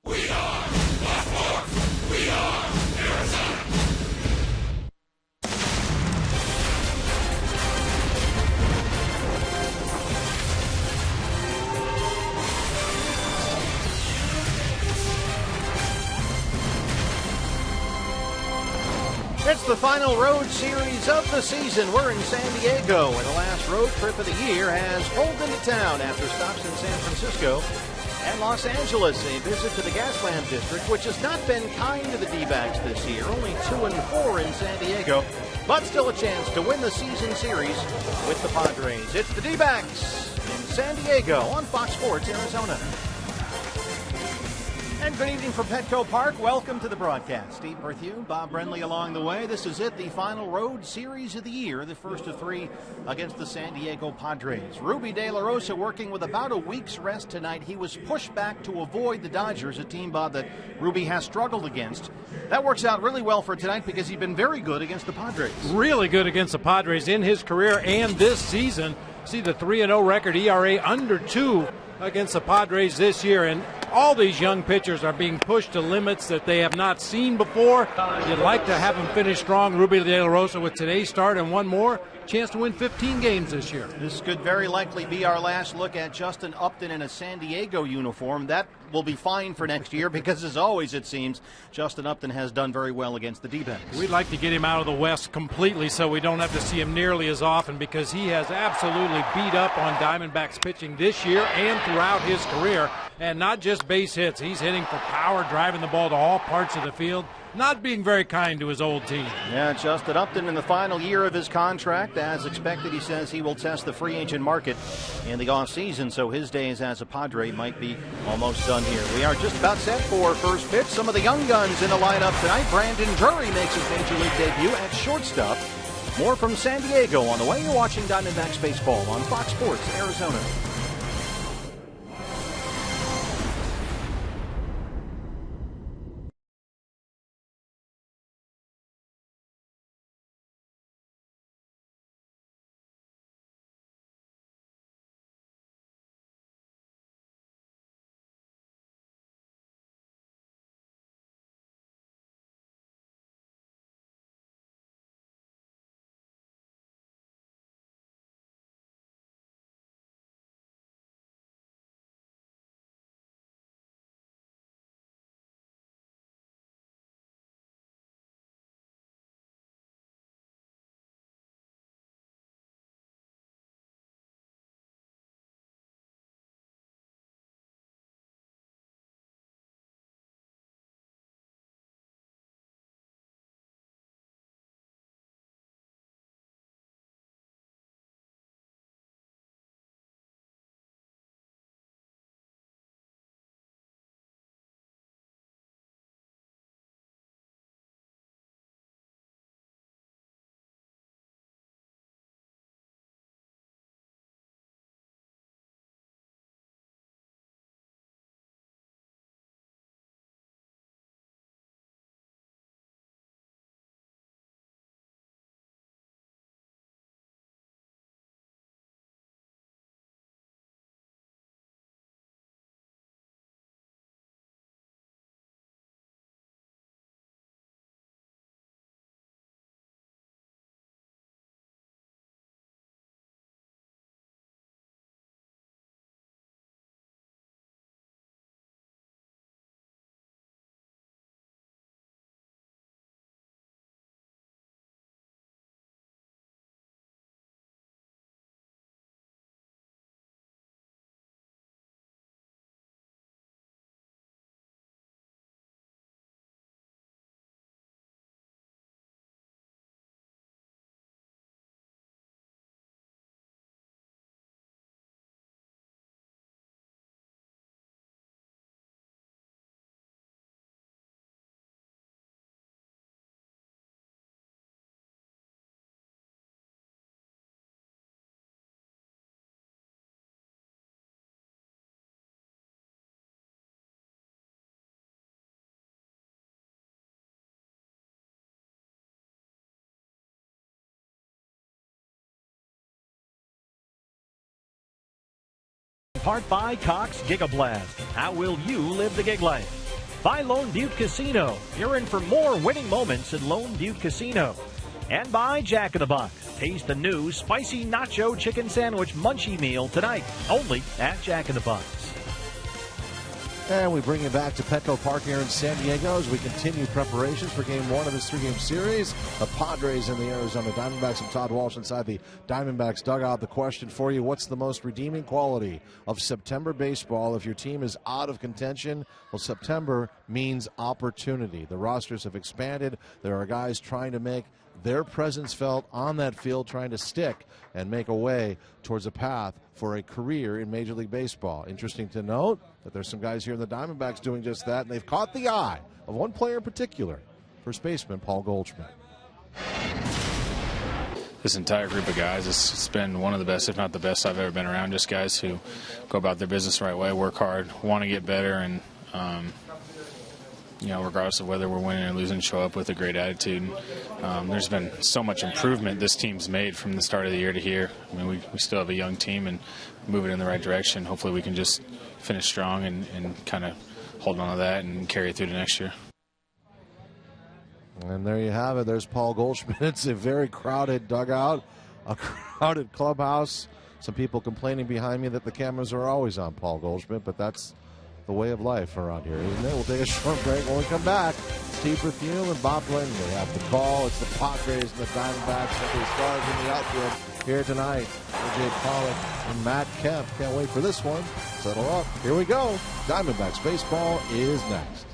We are Baltimore. We are Arizona. It's the final road series of the season. We're in San Diego, and the last road trip of the year has rolled into town after stops in San Francisco and Los Angeles. A visit to the Gaslamp District, which has not been kind to the D-backs this year. Only 2-4 in San Diego, but still a chance to win the season series with the Padres. It's the D-backs in San Diego on Fox Sports Arizona. And good evening from Petco Park. Welcome to the broadcast. Steve with you, Bob Brenly along the way. This is it, the final road series of the year, the first of three against the San Diego Padres. Ruby De La Rosa working with about a week's rest tonight. He was pushed back to avoid the Dodgers, a team, Bob, that Ruby has struggled against. That works out really well for tonight because he's been very good against the Padres. Really good against the Padres in his career and this season. See the 3-0 record, ERA under 2 against the Padres this year, and all these young pitchers are being pushed to limits that they have not seen before. You'd like to have them finish strong. Ruby De La Rosa with today's start and one more chance to win 15 games this year. This could very likely be our last look at Justin Upton in a San Diego uniform. That will be fine for next year because, as always, it seems, Justin Upton has done very well against the D-backs. We'd like to get him out of the West completely so we don't have to see him nearly as often, because he has absolutely beat up on Diamondbacks pitching this year and throughout his career. And not just base hits. He's hitting for power, driving the ball to all parts of the field, not being very kind to his old team. Yeah, Justin Upton in the final year of his contract. As expected, he says he will test the free agent market in the offseason, so his days as a Padre might be almost done here. We are just about set for first pitch. Some of the young guns in the lineup tonight. Brandon Drury makes his Major League debut at shortstop. More from San Diego on the way. You're watching Diamondbacks baseball on Fox Sports Arizona. Part by Cox Gigablast. How will you live the gig life? By Lone Butte Casino. You're in for more winning moments at Lone Butte Casino. And by Jack in the Box. Taste the new spicy nacho chicken sandwich munchie meal tonight, only at Jack in the Box. And we bring you back to Petco Park here in San Diego as we continue preparations for Game 1 of this 3-game series. The Padres and the Arizona Diamondbacks. And Todd Walsh inside the Diamondbacks dugout. The question for you, what's the most redeeming quality of September baseball? If your team is out of contention, well, September means opportunity. The rosters have expanded. There are guys trying to make their presence felt on that field, trying to stick and make a way towards a path for a career in Major League Baseball. Interesting to note that there's some guys here in the Diamondbacks doing just that, and they've caught the eye of one player in particular, first baseman Paul Goldschmidt. This entire group of guys, it's been one of the best, if not the best I've ever been around. Just guys who go about their business the right way, work hard, want to get better, and regardless of whether we're winning or losing, show up with a great attitude. There's been so much improvement this team's made from the start of the year to here. I mean, we still have a young team and moving in the right direction. Hopefully we can just finish strong and kind of hold on to that and carry it through to next year. And there you have it. There's Paul Goldschmidt. It's a very crowded dugout, a crowded clubhouse. Some people complaining behind me that the cameras are always on Paul Goldschmidt, but that's the way of life around here, isn't it? We'll take a short break. When we come back, Steve Berthune and Bob Lindley have the call. It's the Padres and the Diamondbacks and the Stars in the outfield here tonight. AJ Pollock and Matt Kemp. Can't wait for this one. Settle up. Here we go. Diamondbacks baseball is next.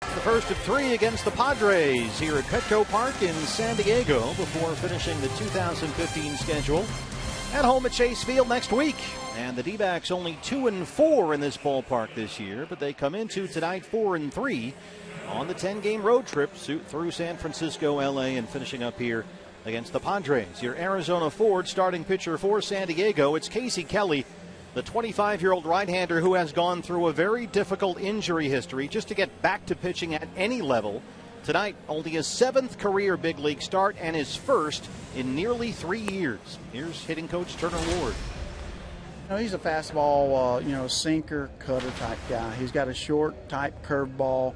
The first of 3 against the Padres here at Petco Park in San Diego before finishing the 2015 schedule at home at Chase Field next week. And the D-backs only 2-4 in this ballpark this year, but they come into tonight 4-3 on the 10-game road trip through San Francisco, LA, and finishing up here against the Padres. Your Arizona Ford starting pitcher for San Diego, it's Casey Kelly, the 25-year-old right-hander who has gone through a very difficult injury history just to get back to pitching at any level. Tonight, only his 7th career big league start and his first in nearly 3 years. Here's hitting coach Turner Ward. He's a fastball, sinker, cutter type guy. He's got a short type curveball.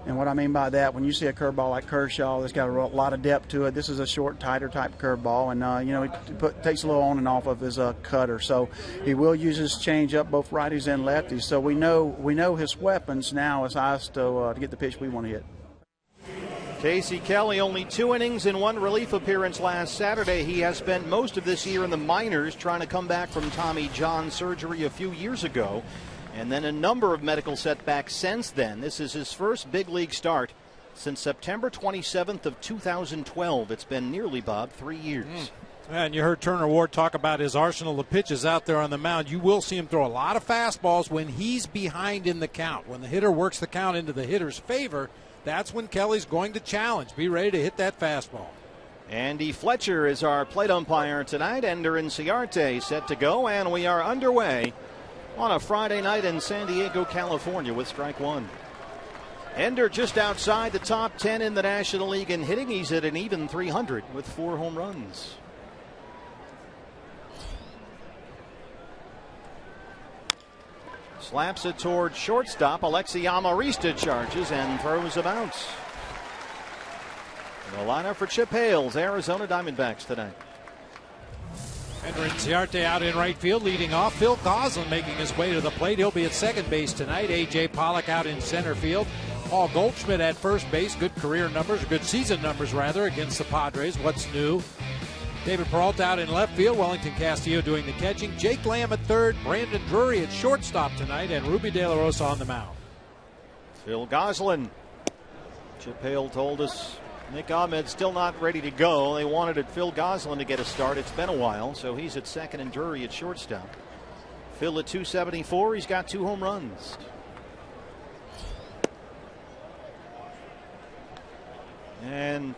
And what I mean by that, when you see a curveball like Kershaw, that's got a lot of depth to it. This is a short, tighter type curveball, and he takes a little on and off of his cutter. So he will use his changeup, both righties and lefties. So we know his weapons now. It's ours to get the pitch we want to hit. Casey Kelly, only 2 innings in 1 relief appearance last Saturday. He has spent most of this year in the minors trying to come back from Tommy John surgery a few years ago, and then a number of medical setbacks since then. This is his first big league start since September 27th of 2012. It's been nearly, Bob, 3 years. And you heard Turner Ward talk about his arsenal of pitches out there on the mound. You will see him throw a lot of fastballs when he's behind in the count. When the hitter works the count into the hitter's favor, that's when Kelly's going to challenge. Be ready to hit that fastball. Andy Fletcher is our plate umpire tonight. Ender Inciarte set to go, and we are underway on a Friday night in San Diego, California with strike one. Ender just outside the top 10 in the National League in hitting. He's at an even 300 with 4 home runs. Slaps it toward shortstop. Alexi Amarista charges and throws a bounce. The lineup for Chip Hale's Arizona Diamondbacks tonight. Ender Inciarte out in right field, leading off. Phil Goslin making his way to the plate. He'll be at second base tonight. A.J. Pollock out in center field. Paul Goldschmidt at first base. Good career numbers, good season numbers rather, against the Padres. What's new? David Peralta out in left field. Wellington Castillo doing the catching. Jake Lamb at third. Brandon Drury at shortstop tonight. And Ruby De La Rosa on the mound. Phil Goslin. Chip Hale told us Nick Ahmed's still not ready to go. They wanted Phil Goslin to get a start. It's been a while, so he's at second and Drury at shortstop. Phil at 274. He's got 2 home runs. And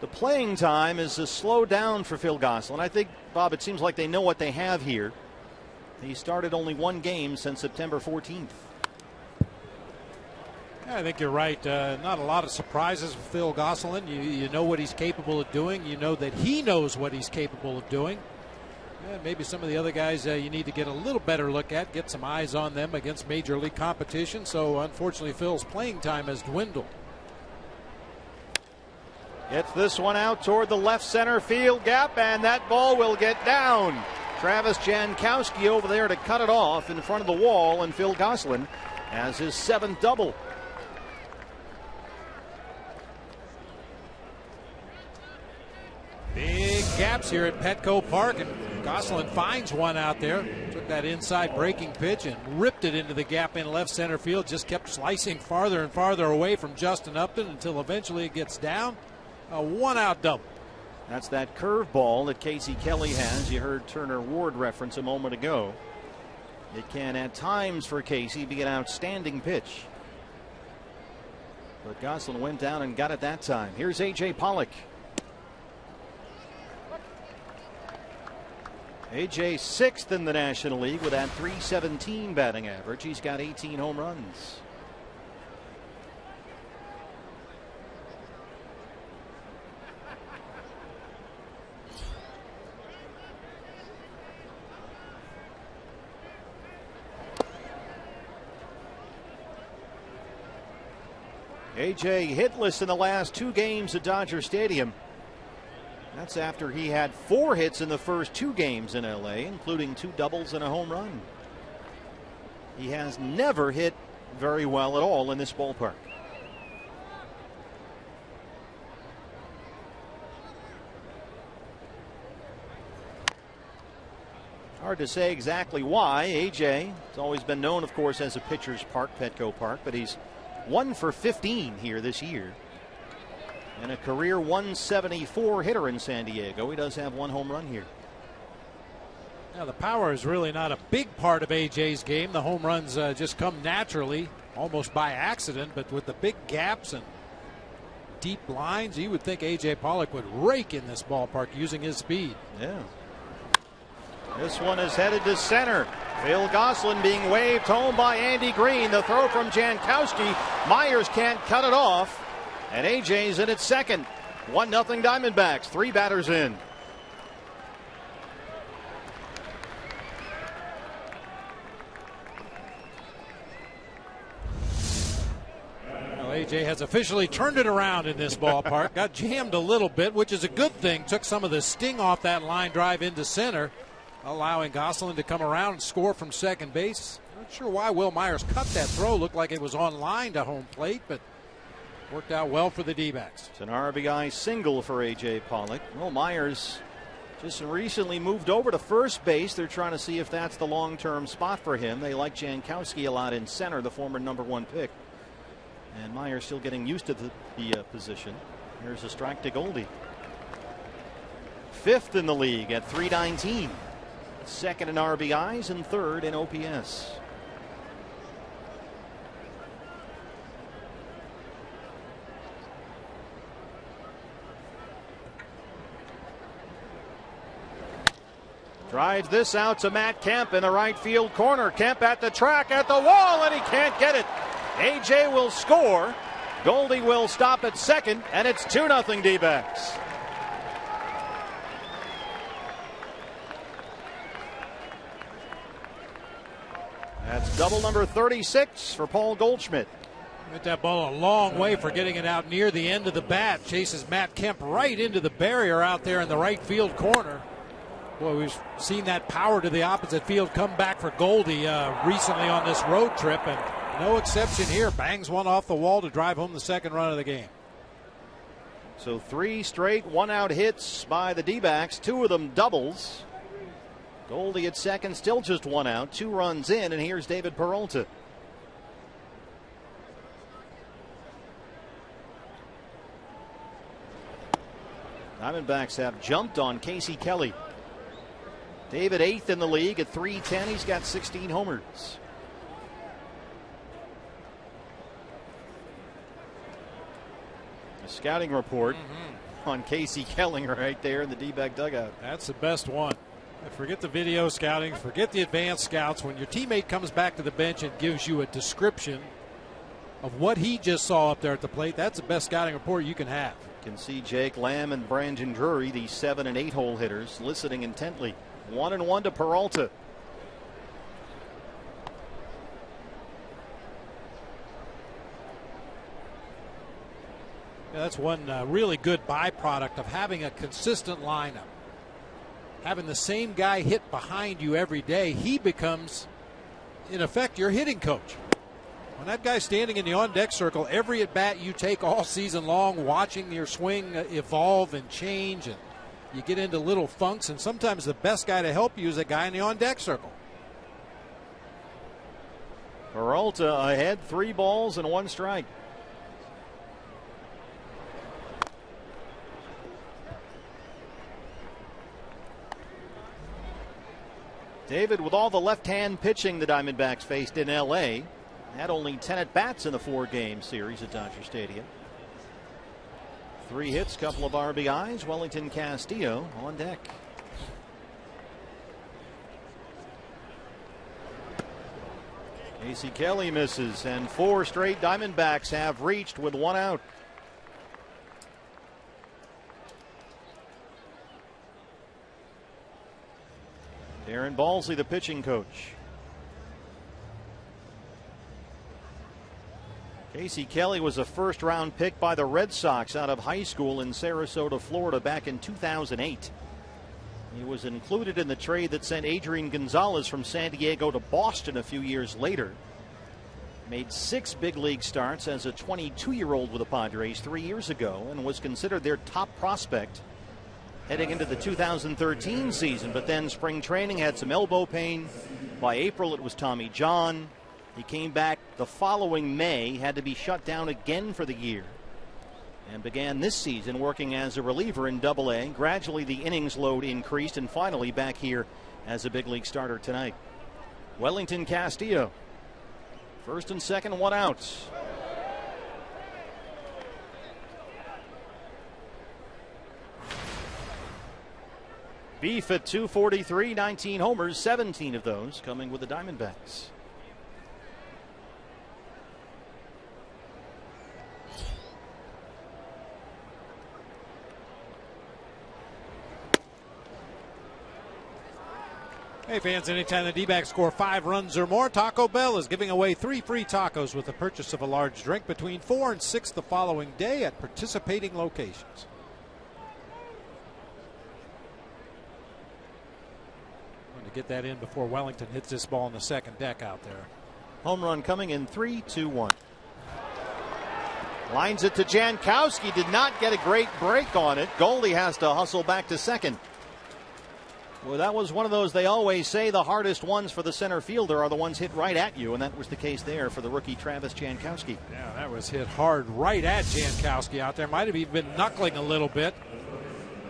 the playing time is slowed down for Phil Goslin. I think, Bob, it seems like they know what they have here. He started only 1 game since September 14th. Yeah, I think you're right. Not a lot of surprises with Phil Goslin. You know what he's capable of doing. You know that he knows what he's capable of doing. Yeah, maybe some of the other guys you need to get a little better look at, get some eyes on them against major league competition. So unfortunately, Phil's playing time has dwindled. Gets this one out toward the left center field gap, and that ball will get down. Travis Jankowski over there to cut it off in front of the wall, and Phil Goslin has his 7th double. Big gaps here at Petco Park, and Goslin finds one out there. Took that inside breaking pitch and ripped it into the gap in left center field. Just kept slicing farther and farther away from Justin Upton until eventually it gets down. A 1-out double. That's that curveball that Casey Kelly has. You heard Turner Ward reference a moment ago. It can at times for Casey be an outstanding pitch. But Goslin went down and got it that time. Here's A.J. Pollock. A.J. 6th in the National League with that .317 batting average. He's got 18 home runs. A.J. hitless in the last 2 games at Dodger Stadium. That's after he had 4 hits in the first 2 games in L.A., including 2 doubles and a home run. He has never hit very well at all in this ballpark. Hard to say exactly why. A.J. has always been known, of course, as a pitcher's park, Petco Park, but he's 1 for 15 here this year. And a career 174 hitter in San Diego. He does have 1 home run here. Now, the power is really not a big part of A.J.'s game. The home runs just come naturally, almost by accident. But with the big gaps and deep lines, you would think A.J. Pollock would rake in this ballpark using his speed. Yeah. This one is headed to center. Phil Goslin being waved home by Andy Green. The throw from Jankowski. Myers can't cut it off. And A.J.'s in at second. 1-0 Diamondbacks. 3 batters in. Well, A.J. has officially turned it around in this ballpark. Got jammed a little bit, which is a good thing. Took some of the sting off that line drive into center, allowing Goslin to come around and score from second base. Not sure why Will Myers cut that throw. Looked like it was on line to home plate, but Worked out well for the D-backs. It's an RBI single for A.J. Pollock. Well, Myers just recently moved over to first base. They're trying to see if that's the long-term spot for him. They like Jankowski a lot in center, the former #1 pick. And Myers still getting used to the position. Here's a strike to Goldie. 5th in the league at .319. 2nd in RBIs and 3rd in OPS. Drives this out to Matt Kemp in the right field corner. Kemp at the track, at the wall, and he can't get it. AJ will score. Goldie will stop at second, and it's 2-0 D-backs. That's double number 36 for Paul Goldschmidt. Hit that ball a long way for getting it out near the end of the bat. Chases Matt Kemp right into the barrier out there in the right field corner. Boy, we've seen that power to the opposite field come back for Goldie recently on this road trip, and no exception here. Bangs one off the wall to drive home the 2nd run of the game. So 3 straight one-out hits by the D-backs, 2 of them doubles. Goldie at second, still just 1 out, 2 runs in, and here's David Peralta. Diamondbacks have jumped on Casey Kelly. David 8th in the league at .310. He's got 16 homers. A scouting report on Casey Kelly right there in the D-back dugout. That's the best one. Forget the video scouting, forget the advanced scouts. When your teammate comes back to the bench and gives you a description of what he just saw up there at the plate, that's the best scouting report you can have. You can see Jake Lamb and Brandon Drury, the 7 and 8 hole hitters, listening intently. 1-1 to Peralta. Yeah, that's one really good byproduct of having a consistent lineup. Having the same guy hit behind you every day, he becomes, in effect, your hitting coach. When that guy's standing in the on-deck circle, every at-bat you take all season long, watching your swing evolve and change, and you get into little funks, and sometimes the best guy to help you is a guy in the on-deck circle. Peralta ahead, 3 balls and 1 strike. David, with all the left-hand pitching the Diamondbacks faced in L.A., had only 10 at-bats in the 4-game series at Dodger Stadium. 3 hits, couple of RBIs. Wellington Castillo on deck. Casey Kelly misses, and 4 straight Diamondbacks have reached with 1 out. Darren Balsley, the pitching coach. Casey Kelly was a first-round pick by the Red Sox out of high school in Sarasota, Florida back in 2008. He was included in the trade that sent Adrian Gonzalez from San Diego to Boston a few years later. Made 6 big league starts as a 22-year-old with the Padres 3 years ago and was considered their top prospect heading into the 2013 season, but then spring training had some elbow pain. By April, it was Tommy John. He came back the following May, had to be shut down again for the year, and began this season working as a reliever in Double-A. Gradually, the innings load increased, and finally back here as a big league starter tonight. Wellington Castillo, 1st and 2nd, 1 out. Beef at 243, 19 homers, 17 of those coming with the Diamondbacks. Hey fans, anytime the D-backs score 5 runs or more, Taco Bell is giving away 3 free tacos with the purchase of a large drink between 4 and 6 the following day at participating locations. To get that in before Wellington hits this ball in the 2nd deck out there. Home run coming in 3-2-1. Lines it to Jankowski. Did not get a great break on it. Goldie has to hustle back to second. Well, that was one of those, they always say the hardest ones for the center fielder are the ones hit right at you, and that was the case there for the rookie Travis Jankowski. Yeah, that was hit hard right at Jankowski out there. Might have even been knuckling a little bit.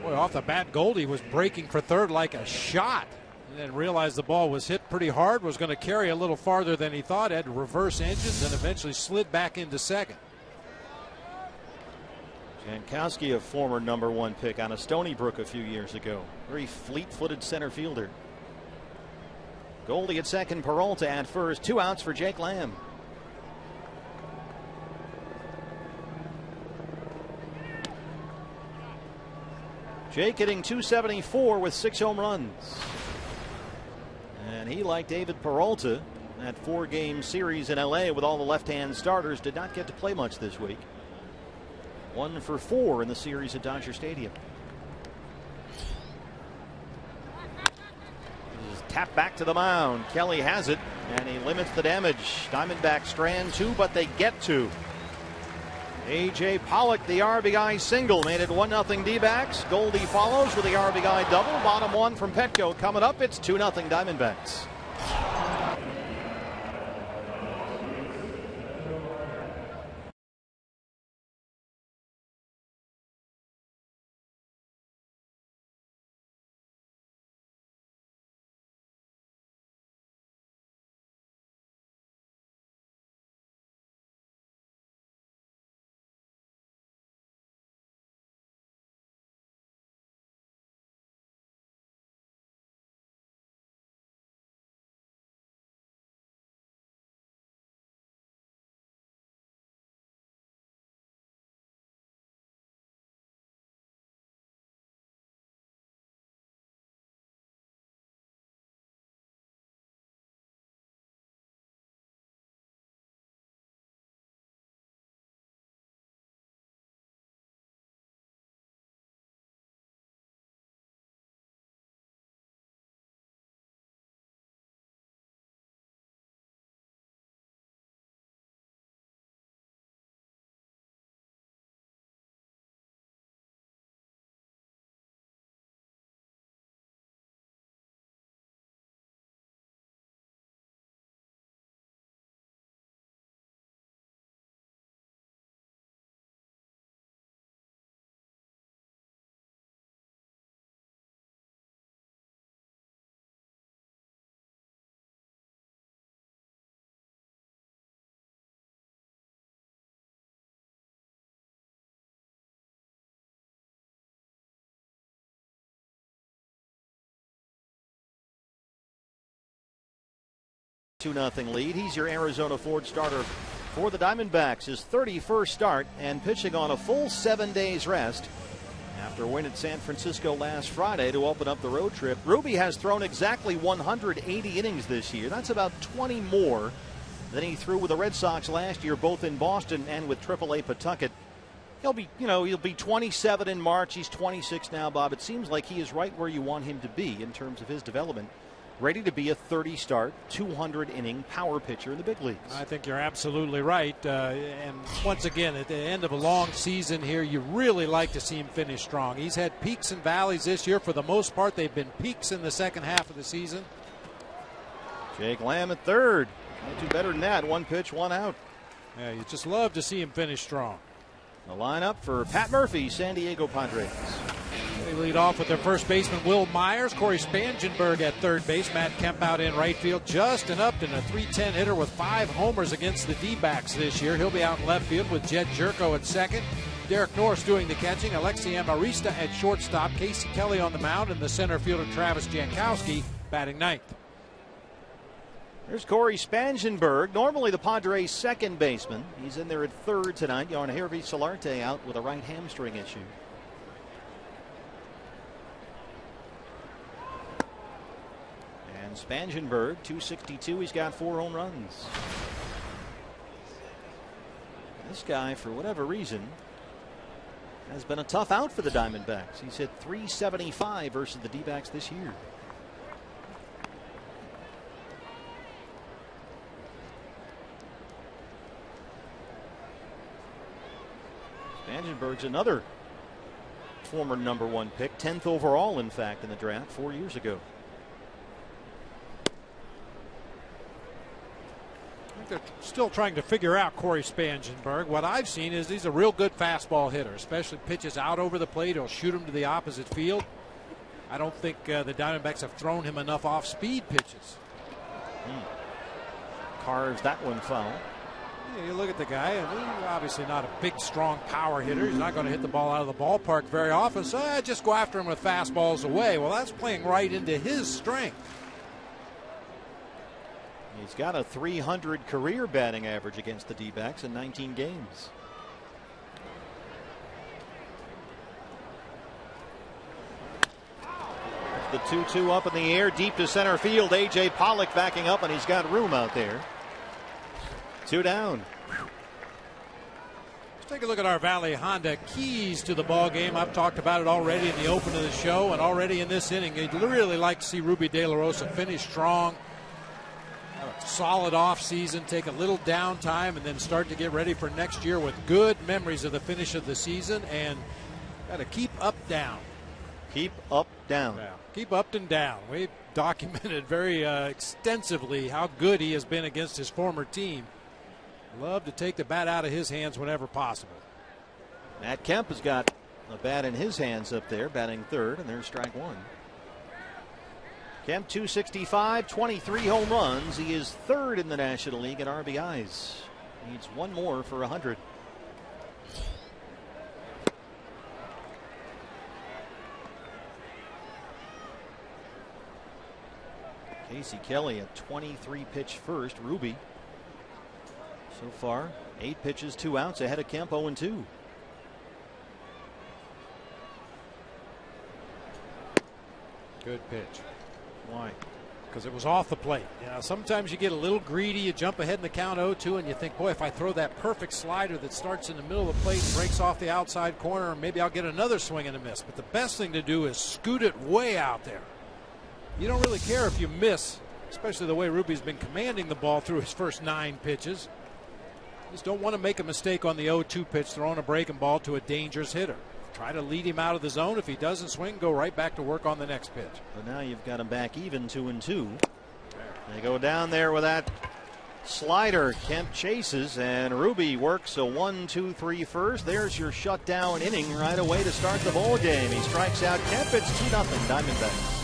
Boy, off the bat, Goldie was breaking for third like a shot. And then realized the ball was hit pretty hard, was going to carry a little farther than he thought, had to reverse engines, and eventually slid back into second. Jankowski, a former #1 pick out of Stony Brook a few years ago. Very fleet-footed center fielder. Goldie at second, Peralta at first. 2 outs for Jake Lamb. Jake hitting .274 with 6 home runs. And he, like David Peralta, that 4-game series in LA with all the left-hand starters, did not get to play much this week. 1 for 4 in the series at Dodger Stadium. Tap back to the mound. Kelly has it, and he limits the damage. Diamondbacks strand 2, but they get 2. A.J. Pollock, the RBI single, made it 1-0 D-backs. Goldie follows with the RBI double. Bottom 1 from Petco. Coming up, it's 2-0 Diamondbacks. $2-0 lead. He's your Arizona Ford starter for the Diamondbacks. His 31st start and pitching on a full 7 days rest after a win at San Francisco last Friday to open up the road trip. Ruby has thrown exactly 180 innings this year. That's about 20 more than he threw with the Red Sox last year, both in Boston and with AAA Pawtucket. He'll be 27 in March. He's 26 now, Bob. It seems like he is right where you want him to be in terms of his development. Ready to be a 30-start, 200-inning power pitcher in the big leagues. I think you're absolutely right. And once again, at the end of a long season here, you really like to see him finish strong. He's had peaks and valleys this year. For the most part, they've been peaks in the second half of the season. Jake Lamb at third. Can't do better than that. 1 pitch, 1 out. Yeah, you just love to see him finish strong. The lineup for Pat Murphy, San Diego Padres. They lead off with their first baseman, Will Myers. Corey Spangenberg at third base. Matt Kemp out in right field. Justin Upton, a .310 hitter with 5 homers against the D-backs this year. He'll be out in left field with Jed Jerko at second. Derek Norris doing the catching. Alexi Amarista at shortstop. Casey Kelly on the mound. And the center fielder, Travis Jankowski, batting ninth. There's Corey Spangenberg, normally the Padres' second baseman. He's in there at third tonight. Hervé Solarte out with a right hamstring issue. And Spangenberg, .262. He's got 4 home runs. This guy, for whatever reason, has been a tough out for the Diamondbacks. He's hit .375 versus the D-backs this year. Spangenberg's another former #1 pick, 10th overall, in fact, in the draft 4 years ago. I think they're still trying to figure out Corey Spangenberg. What I've seen is he's a real good fastball hitter, especially pitches out over the plate. He'll shoot him to the opposite field. I don't think the Diamondbacks have thrown him enough off-speed pitches. Carves that one foul. Yeah, you look at the guy, and he's obviously not a big, strong power hitter. He's not going to hit the ball out of the ballpark very often, so I just go after him with fastballs away. Well, that's playing right into his strength. He's got a .300 career batting average against the D-backs in 19 games. The 2-2 up in the air, deep to center field. A.J. Pollock backing up, and he's got room out there. 2 down. Let's take a look at our Valley Honda keys to the ball game. I've talked about it already in the open of the show, and already in this inning. I'd really like to see Ruby De La Rosa finish strong. Have a solid off season, take a little downtime, and then start to get ready for next year with good memories of the finish of the season. And got to keep up, down. Keep up, down. Yeah, keep up and down. We've documented very extensively how good he has been against his former team. Love to take the bat out of his hands whenever possible. Matt Kemp has got a bat in his hands up there, batting third, and there's strike one. Kemp, 265, 23 home runs. He is third in the National League in RBIs. Needs one more for 100. Casey Kelly, a 23 pitch first. Ruby so far 8 pitches, 2 outs, ahead of Kemp, 0-2. Good pitch. Why? Because it was off the plate. You know, sometimes you get a little greedy, you jump ahead in the count 0-2, and you think, boy, if I throw that perfect slider that starts in the middle of the plate and breaks off the outside corner, maybe I'll get another swing and a miss. But the best thing to do is scoot it way out there. You don't really care if you miss, especially the way Ruby's been commanding the ball through his first 9 pitches. You just don't want to make a mistake on the 0-2 pitch, throwing a breaking ball to a dangerous hitter. Try to lead him out of the zone. If he doesn't swing, go right back to work on the next pitch. But now you've got him back even, 2-2. They go down there with that slider. Kemp chases, and Ruby works a 1-2-3 first. There's your shutdown inning right away to start the ball game. He strikes out Kemp. It's 2-0 Diamondbacks.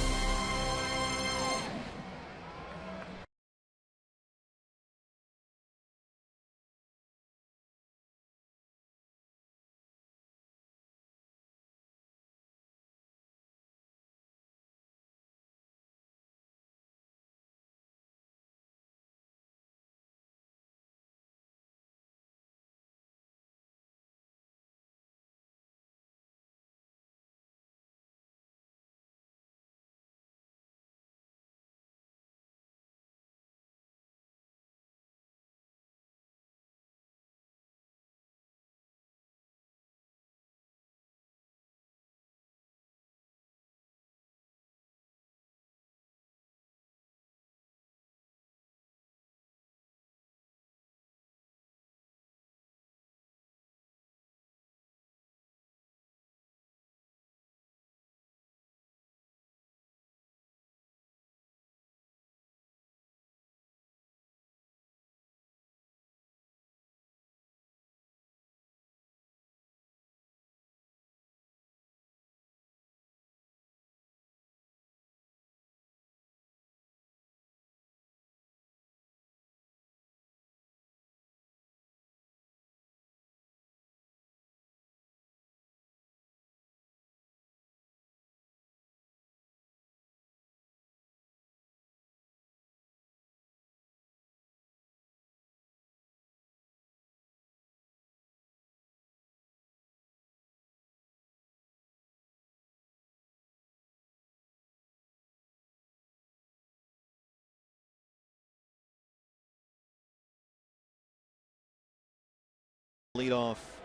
Lead off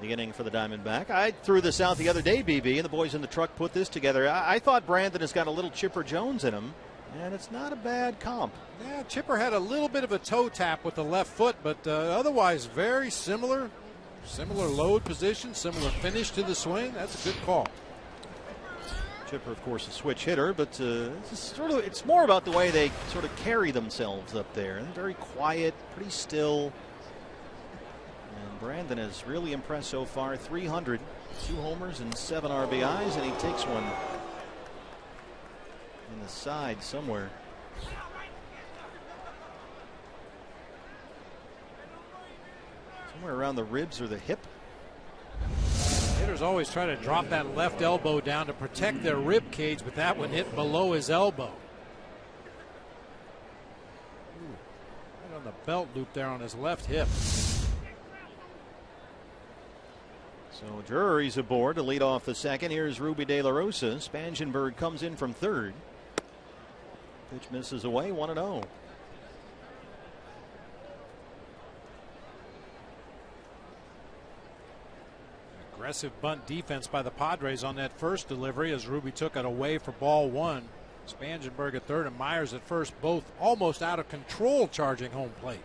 the inning for the Diamondback. I threw this out the other day, BB, and the boys in the truck put this together. I thought Brandon has got a little Chipper Jones in him, and it's not a bad comp. Yeah, Chipper had a little bit of a toe tap with the left foot, but otherwise very similar. Similar load position, similar finish to the swing. That's a good call. Chipper, of course, a switch hitter, but it's more about the way they sort of carry themselves up there. And very quiet, pretty still. And Brandon has really impressed so far. 300, 2 homers and 7 RBIs, and he takes one in the side somewhere. Somewhere around the ribs or the hip. Hitters always try to drop that left elbow down to protect their rib cage, but that one hit below his elbow. Right on the belt loop there on his left hip. So Drury's aboard to lead off the second. Here's Ruby De La Rosa. Spangenberg comes in from third. Pitch misses away, 1-0. Aggressive bunt defense by the Padres on that first delivery as Ruby took it away for ball 1. Spangenberg at third and Myers at first, both almost out of control charging home plate.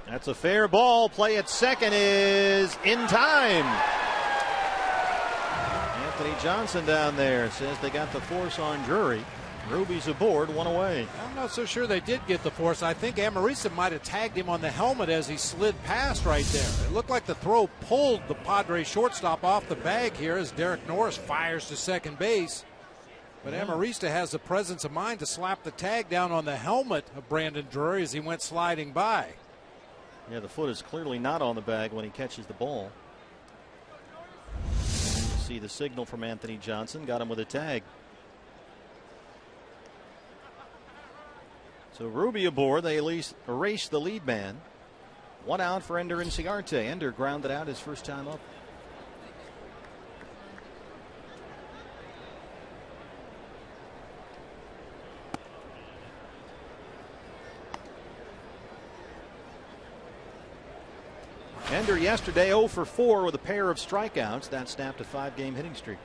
That's a fair ball. Play at second is in time. Anthony Johnson down there says they got the force on Drury. Ruby's aboard, 1 away. I'm not so sure they did get the force. I think Amarista might have tagged him on the helmet as he slid past right there. It looked like the throw pulled the Padres shortstop off the bag here as Derek Norris fires to second base. But Amarista has the presence of mind to slap the tag down on the helmet of Brandon Drury as he went sliding by. Yeah, the foot is clearly not on the bag when he catches the ball. You see the signal from Anthony Johnson. Got him with a tag. So Ruby aboard. They at least erase the lead man. 1 out for Ender Inciarte. Ender grounded out his first time up. Ender yesterday 0 for 4 with a pair of strikeouts. That snapped a 5-game hitting streak.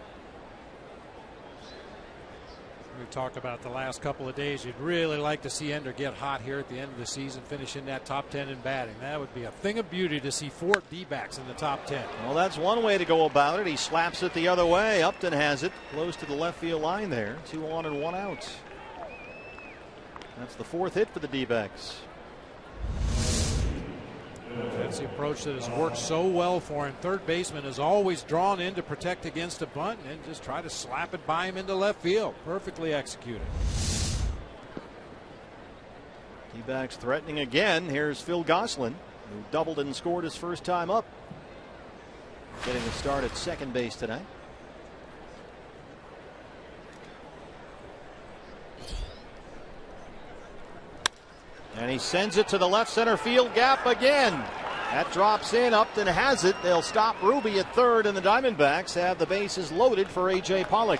We talked about the last couple of days. You'd really like to see Ender get hot here at the end of the season, finish in that top 10 in batting. That would be a thing of beauty to see 4 D-backs in the top 10. Well, that's one way to go about it. He slaps it the other way. Upton has it close to the left field line there. 2 on and 1 out. That's the 4th hit for the D-backs. That's the approach that has worked so well for him. Third baseman is always drawn in to protect against a bunt and just try to slap it by him into left field. Perfectly executed. D-backs threatening again. Here's Phil Gosselin, who doubled and scored his first time up. Getting the start at second base tonight. And he sends it to the left center field gap again. That drops in. Upton has it. They'll stop Ruby at third, and the Diamondbacks have the bases loaded for A.J. Pollock.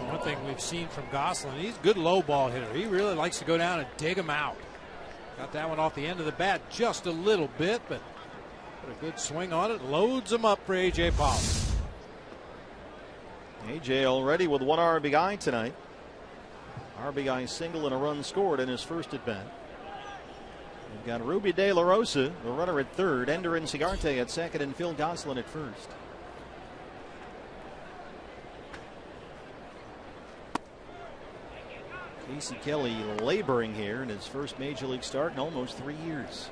One thing we've seen from Gosselin, he's a good low ball hitter. He really likes to go down and dig them out. Got that one off the end of the bat just a little bit, but put a good swing on it. Loads them up for A.J. Pollock. A.J. already with 1 RBI tonight. RBI single and a run scored in his first at bat. We've got Ruby De La Rosa, the runner at third, Ender Inciarte at second, and Phil Gosselin at first. Casey Kelly laboring here in his first major league start in almost 3 years.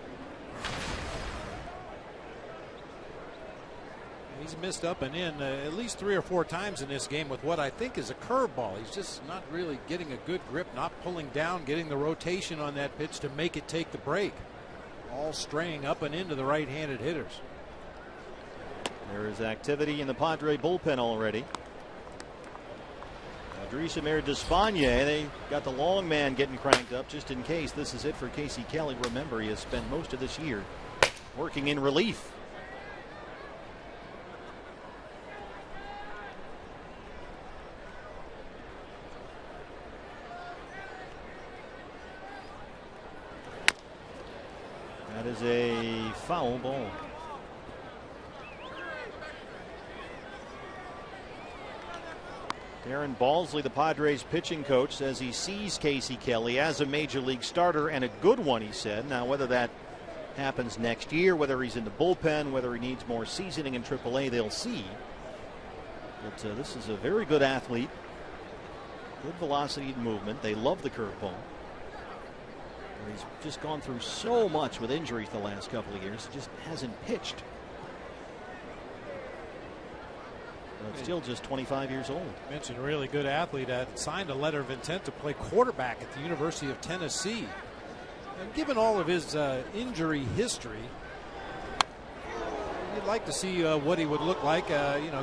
He's missed up and in at least 3 or 4 times in this game with what I think is a curveball. He's just not really getting a good grip, not pulling down, getting the rotation on that pitch to make it take the break. All straying up and into the right-handed hitters. There is activity in the Padre bullpen already. Adrisamir Despaigne, they got the long man getting cranked up just in case. This is it for Casey Kelly. Remember, he has spent most of this year working in relief. That is a foul ball. Darren Balsley, the Padres pitching coach, says he sees Casey Kelly as a major league starter, and a good one, he said. Now, whether that happens next year, whether he's in the bullpen, whether he needs more seasoning in AAA, they'll see. But this is a very good athlete. Good velocity and movement. They love the curveball. He's just gone through so much with injuries the last couple of years. He just hasn't pitched. But still just 25 years old. You mentioned a really good athlete. Signed a letter of intent to play quarterback at the University of Tennessee. And given all of his injury history, you'd like to see what he would look like,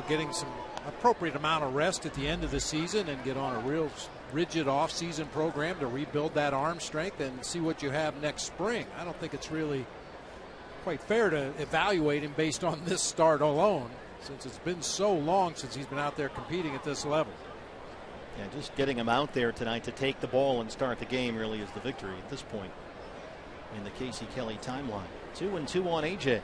getting some appropriate amount of rest at the end of the season and get on a real rigid off-season program to rebuild that arm strength and see what you have next spring. I don't think it's really quite fair to evaluate him based on this start alone, since it's been so long since he's been out there competing at this level. Yeah, just getting him out there tonight to take the ball and start the game really is the victory at this point in the Casey Kelly timeline. 2-2 on AJ.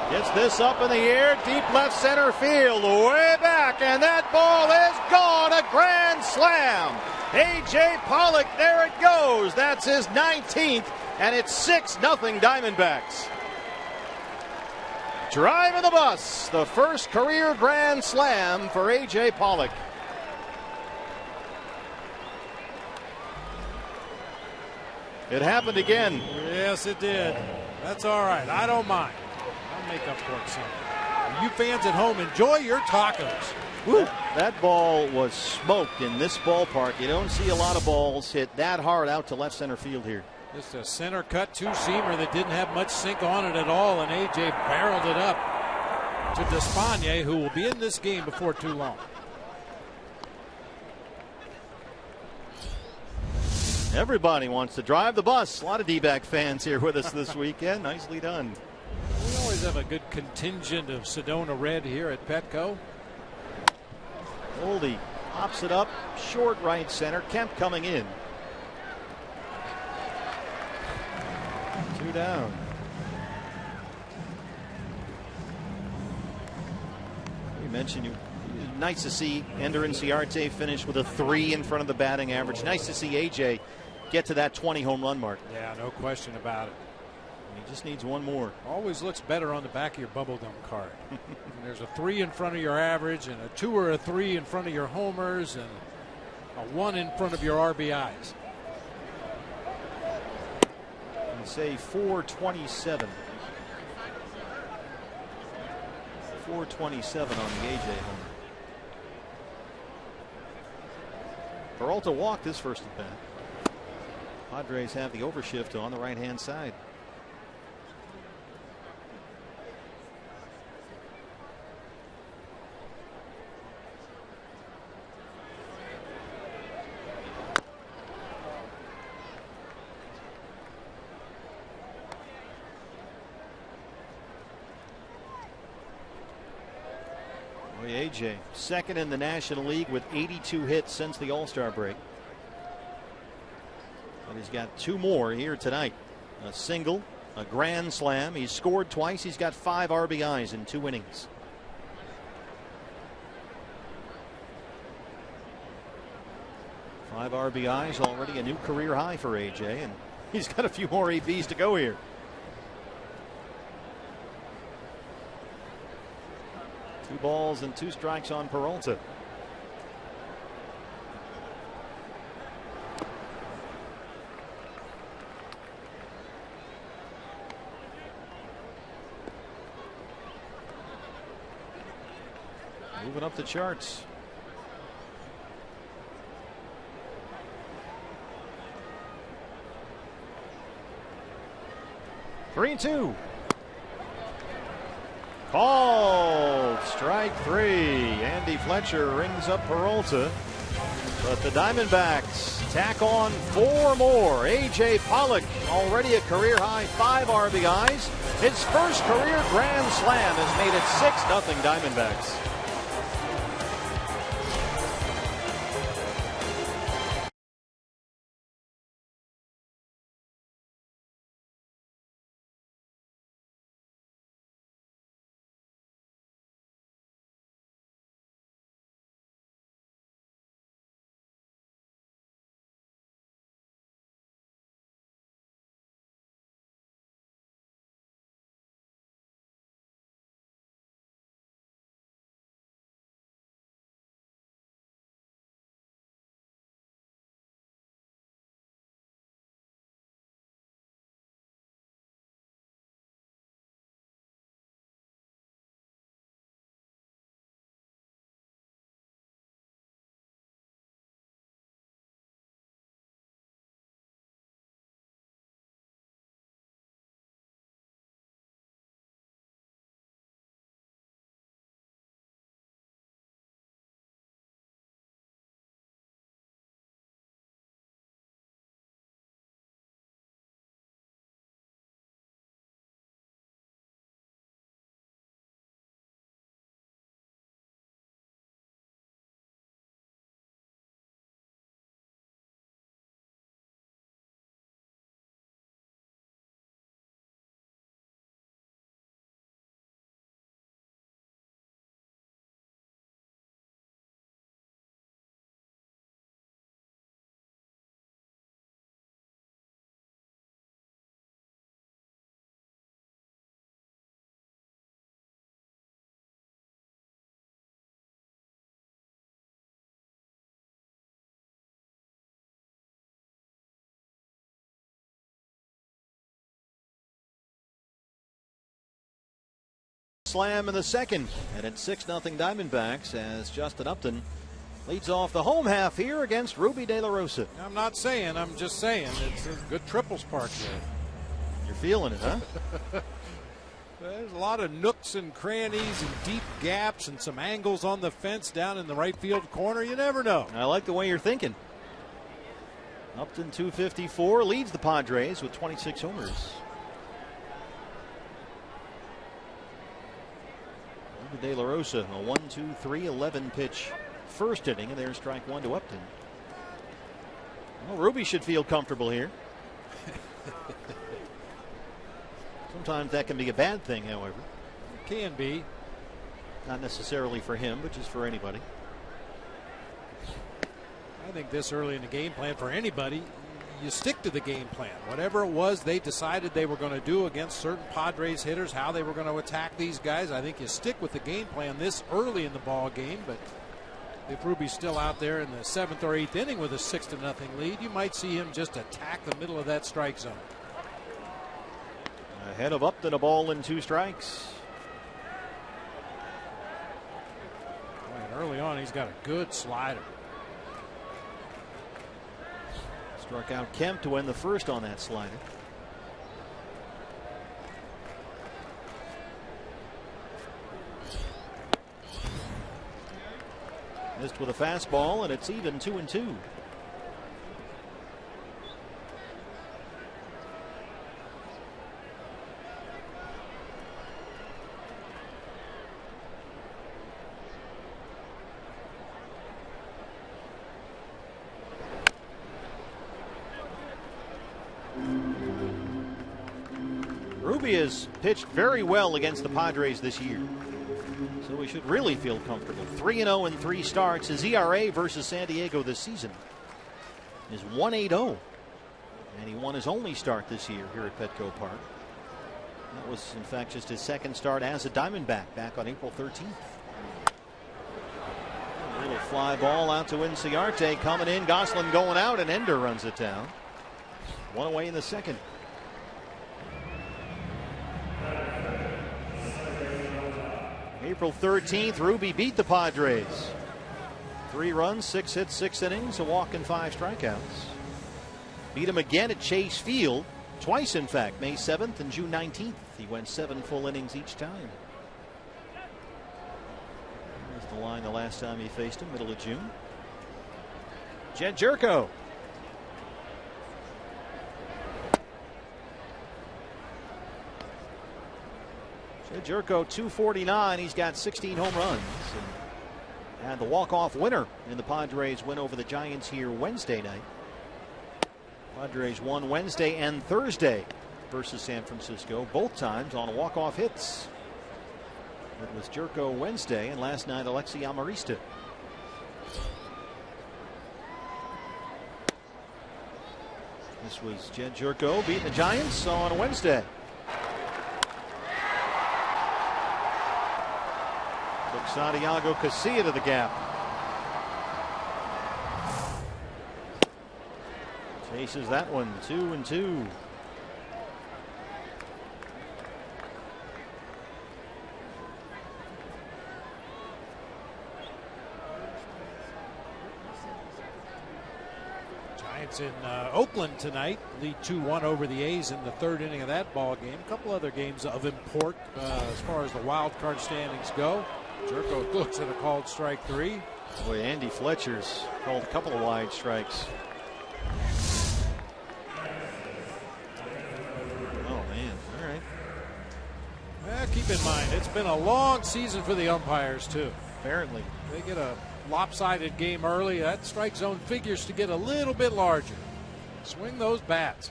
Gets this up in the air, deep left center field, way back, and that ball is gone. A grand slam. A.J. Pollock, there it goes. That's his 19th, and it's 6-0 Diamondbacks. Driving the bus, the first career grand slam for A.J. Pollock. It happened again. Yes, it did. That's all right. I don't mind. I'll make up for it someday. You fans at home, enjoy your tacos. That ball was smoked in this ballpark. You don't see a lot of balls hit that hard out to left center field here. Just a center cut two-seamer that didn't have much sink on it at all, and A.J. barreled it up to Despaigne, who will be in this game before too long. Everybody wants to drive the bus. A lot of D-back fans here with us this weekend. Nicely done. We always have a good contingent of Sedona Red here at Petco. Oldie pops it up, short right center. Kemp coming in. 2 down. You mentioned nice to see Ender Inciarte finish with a 3 in front of the batting average. Nice to see AJ get to that 20 home run mark. Yeah, no question about it. He just needs one more. Always looks better on the back of your bubblegum card. There's a 3 in front of your average, and a 2 or a 3 in front of your homers, and a 1 in front of your RBIs. I say 427. 427 on the AJ homer. Peralta walked his first at bat. Padres have the overshift on the right-hand side. AJ, second in the National League with 82 hits since the All-Star break. But he's got 2 more here tonight. A single, a grand slam. He's scored twice. He's got 5 RBIs in 2 innings. Five RBIs, already a new career high for AJ, and he's got a few more ABs to go here. 2 balls and 2 strikes on Peralta. Moving up the charts. Three and 2. Called strike 3. Andy Fletcher rings up Peralta. But the Diamondbacks tack on 4 more. A.J. Pollock, already a career high 5 RBIs. His first career grand slam has made it 6-0 Diamondbacks. Slam in the second, and it's 6-0 Diamondbacks as Justin Upton leads off the home half here against Ruby De La Rosa. I'm not saying, I'm just saying it's a good triples park there. You're feeling it, huh? There's a lot of nooks and crannies and deep gaps and some angles on the fence down in the right field corner. You never know. I like the way you're thinking. Upton 254 leads the Padres with 26 homers. De La Rosa, a 1-2-3-11 pitch first inning, and there's strike one to Upton. Well, Ruby should feel comfortable here. Sometimes that can be a bad thing, however. Can be. Not necessarily for him, but just for anybody. I think this early in the game plan for anybody, you stick to the game plan. Whatever it was they decided they were going to do against certain Padres hitters, how they were going to attack these guys, I think you stick with the game plan this early in the ball game. But if Ruby's still out there in the 7th or 8th inning with a 6-0 lead, you might see him just attack the middle of that strike zone. Ahead of Upton, a ball and 2 strikes. And early on, he's got a good slider. Struck out Kemp to win the first on that slider. Missed with a fastball, and it's even 2-2. Ruby has pitched very well against the Padres this year, so we should really feel comfortable. 3-0 in 3 starts. His ERA versus San Diego this season is 1.80, and he won his only start this year here at Petco Park. That was, in fact, just his 2nd start as a Diamondback back on April 13th. A little fly ball out to Inciarte coming in. Gosselin going out, and Ender runs it down. 1 away in the 2nd. April 13th, Ruby beat the Padres. 3 runs, 6 hits, 6 innings, a walk and 5 strikeouts. Beat him again at Chase Field, twice in fact, May 7th and June 19th. He went 7 full innings each time. There's the line the last time he faced him, middle of June. Jed Jerko. Jerko 249. He's got 16 home runs. And the walk-off winner in the Padres win over the Giants here Wednesday night. Padres won Wednesday and Thursday versus San Francisco, both times on walk-off hits. It was Jerko Wednesday, and last night Alexi Amarista. This was Jed Jerko beating the Giants on Wednesday. Santiago Casilla to the gap. Chases that one, 2-2. Giants in Oakland tonight lead 2-1 over the A's in the 3rd inning of that ball game. A couple other games of import as far as the wild card standings go. Jerko looks at a called strike 3. Boy, Andy Fletcher's called a couple of wide strikes. Oh, man. All right. Well, keep in mind, it's been a long season for the umpires, too. Apparently. They get a lopsided game early. That strike zone figures to get a little bit larger. Swing those bats.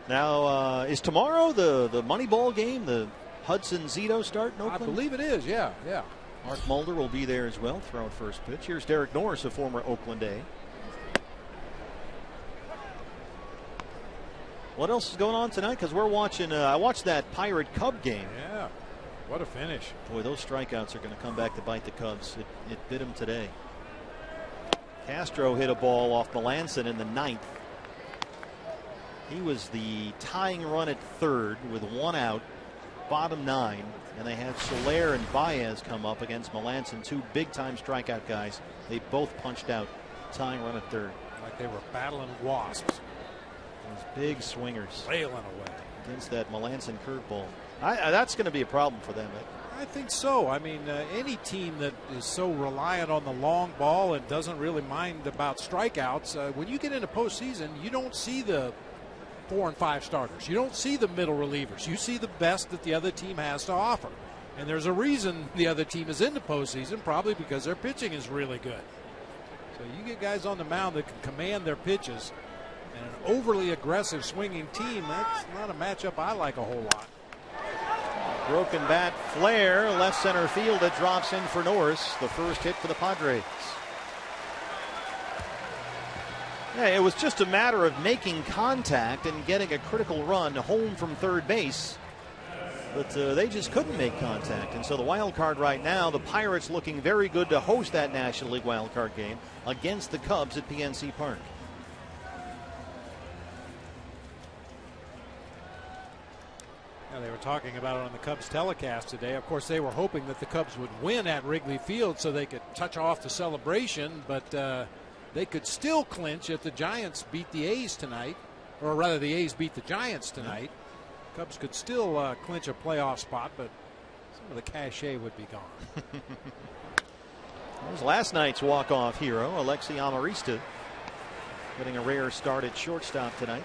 Now, is tomorrow the Moneyball game, the Hudson Zito start in Oakland? I believe it is, yeah. Mark Mulder will be there as well, throwing first pitch. Here's Derek Norris, a former Oakland A. What else is going on tonight? Because we're watching, I watched that Pirate Cub game. Yeah, what a finish. Boy, those strikeouts are going to come back to bite the Cubs. It bit them today. Castro hit a ball off Melanson in the 9th. He was the tying run at 3rd with 1 out. bottom 9, and they had Soler and Baez come up against Melanson, 2 big-time strikeout guys. They both punched out, tying run at third. Like they were battling wasps. Those big swingers. Wailing away. Against that Melanson curveball. That's going to be a problem for them. I think so. I mean, any team that is so reliant on the long ball and doesn't really mind about strikeouts, when you get into postseason, you don't see the 4 and 5 starters. You don't see the middle relievers. You see the best that the other team has to offer. And there's a reason the other team is in the postseason, probably because their pitching is really good. So you get guys on the mound that can command their pitches. And an overly aggressive swinging team, that's not a matchup I like a whole lot. Broken bat flare, left center field. It drops in for Norris. The first hit for the Padres. Yeah, it was just a matter of making contact and getting a critical run home from third base. But they just couldn't make contact. And so the wild card right now, the Pirates looking very good to host that National League wild card game against the Cubs at PNC Park. They were talking about it on the Cubs telecast today. Of course, they were hoping that the Cubs would win at Wrigley Field so they could touch off the celebration, but they could still clinch if the Giants beat the A's tonight, or rather the A's beat the Giants tonight. Cubs could still clinch a playoff spot, but some of the cachet would be gone. That was last night's walk-off hero, Alexi Amarista, getting a rare start at shortstop tonight.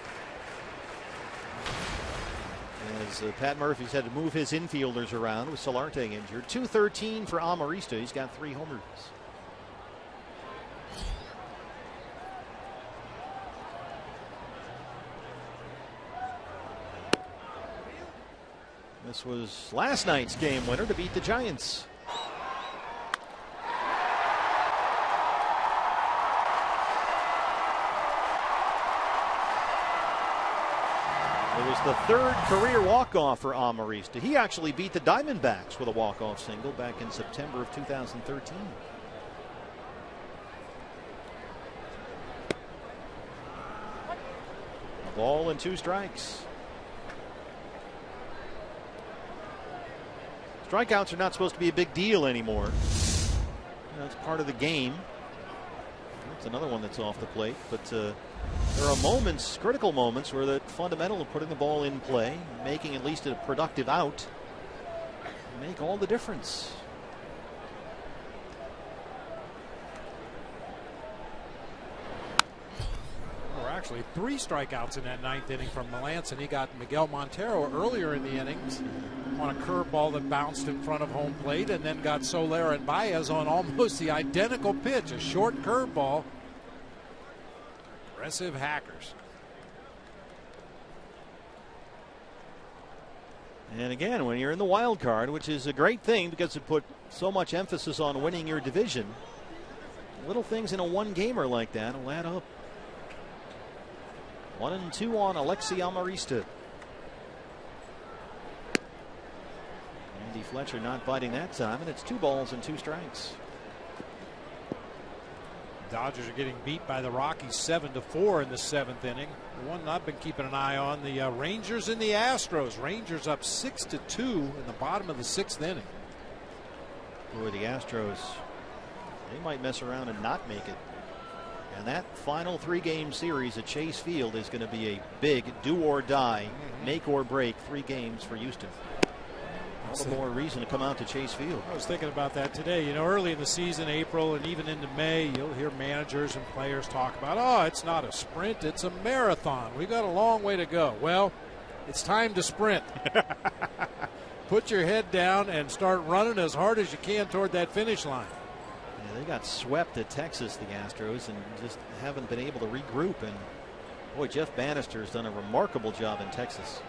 As Pat Murphy's had to move his infielders around with Solarte injured. 213 for Amarista. He's got 3 homers. This was last night's game winner to beat the Giants. It was the 3rd career walk-off for Amarista. He actually beat the Diamondbacks with a walk-off single back in September of 2013. A ball and 2 strikes. Strikeouts are not supposed to be a big deal anymore. It's part of the game. That's another one that's off the plate, but there are moments, critical moments, where the fundamental of putting the ball in play, making at least a productive out, make all the difference. There were actually 3 strikeouts in that 9th inning from Melanson. He got Miguel Montero earlier in the innings on a curveball that bounced in front of home plate, and then got Soler and Baez on almost the identical pitch, a short curveball. Aggressive hackers. And again, when you're in the wild card, which is a great thing because it put so much emphasis on winning your division, little things in a one-gamer like that will add up. 1-2 on Alexi Amarista. Andy Fletcher not biting that time, and it's 2 balls and 2 strikes. Dodgers are getting beat by the Rockies 7-4 in the 7th inning. The one I've been keeping an eye on, the Rangers and the Astros. Rangers up 6-2 in the bottom of the 6th inning. Boy, the Astros, they might mess around and not make it. And that final 3-game series at Chase Field is going to be a big do or die, make or break 3 games for Houston. All the more reason to come out to Chase Field. I was thinking about that today. You know, early in the season, April and even into May, you'll hear managers and players talk about, oh, it's not a sprint, it's a marathon. We've got a long way to go. Well, it's time to sprint. Put your head down and start running as hard as you can toward that finish line. Yeah, they got swept at Texas, the Astros, and just haven't been able to regroup. And boy, Jeff Bannister's done a remarkable job in Texas.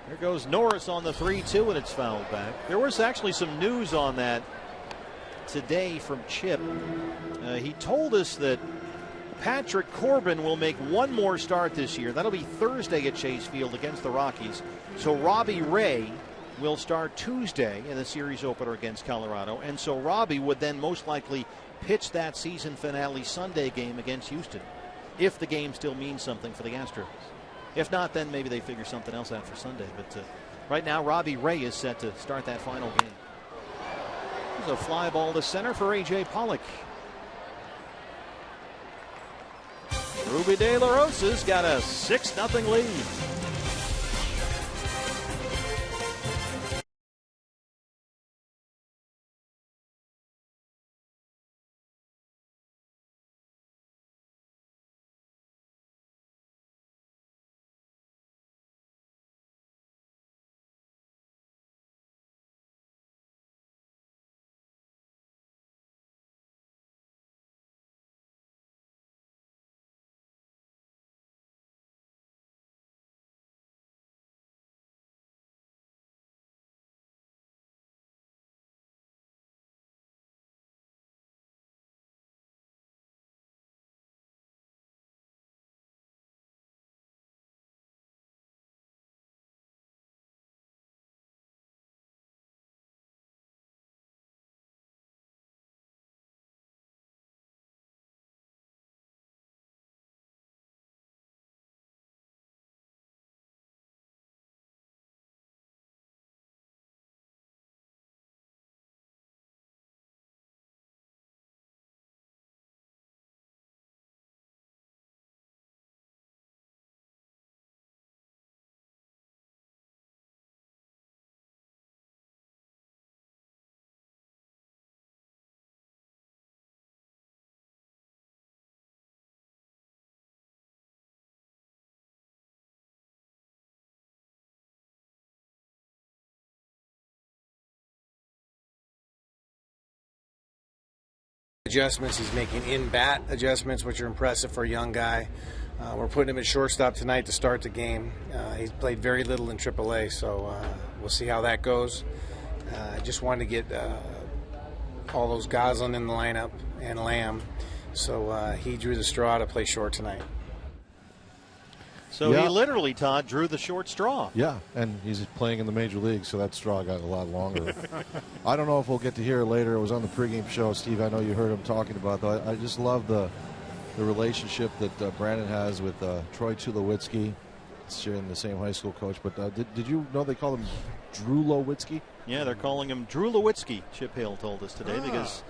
There goes Norris on the 3-2, and it's fouled back. There was actually some news on that today from Chip. He told us that Patrick Corbin will make one more start this year. That'll be Thursday at Chase Field against the Rockies. So Robbie Ray will start Tuesday in the series opener against Colorado. And so Robbie would then most likely pitch that season finale Sunday game against Houston, if the game still means something for the Astros. If not, then maybe they figure something else out for Sunday. But Right now, Robbie Ray is set to start that final game. There's a fly ball to center for A.J. Pollock. Ruby De La Rosa's got a 6-0 lead. Adjustments he's making in-bat adjustments, which are impressive for a young guy. We're putting him at shortstop tonight to start the game. He's played very little in AAA, so we'll see how that goes. I just wanted to get all those Goslin in the lineup and Lamb, so he drew the straw to play short tonight. So he literally, Todd, drew the short straw. Yeah, and he's playing in the major leagues, so that straw got a lot longer. I don't know if we'll get to hear it later. It was on the pregame show, Steve. I know you heard him talking about that. I just love the relationship that Brandon has with Troy Tulowitzki. Sharing the same high school coach. But did you know they call him Drew Lowitzki? Yeah, they're calling him Drew Lowitzki, Chip Hale told us today, because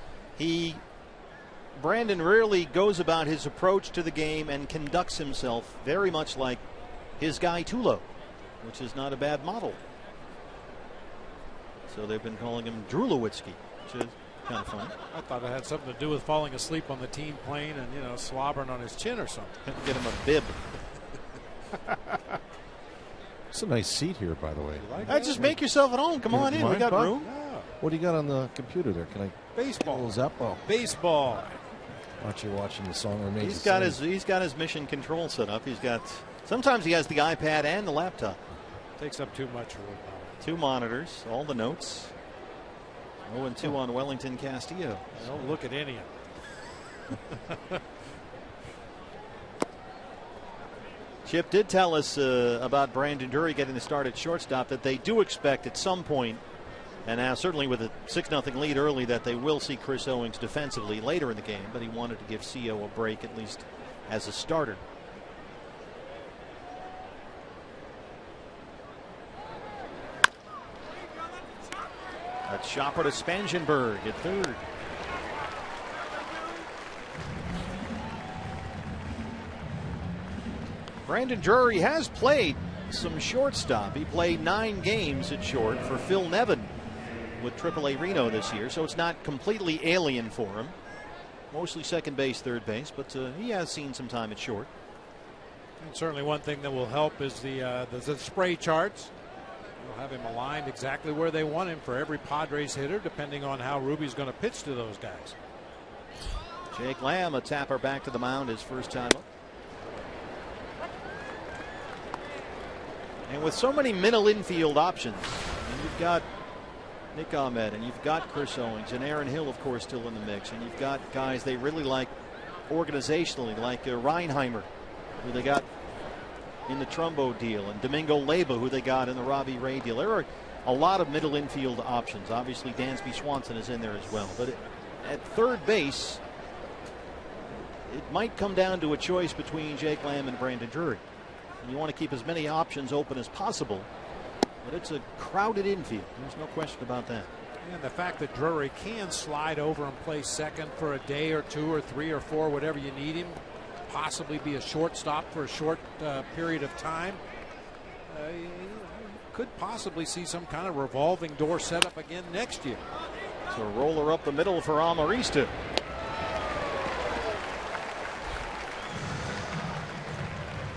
Brandon rarely goes about his approach to the game and conducts himself very much like his guy Tulo, which is not a bad model. So they've been calling him Drew Lowitzki, which is kind of funny. I thought it had something to do with falling asleep on the team plane and, slobbering on his chin or something. Get him a bib. It's a nice seat here, by the way. Just make yourself at home. Come on in. We got room. Yeah. What do you got on the computer there? Can I? Baseball. Zappo. Baseball. Aren't you watching the song or maybe? He's got his mission control set up. Sometimes he has the iPad and the laptop. Takes up too much room. 2 monitors, all the notes. 0-2 on Wellington Castillo. Don't look at any of them. Chip did tell us about Brandon Drury getting the start at shortstop, that they do expect at some point, and now certainly with a 6-0 lead early, that they will see Chris Owings defensively later in the game, but he wanted to give CO a break at least as a starter. That's Chopper to Spangenberg at third. Brandon Drury has played some shortstop. He played 9 games at short for Phil Nevin with AAA Reno this year, so it's not completely alien for him. Mostly second base, third base, but he has seen some time at short. And certainly one thing that will help is the spray charts. We'll have him aligned exactly where they want him for every Padres hitter, depending on how Ruby's going to pitch to those guys. Jake Lamb, a tapper, back to the mound his first time up. And with so many middle infield options, and you've got Nick Ahmed, and you've got Chris Owings, and Aaron Hill, of course, still in the mix, and you've got guys they really like organizationally, like Reinheimer, who they got in the Trumbo deal, and Domingo Leyba, who they got in the Robbie Ray deal. There are a lot of middle infield options. Obviously, Dansby Swanson is in there as well. But at third base, it might come down to a choice between Jake Lamb and Brandon Drury. You want to keep as many options open as possible. But it's a crowded infield. There's no question about that. And the fact that Drury can slide over and play second for a day or two or three or four, whatever you need him, possibly be a shortstop for a short period of time. Could possibly see some kind of revolving door setup again next year. So a roller up the middle for Amarista.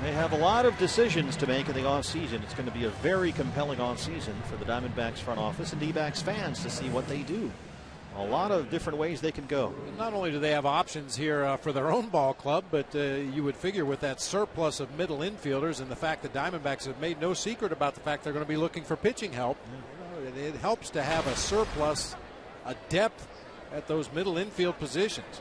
They have a lot of decisions to make in the offseason. It's going to be a very compelling offseason for the Diamondbacks front office and D-backs fans to see what they do. A lot of different ways they can go. Not only do they have options here for their own ball club, but you would figure with that surplus of middle infielders and the fact that Diamondbacks have made no secret about the fact they're going to be looking for pitching help. It helps to have a surplus, a depth at those middle infield positions.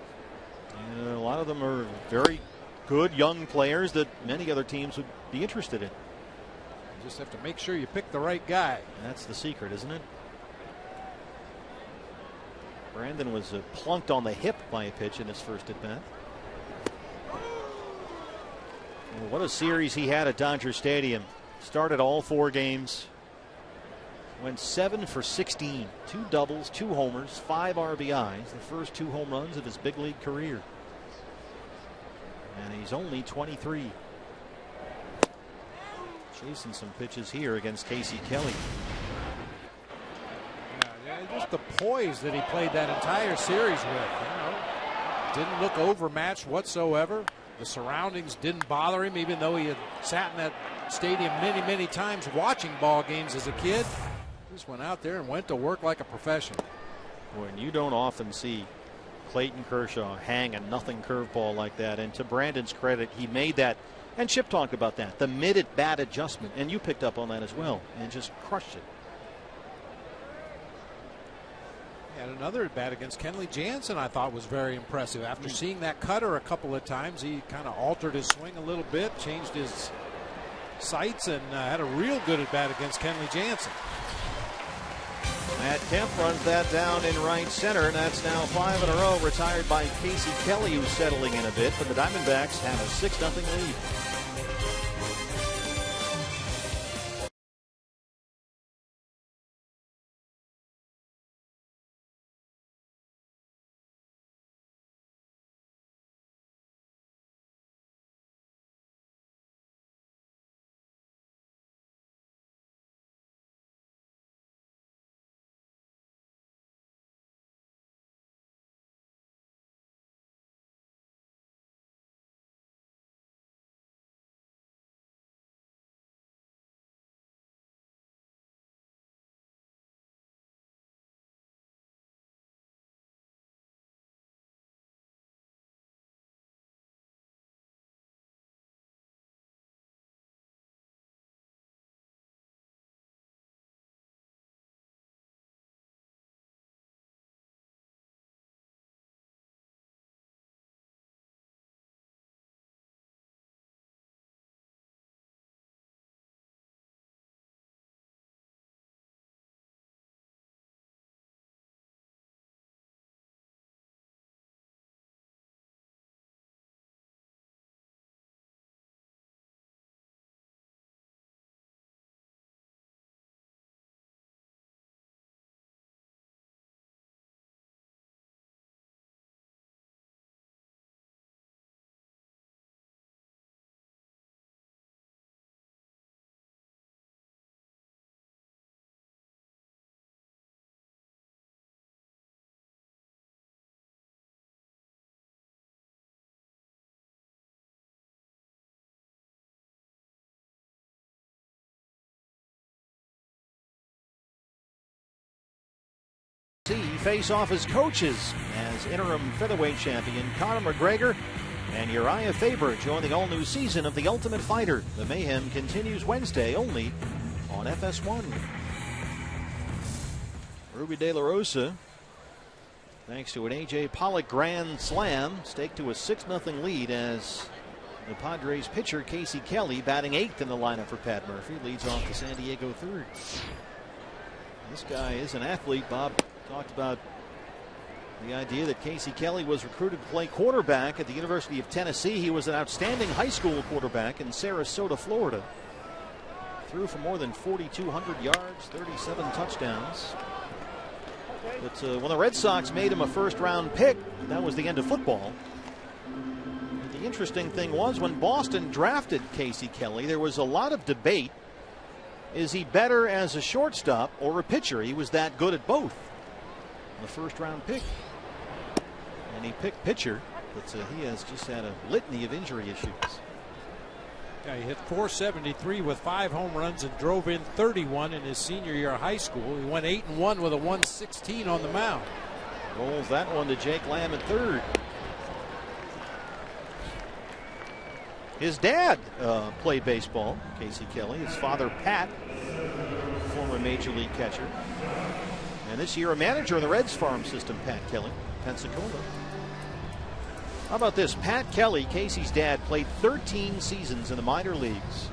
And a lot of them are very good young players that many other teams would be interested in. You just have to make sure you pick the right guy. That's the secret, isn't it? Brandon was plunked on the hip by a pitch in his first at bat. Well, what a series he had at Dodger Stadium. Started all 4 games. Went 7 for 16. 2 doubles, 2 homers, 5 RBIs. The first 2 home runs of his big league career. And he's only 23. Chasing some pitches here against Casey Kelly. Just the poise that he played that entire series with. Didn't look overmatched whatsoever. The surroundings didn't bother him, even though he had sat in that stadium many, many times watching ball games as a kid. Just went out there and went to work like a professional. When you don't often see Clayton Kershaw hang a nothing curveball like that, and to Brandon's credit, he made that, and Chip talked about that, the mid-at-bat adjustment, and you picked up on that as well, and just crushed it. And another at bat against Kenley Jansen I thought was very impressive. After seeing that cutter a couple of times, he kind of altered his swing a little bit, changed his sights, and had a real good at bat against Kenley Jansen. Matt Kemp runs that down in right center, and that's now 5 in a row, retired by Casey Kelly, who's settling in a bit, but the Diamondbacks have a 6-0 lead. Face off as coaches as interim featherweight champion Conor McGregor and Uriah Faber join the all-new season of The Ultimate Fighter. The mayhem continues Wednesday only on FS1. Ruby De La Rosa, thanks to an A.J. Pollock grand slam, staked to a 6-0 lead as the Padres pitcher Casey Kelly, batting 8th in the lineup for Pat Murphy, leads off the San Diego third. This guy is an athlete. Bob talked about the idea that Casey Kelly was recruited to play quarterback at the University of Tennessee. He was an outstanding high school quarterback in Sarasota, Florida. threw for more than 4,200 yards, 37 touchdowns. But when the Red Sox made him a first-round pick, that was the end of football. The interesting thing was when Boston drafted Casey Kelly, there was a lot of debate. Is he better as a shortstop or a pitcher? He was that good at both. The first-round pick. And he picked pitcher, but he has just had a litany of injury issues. Yeah, he hit .473 with 5 home runs and drove in 31 in his senior year of high school. He went 8-1 with a 116 on the mound. Rolls that one to Jake Lamb at third. His dad played baseball, Casey Kelly. His father, Pat, former major league catcher. And this year a manager in the Reds farm system, Pat Kelly, Pensacola. How about this? Pat Kelly, Casey's dad, played 13 seasons in the minor leagues.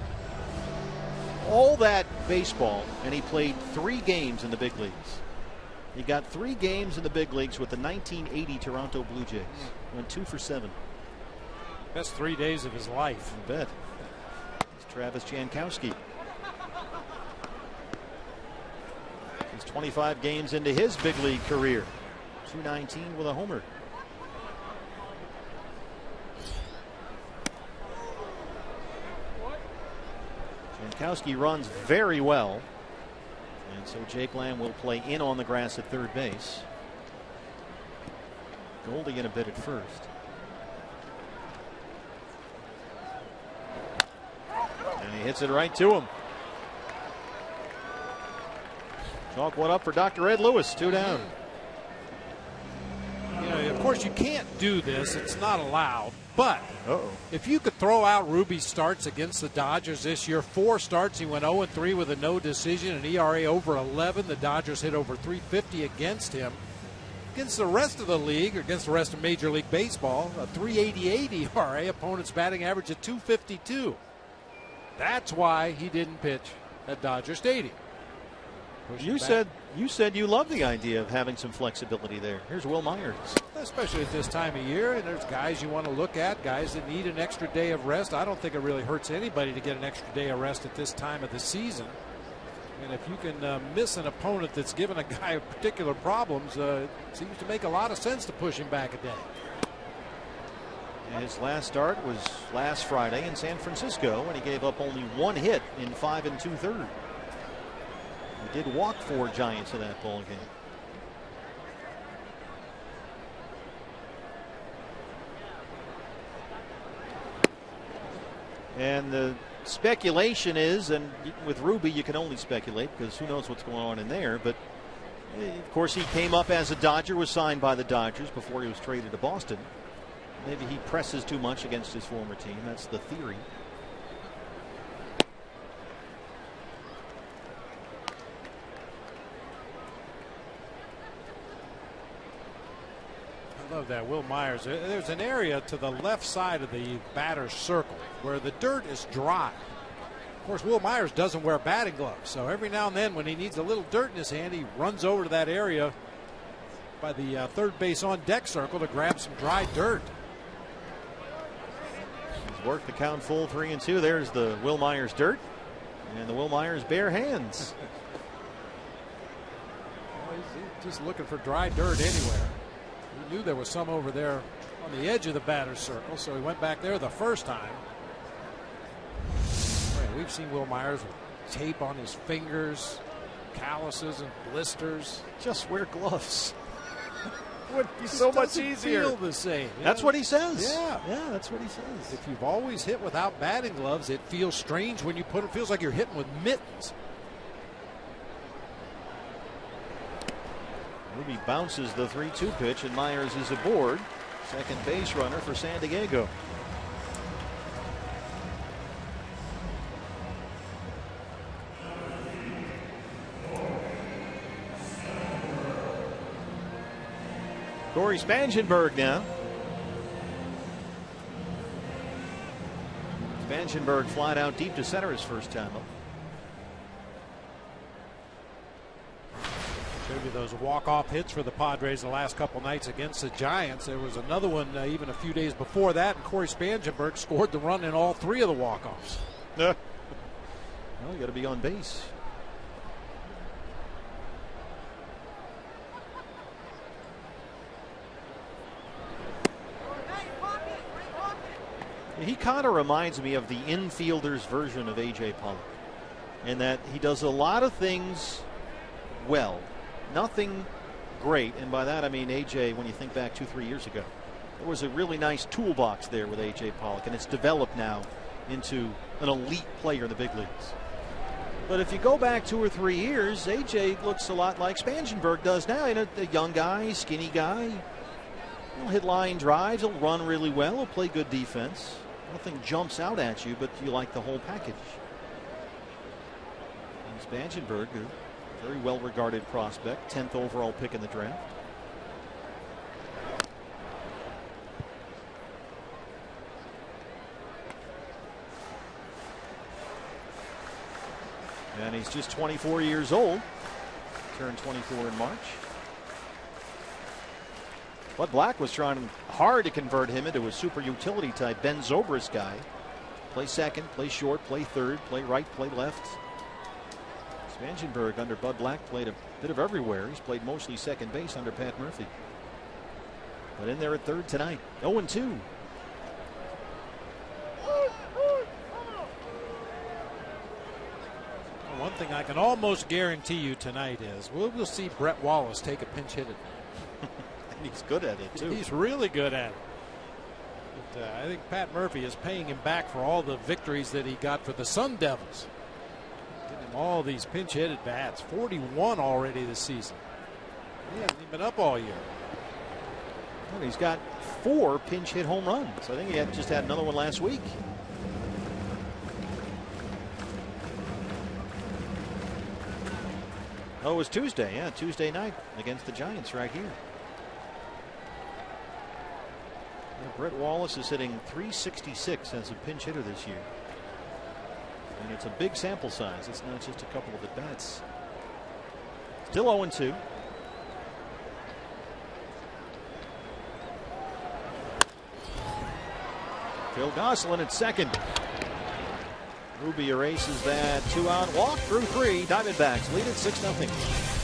All that baseball, and he played 3 games in the big leagues. He got 3 games in the big leagues with the 1980 Toronto Blue Jays. Went 2 for 7. Best 3 days of his life. I bet. It's Travis Jankowski. He's 25 games into his big league career. 219 with a homer. Jankowski runs very well. And so Jake Lamb will play in on the grass at third base. Goldie in a bit at first. And he hits it right to him. Chalk one up for Dr. Ed Lewis. 2 down. You know, of course, you can't do this. It's not allowed. But if you could throw out Ruby's starts against the Dodgers this year, 4 starts, he went 0-3 with a no decision, an ERA over 11. The Dodgers hit over 350 against him. Against the rest of the league, or against the rest of Major League Baseball, a 388 ERA, opponent's batting average at 252. That's why he didn't pitch at Dodger Stadium. You said you love the idea of having some flexibility there. Here's Will Myers. Especially at this time of year, and there's guys you want to look at, guys that need an extra day of rest. I don't think it really hurts anybody to get an extra day of rest at this time of the season. And if you can miss an opponent that's given a guy particular problems, it seems to make a lot of sense to push him back a day. And his last start was last Friday in San Francisco, and he gave up only 1 hit in 5 2/3. He did walk 4 Giants in that ball game. And the speculation is, and with Ruby you can only speculate because who knows what's going on in there, but of course he came up as a Dodger, was signed by the Dodgers before he was traded to Boston. Maybe he presses too much against his former team. That's the theory. I love that, Will Myers. There's an area to the left side of the batter's circle where the dirt is dry. Of course, Will Myers doesn't wear batting gloves, so every now and then when he needs a little dirt in his hand, he runs over to that area by the third base on deck circle to grab some dry dirt. He's worked the count full 3-2. There's the Will Myers dirt and the Will Myers bare hands. Well, he's just looking for dry dirt anywhere. He knew there was some over there on the edge of the batter's circle, so he went back there the first time. Boy, we've seen Will Myers with tape on his fingers, calluses and blisters. Just wear gloves. Would be so much easier. Feel the same. That's what he says. Yeah, that's what he says. If you've always hit without batting gloves, it feels strange when you put it. Feels like you're hitting with mittens. Ruby bounces the 3-2 pitch, and Myers is aboard. Second base runner for San Diego. Corey Spangenberg now. Spangenberg flied out deep to center his first time up. Showed you those walk-off hits for the Padres the last couple nights against the Giants. There was another one even a few days before that, and Corey Spangenberg scored the run in all 3 of the walk-offs. Well, you got to be on base. He kind of reminds me of the infielder's version of A.J. Pollock, in that he does a lot of things well, nothing great. And by that I mean A.J., when you think back 2-3 years ago, there was a really nice toolbox there with A.J. Pollock, and it's developed now into an elite player in the big leagues. But if you go back 2 or 3 years, A.J. looks a lot like Spangenberg does now. You know, a young guy, skinny guy. He'll hit line drives. He'll run really well. He'll play good defense. Nothing jumps out at you, but you like the whole package. And Spangenberg, a very well-regarded prospect, 10th overall pick in the draft. And he's just 24 years old. Turned 24 in March. Bud Black was trying hard to convert him into a super utility type Ben Zobrist guy. Play second, play short, play third, play right, play left. Spangenberg under Bud Black played a bit of everywhere. He's played mostly second base under Pat Murphy. But in there at third tonight. 0-2. One thing I can almost guarantee you tonight is we'll see Brett Wallace take a pinch hit. He's good at it too. He's really good at it. But, I think Pat Murphy is paying him back for all the victories that he got for the Sun Devils. Getting him all these pinch hit at bats. 41 already this season. He hasn't even been up all year. Well, he's got 4 pinch hit home runs. I think he just had another one last week. Oh, it was Tuesday. Yeah, Tuesday night against the Giants right here. Brett Wallace is hitting .366 as a pinch hitter this year. And it's a big sample size. It's not just a couple of at-bats. Still 0-2. Phil Gosselin at second. Ruby erases that 2-out walk through 3. Diamondbacks lead at 6-0.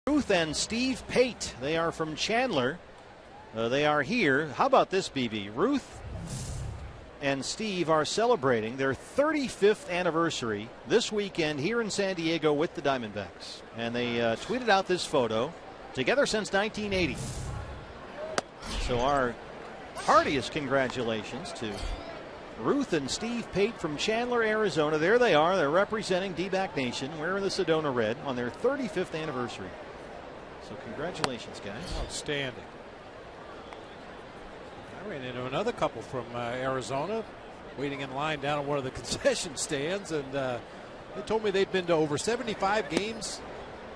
Ruth and Steve Pate. They are from Chandler. They are here. How about this, BB? Ruth and Steve are celebrating their 35th anniversary this weekend here in San Diego with the Diamondbacks. And they tweeted out this photo. Together since 1980. So our heartiest congratulations to Ruth and Steve Pate from Chandler, Arizona. There they are. They're representing D-Back Nation, wearing the Sedona red on their 35th anniversary. So congratulations, guys. Outstanding. ran into another couple from Arizona waiting in line down at one of the concession stands, and they told me they'd been to over 75 games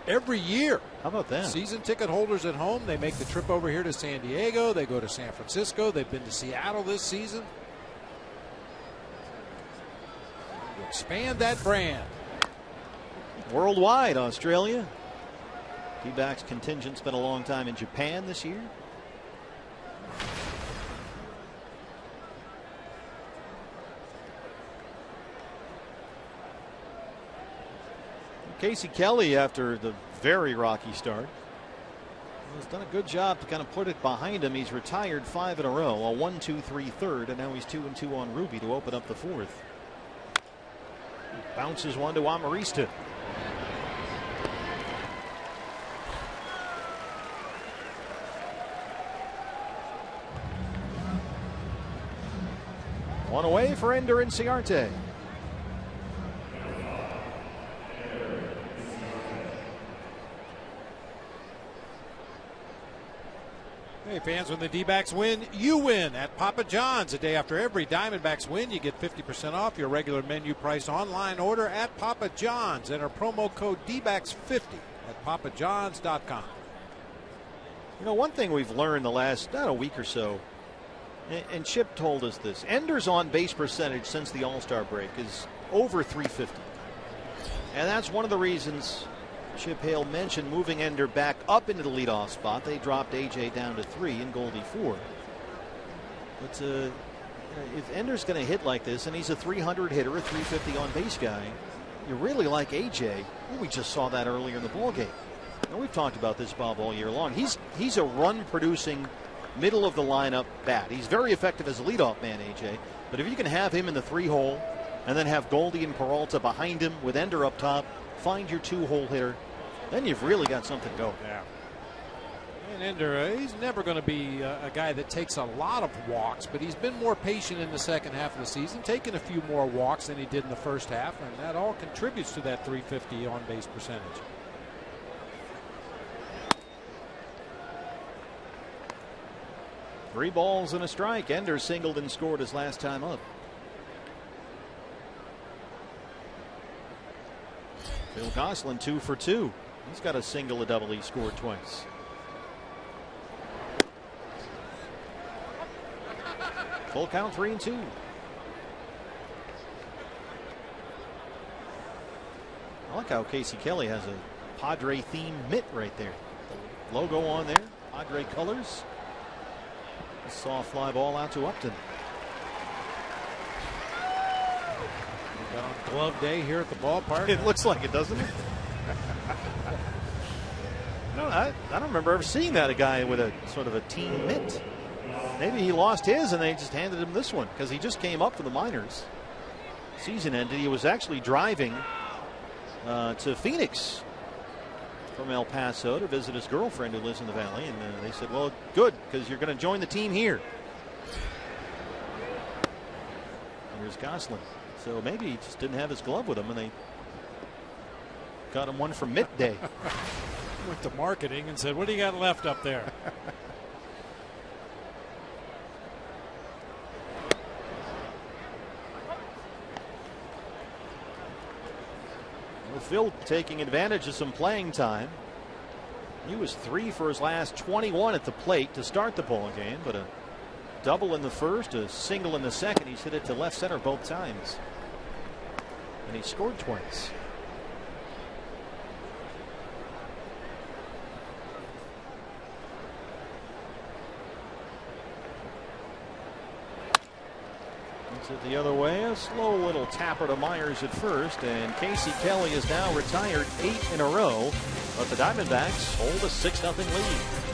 every year. How about that? Season ticket holders at home, they make the trip over here to San Diego. They go to San Francisco. They've been to Seattle this season. Expand that brand. Worldwide, Australia. D-backs contingent spent a long time in Japan this year. Casey Kelly, after the very rocky start, has done a good job to kind of put it behind him. He's retired 5 in a row, a 1-2-3 third, and now he's 2-2 on Ruby to open up the fourth. Bounces one to Amarista. One away for Ender and Ciarte. Hey fans, when the D-backs win, you win at Papa John's. A day after every Diamondbacks win, you get 50% off your regular menu price online order at Papa John's. Enter promo code D-backs50 at papajohns.com. You know, one thing we've learned the last, not a week or so, and Chip told us this, Ender's on base percentage since the All-Star break is over 350. And that's one of the reasons Chip Hale mentioned moving Ender back up into the leadoff spot. They dropped AJ down to 3 and Goldie 4. But if Ender's going to hit like this, and he's a 300 hitter, a 350 on base guy, you really like AJ. Well, we just saw that earlier in the ballgame. And we've talked about this, Bob, all year long. He's a run-producing, middle of the lineup bat. He's very effective as a leadoff man, AJ. But if you can have him in the 3-hole and then have Goldie and Peralta behind him with Ender up top, find your 2-hole hitter, then you've really got something going. Yeah. And Ender, he's never going to be a guy that takes a lot of walks, but he's been more patient in the second half of the season, taking a few more walks than he did in the first half, and that all contributes to that 350 on base percentage. Three balls and a strike. Ender singled and scored his last time up. Phil Gosselin 2 for 2. He's got a single, a double. He scored twice. Full count, 3-2. I like how Casey Kelly has a Padre themed mitt right there. The logo on there, Padre colors. A soft fly ball out to Upton. Got on glove day here at the ballpark. It looks like it, doesn't it? No, I don't remember ever seeing that, a guy with a sort of a team mitt. Maybe he lost his and they just handed him this one because he just came up from the minors. Season ended. He was actually driving to Phoenix from El Paso to visit his girlfriend who lives in the Valley, and they said, well, good, because you're going to join the team here. And here's Gosselin. So maybe he just didn't have his glove with him, and they got him one for midday. Went to marketing and said, what do you got left up there? Well, Phil taking advantage of some playing time. He was 3 for his last 21 at the plate to start the ball game, but a double in the first, a single in the second. He's hit it to left center both times. And he scored twice. It's it the other way. A slow little tapper to Myers at first. And Casey Kelly is now retired 8 in a row. But the Diamondbacks hold a 6-0 lead.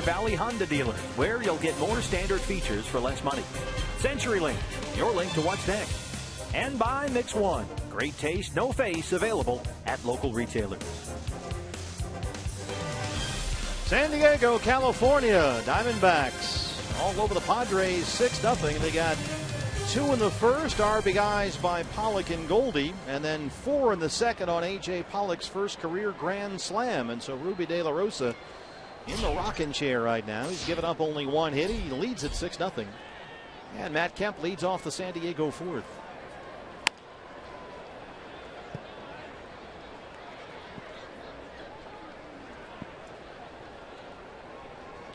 Valley Honda dealer, where you'll get more standard features for less money. CenturyLink, your link to what's next. And by Mix One, great taste, no face, available at local retailers. San Diego, California, Diamondbacks all over the Padres, 6-0. They got 2 in the first, RBIs by Pollock and Goldie, and then 4 in the second on A.J. Pollock's first career grand slam. And so Ruby De La Rosa in the rocking chair right now. He's given up only 1 hit. He leads at 6-0. And Matt Kemp leads off the San Diego fourth.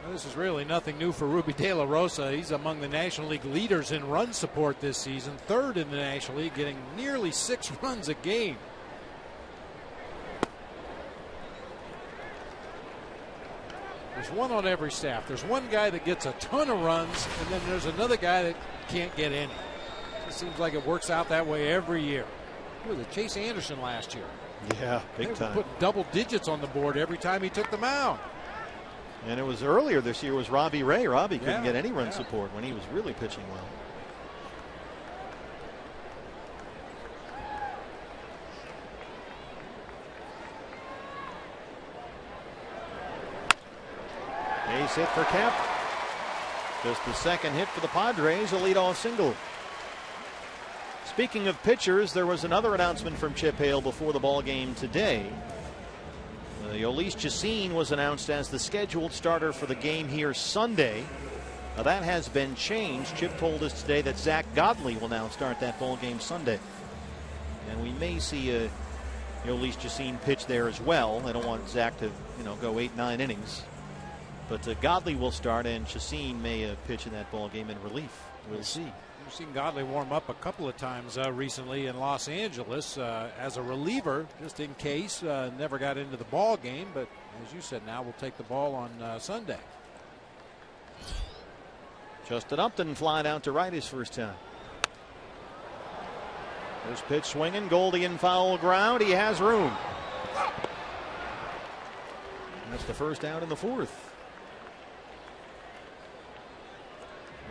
This is really nothing new for Ruby De La Rosa. He's among the National League leaders in run support this season, 3rd in the National League, getting nearly 6 runs a game. There's one on every staff. There's one guy that gets a ton of runs, and then there's another guy that can't get any. It seems like it works out that way every year. Who was it? Chase Anderson last year. Yeah, big time. Put double digits on the board every time he took the mound. And it was earlier this year was Robbie Ray. Robbie couldn't get any run support when he was really pitching well. Base hit for Kemp. Just the second hit for the Padres, a leadoff single. Speaking of pitchers, there was another announcement from Chip Hale before the ball game today. Yolis Chacin was announced as the scheduled starter for the game here Sunday. Now that has been changed. Chip told us today that Zach Godley will now start that ball game Sunday. And we may see Yolis Chacin pitch there as well. I don't want Zach to, go 8-9 innings. But Godley will start, and Chacin may pitch in that ball game in relief. We'll see. We've seen Godley warm up a couple of times recently in Los Angeles as a reliever, just in case. Never got into the ball game, but as you said, now we'll take the ball on Sunday. Justin Upton flying out to right his first time. First pitch swinging, Goldie in foul ground. He has room. That's the first out in the fourth.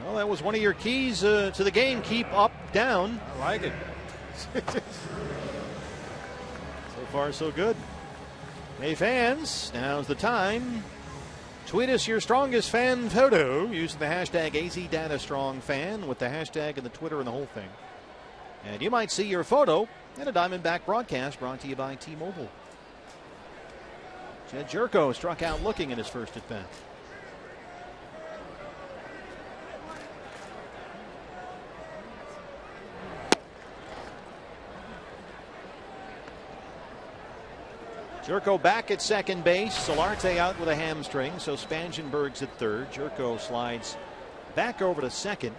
Well, that was one of your keys to the game. Keep up, down. I like it. So far, so good. Hey, fans, now's the time. Tweet us your strongest fan photo using the hashtag AZDataStrongFan with the hashtag and the Twitter and the whole thing. And you might see your photo in a Diamondback broadcast brought to you by T-Mobile. Jed Jerko struck out looking in his first at bat. Jerko back at second base. Solarte out with a hamstring, so Spangenberg's at third. Jerko slides back over to second.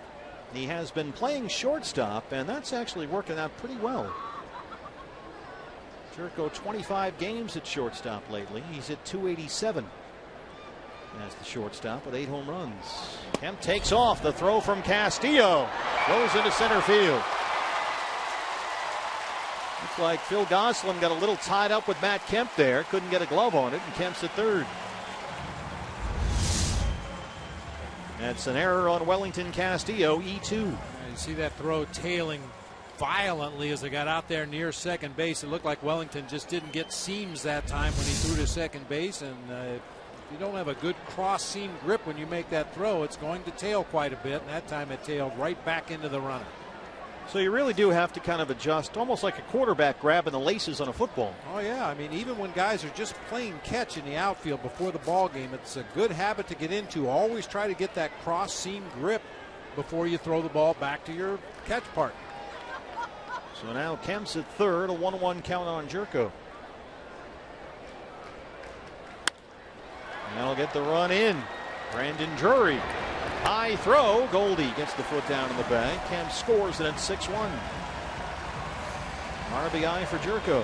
He has been playing shortstop, and that's actually working out pretty well. Jerko 25 games at shortstop lately. He's at 287 as the shortstop with 8 home runs. Kemp takes off. The throw from Castillo goes into center field. Looks like Phil Gosselin got a little tied up with Matt Kemp there. Couldn't get a glove on it, and Kemp's at third. That's an error on Wellington Castillo, E2. You see that throw tailing violently as they got out there near second base. It looked like Wellington just didn't get seams that time when he threw to second base. And if you don't have a good cross seam grip when you make that throw, it's going to tail quite a bit. And that time it tailed right back into the runner. So you really do have to kind of adjust, almost like a quarterback grabbing the laces on a football. Oh, yeah. I mean, even when guys are just playing catch in the outfield before the ball game, it's a good habit to get into. Always try to get that cross seam grip before you throw the ball back to your catch partner. So now Kemp's at third, a 1-1 count on Jerko. And that'll get the run in. Brandon Drury. High throw. Goldie gets the foot down in the bag. Kemp scores it at 6-1. RBI for Jerko.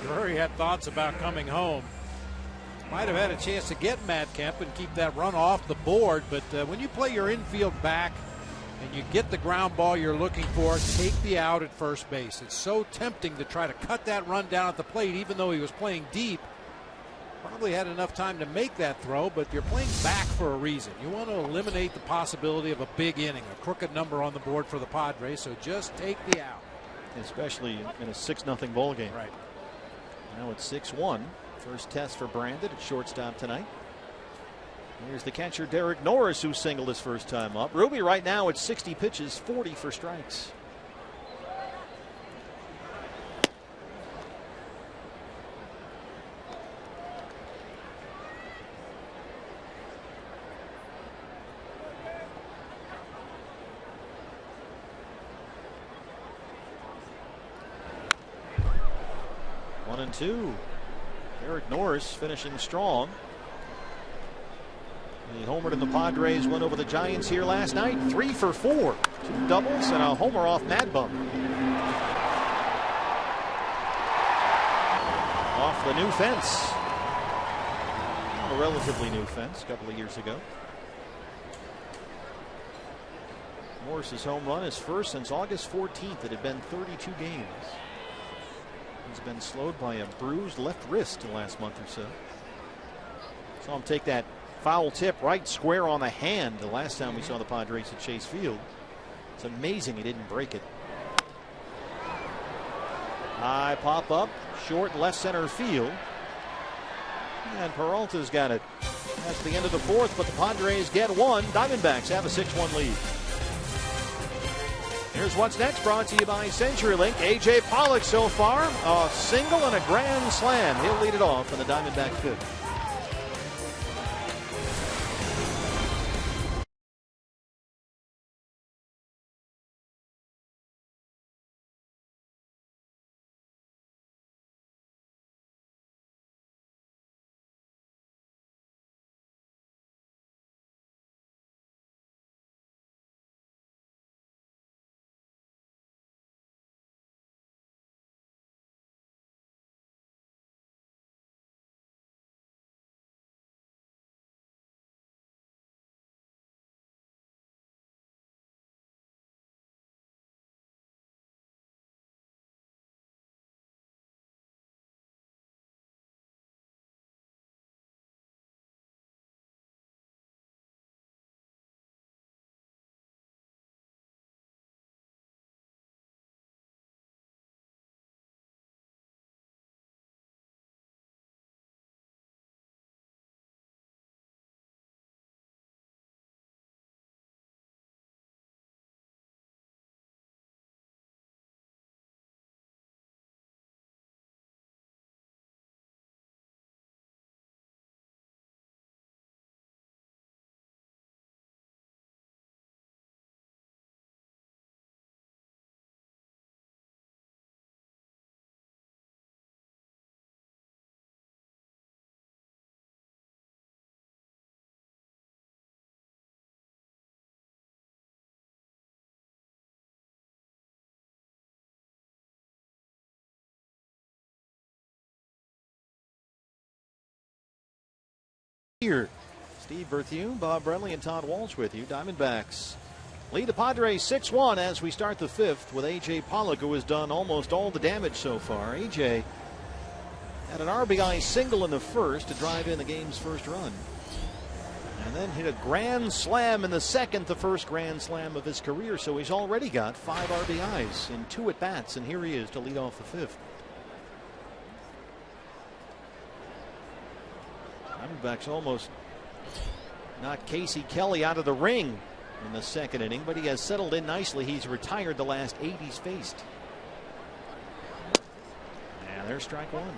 Drury had thoughts about coming home. Might have had a chance to get Matt Kemp and keep that run off the board, but when you play your infield back and you get the ground ball you're looking for, take the out at first base. It's so tempting to try to cut that run down at the plate, even though he was playing deep. Probably had enough time to make that throw, but you're playing back for a reason. You want to eliminate the possibility of a big inning, a crooked number on the board for the Padres, so just take the out. Especially in a 6-0 ball game. Right. Now it's 6-1. First test for Brandon at shortstop tonight. Here's the catcher Derek Norris, who singled his first time up. Ruby right now at 60 pitches, 40 for strikes. One and two. Derek Norris finishing strong. He homered in the Padres, went over the Giants here last night. 3 for 4. 2 doubles and a homer off Mad Bum. Off the new fence. A relatively new fence a couple of years ago. Morris's home run is first since August 14th. It had been 32 games. He's been slowed by a bruised left wrist in the last month or so. Saw him take that foul tip right square on the hand the last time we saw the Padres at Chase Field. It's amazing he didn't break it. High pop up, short left center field. And Peralta's got it. That's the end of the fourth, but the Padres get one. Diamondbacks have a 6-1 lead. Here's what's next, brought to you by CenturyLink. A.J. Pollock so far, a single and a grand slam. He'll lead it off in the Diamondback fifth. Here, Steve Berthune, Bob Brenly, and Todd Walsh with you. Diamondbacks lead the Padres 6-1 as we start the fifth with A.J. Pollock, who has done almost all the damage so far. A.J. had an RBI single in the first to drive in the game's first run. And then hit a grand slam in the second, the first grand slam of his career. So he's already got 5 RBIs in 2 at-bats, and here he is to lead off the fifth. Diamondbacks almost knocked Casey Kelly out of the ring in the second inning, but he has settled in nicely. He's retired the last 8 he's faced. And there's strike one.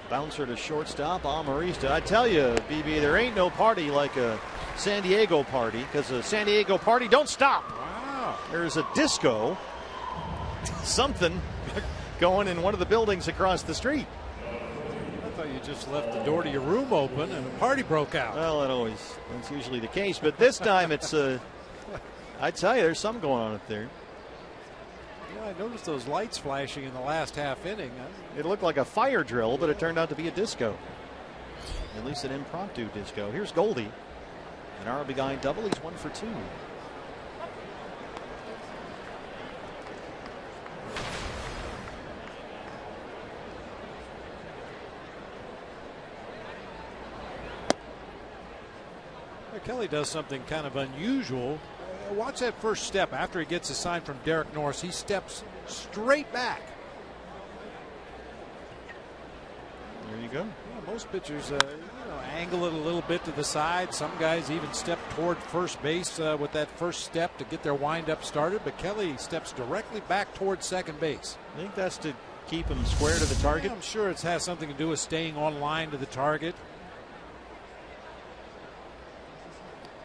Bouncer to shortstop, Amarista. I tell you, BB, there ain't no party like a San Diego party, because a San Diego party don't stop. Wow. There's a disco, something going in one of the buildings across the street. I thought you just left the door to your room open and a party broke out. Well, that's usually the case, but this time it's I tell you, there's something going on up there. Yeah, I noticed those lights flashing in the last half inning. It looked like a fire drill, but it turned out to be a disco. At least an impromptu disco. Here's Goldie. An RBI double. He's 1 for 2. Kelly does something kind of unusual. Watch that first step after he gets a sign from Derek Norris. He steps straight back. There you go. Yeah, most pitchers angle it a little bit to the side. Some guys even step toward first base with that first step to get their windup started. But Kelly steps directly back towards second base. I think that's to keep him square to the target. Yeah, I'm sure it has something to do with staying on line to the target.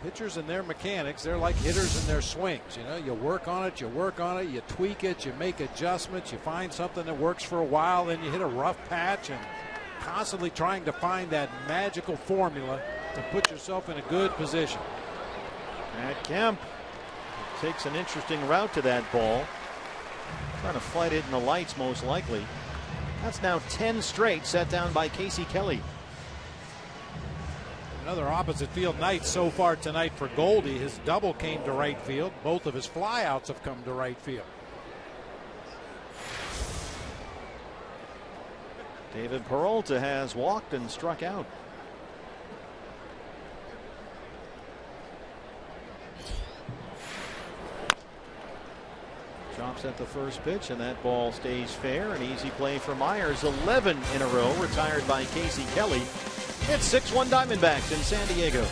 Pitchers and their mechanics, they're like hitters in their swings. You know, you work on it, you tweak it, you make adjustments, you find something that works for a while, then you hit a rough patch, and constantly trying to find that magical formula to put yourself in a good position. Matt Kemp takes an interesting route to that ball. Trying to fight it in the lights, most likely. That's now 10 straight set down by Casey Kelly. Another opposite field night so far tonight for Goldie. His double came to right field. Both of his flyouts have come to right field. David Peralta has walked and struck out. Chops at the first pitch, and that ball stays fair. An easy play for Myers. 11 in a row retired by Casey Kelly. It's 6-1 Diamondbacks in San Diego.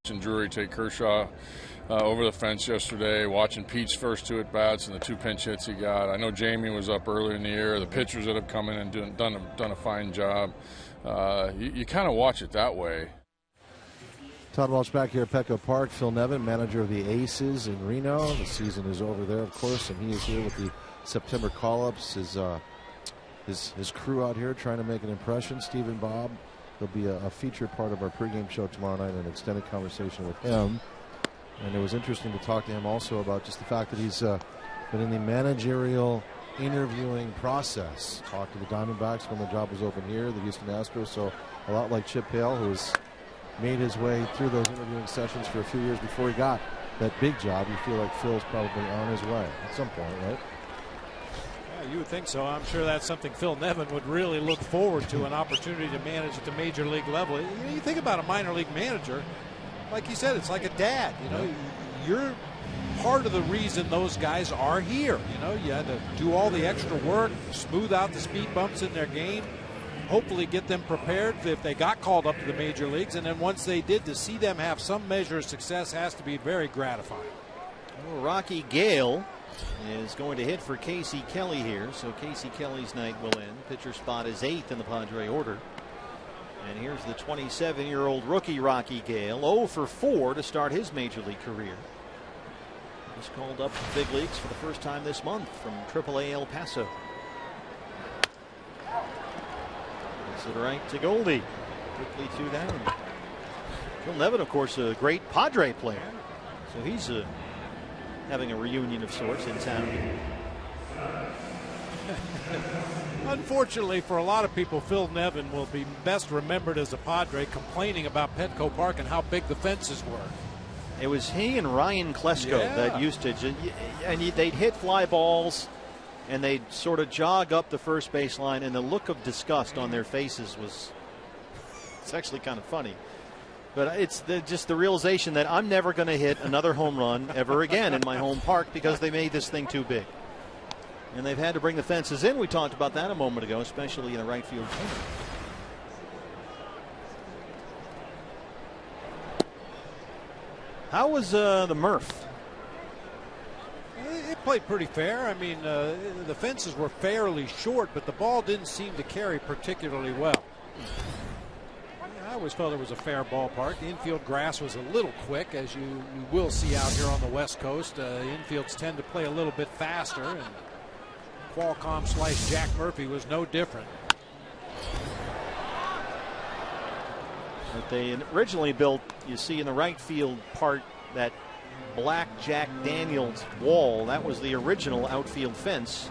Watching Drury take Kershaw over the fence yesterday, watching Pete's first 2 at-bats and the 2 pinch hits he got. I know Jamie was up early in the year. The pitchers that have come in and done a fine job. You kind of watch it that way. Todd Walsh back here at Petco Park. Phil Nevin, manager of the Aces in Reno. The season is over there, of course, and he is here with the September call-ups. His crew out here trying to make an impression. Steve and Bob. There'll be a featured part of our pregame show tomorrow night, an extended conversation with him. And it was interesting to talk to him also about just the fact that he's been in the managerial interviewing process. Talked to the Diamondbacks when the job was open here, the Houston Astros. So a lot like Chip Hale, who's made his way through those interviewing sessions for a few years before he got that big job. You feel like Phil's probably on his way at some point, right? Yeah, you would think so. I'm sure that's something Phil Nevin would really look forward to, an opportunity to manage at the major league level. You think about a minor league manager, like you said, it's like a dad. You know, you're part of the reason those guys are here. You know, you had to do all the extra work, smooth out the speed bumps in their game. hopefully get them prepared if they got called up to the major leagues. And then once they did, to see them have some measure of success has to be very gratifying. Well, Rocky Gale is going to hit for Casey Kelly here. So Casey Kelly's night will end. Pitcher spot is 8th in the Padre order. And here's the 27-year-old rookie Rocky Gale, 0 for 4 to start his major league career. He's called up to the big leagues for the first time this month from AAA El Paso. It's it right to Goldie. Quickly 2 down. Phil Nevin, of course, a great Padre player. So he's having a reunion of sorts in town. Unfortunately for a lot of people, Phil Nevin will be best remembered as a Padre complaining about Petco Park and how big the fences were. It was he and Ryan Klesko that used to, and they'd hit fly balls and they'd sort of jog up the first base line, and the look of disgust on their faces was, it's actually kind of funny. But it's just the realization that I'm never going to hit another home run ever again in my home park because they made this thing too big. And they've had to bring the fences in. We talked about that a moment ago, especially in the right field corner. How was the Murph? It played pretty fair. I mean, the fences were fairly short, but the ball didn't seem to carry particularly well. I always felt it was a fair ballpark. The infield grass was a little quick, as you will see out here on the West Coast. Infields tend to play a little bit faster, and Qualcomm/Jack Murphy was no different. But they originally built, you see in the right field part, that black Jack Daniels wall. That was the original outfield fence.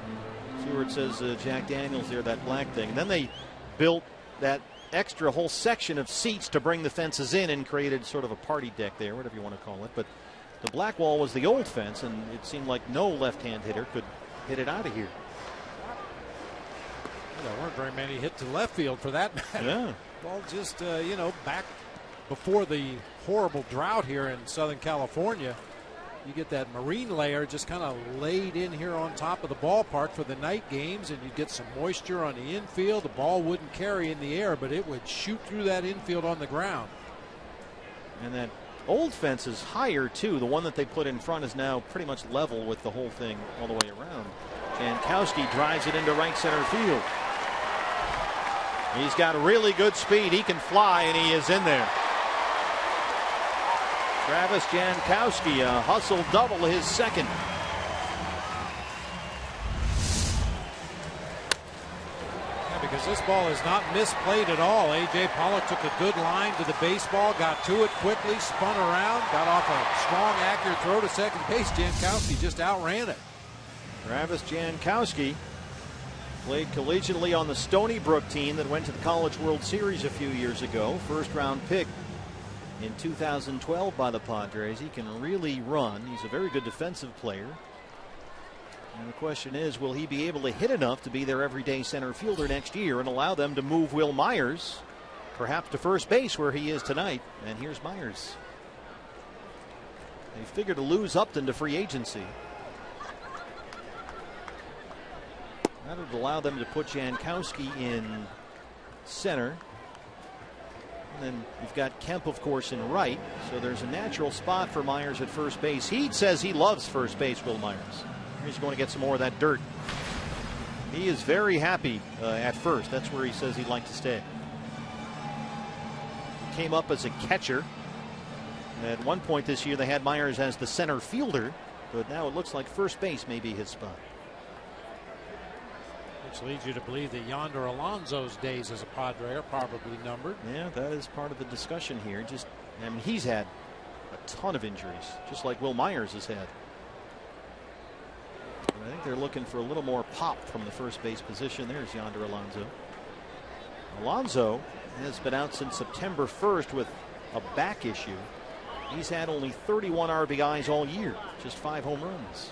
See where it says Jack Daniels there, that black thing. And then they built that extra whole section of seats to bring the fences in and created sort of a party deck there, whatever you want to call it. But the black wall was the old fence, and it seemed like no left-hand hitter could hit it out of here. There weren't very many hit to left field for that matter. Yeah. Well, just, back before the horrible drought here in Southern California, you get that marine layer just kind of laid in here on top of the ballpark for the night games, and you get some moisture on the infield. The ball wouldn't carry in the air, but it would shoot through that infield on the ground. And that old fence is higher, too. The one that they put in front is now pretty much level with the whole thing all the way around. Jankowski drives it into right center field. He's got really good speed. He can fly, and he is in there. Travis Jankowski, a hustle double, his second. Yeah, because this ball is not misplayed at all. A.J. Pollock took a good line to the baseball, got to it quickly, spun around, got off a strong, accurate throw to second base. Jankowski just outran it. Travis Jankowski played collegiately on the Stony Brook team that went to the College World Series a few years ago. First round pick in 2012 by the Padres. He can really run. He's a very good defensive player. And the question is, will he be able to hit enough to be their everyday center fielder next year and allow them to move Will Myers perhaps to first base where he is tonight? And here's Myers. They figure to lose Upton to free agency. That would allow them to put Jankowski in center. And then you've got Kemp, of course, in right. So there's a natural spot for Myers at first base. He says he loves first base, Will Myers. He's going to get some more of that dirt. He is very happy at first. That's where he says he'd like to stay. Came up as a catcher. At one point this year, they had Myers as the center fielder. But now it looks like first base may be his spot. Which leads you to believe that Yonder Alonso's days as a Padre are probably numbered. Yeah, that is part of the discussion here. I mean, he's had a ton of injuries, just like Will Myers has had. But I think they're looking for a little more pop from the first base position. There's Yonder Alonso. Alonso has been out since September 1st with a back issue. He's had only 31 RBIs all year, just 5 home runs.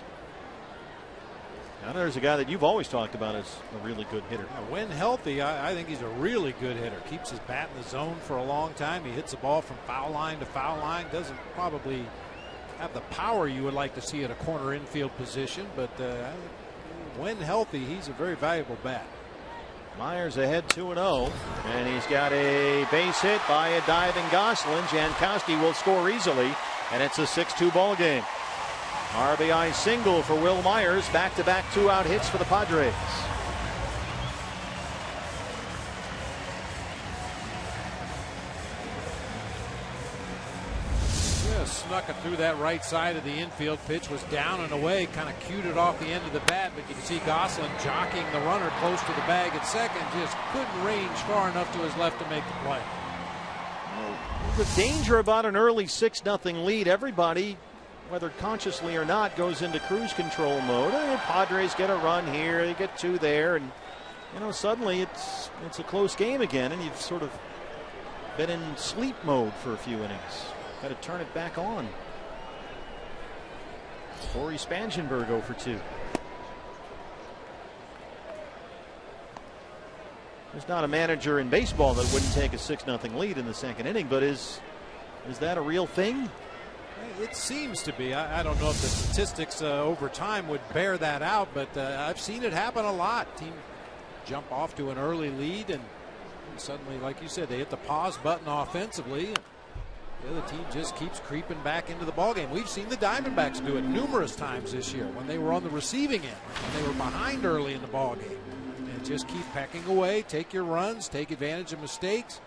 Now there's a guy that you've always talked about as a really good hitter. When healthy, I think he's a really good hitter. Keeps his bat in the zone for a long time. He hits the ball from foul line to foul line. Doesn't probably have the power you would like to see at a corner infield position, but when healthy, he's a very valuable bat. Myers ahead 2-0, and he's got a base hit by a diving Gosselin. Jankowski will score easily, and it's a 6-2 ball game. RBI single for Will Myers. Back-to-back 2-out hits for the Padres. Snuck it through that right side of the infield. Pitch was down and away, kind of cued it off the end of the bat, but you can see Gosselin jockeying the runner close to the bag at second. Just couldn't range far enough to his left to make the play. Well, the danger about an early 6-0 lead, everybody, whether consciously or not, goes into cruise control mode. The Padres get a run here, they get 2 there, and suddenly it's a close game again, and you've sort of been in sleep mode for a few innings. Got to turn it back on. Corey Spangenberg 0 for 2. There's not a manager in baseball that wouldn't take a 6-0 lead in the second inning, but is that a real thing? It seems to be. I don't know if the statistics over time would bear that out, but I've seen it happen a lot. Team jump off to an early lead, and suddenly, like you said, they hit the pause button offensively. The other team just keeps creeping back into the ballgame. We've seen the Diamondbacks do it numerous times this year when they were on the receiving end, when they were behind early in the ballgame. And just keep pecking away, take your runs, take advantage of mistakes,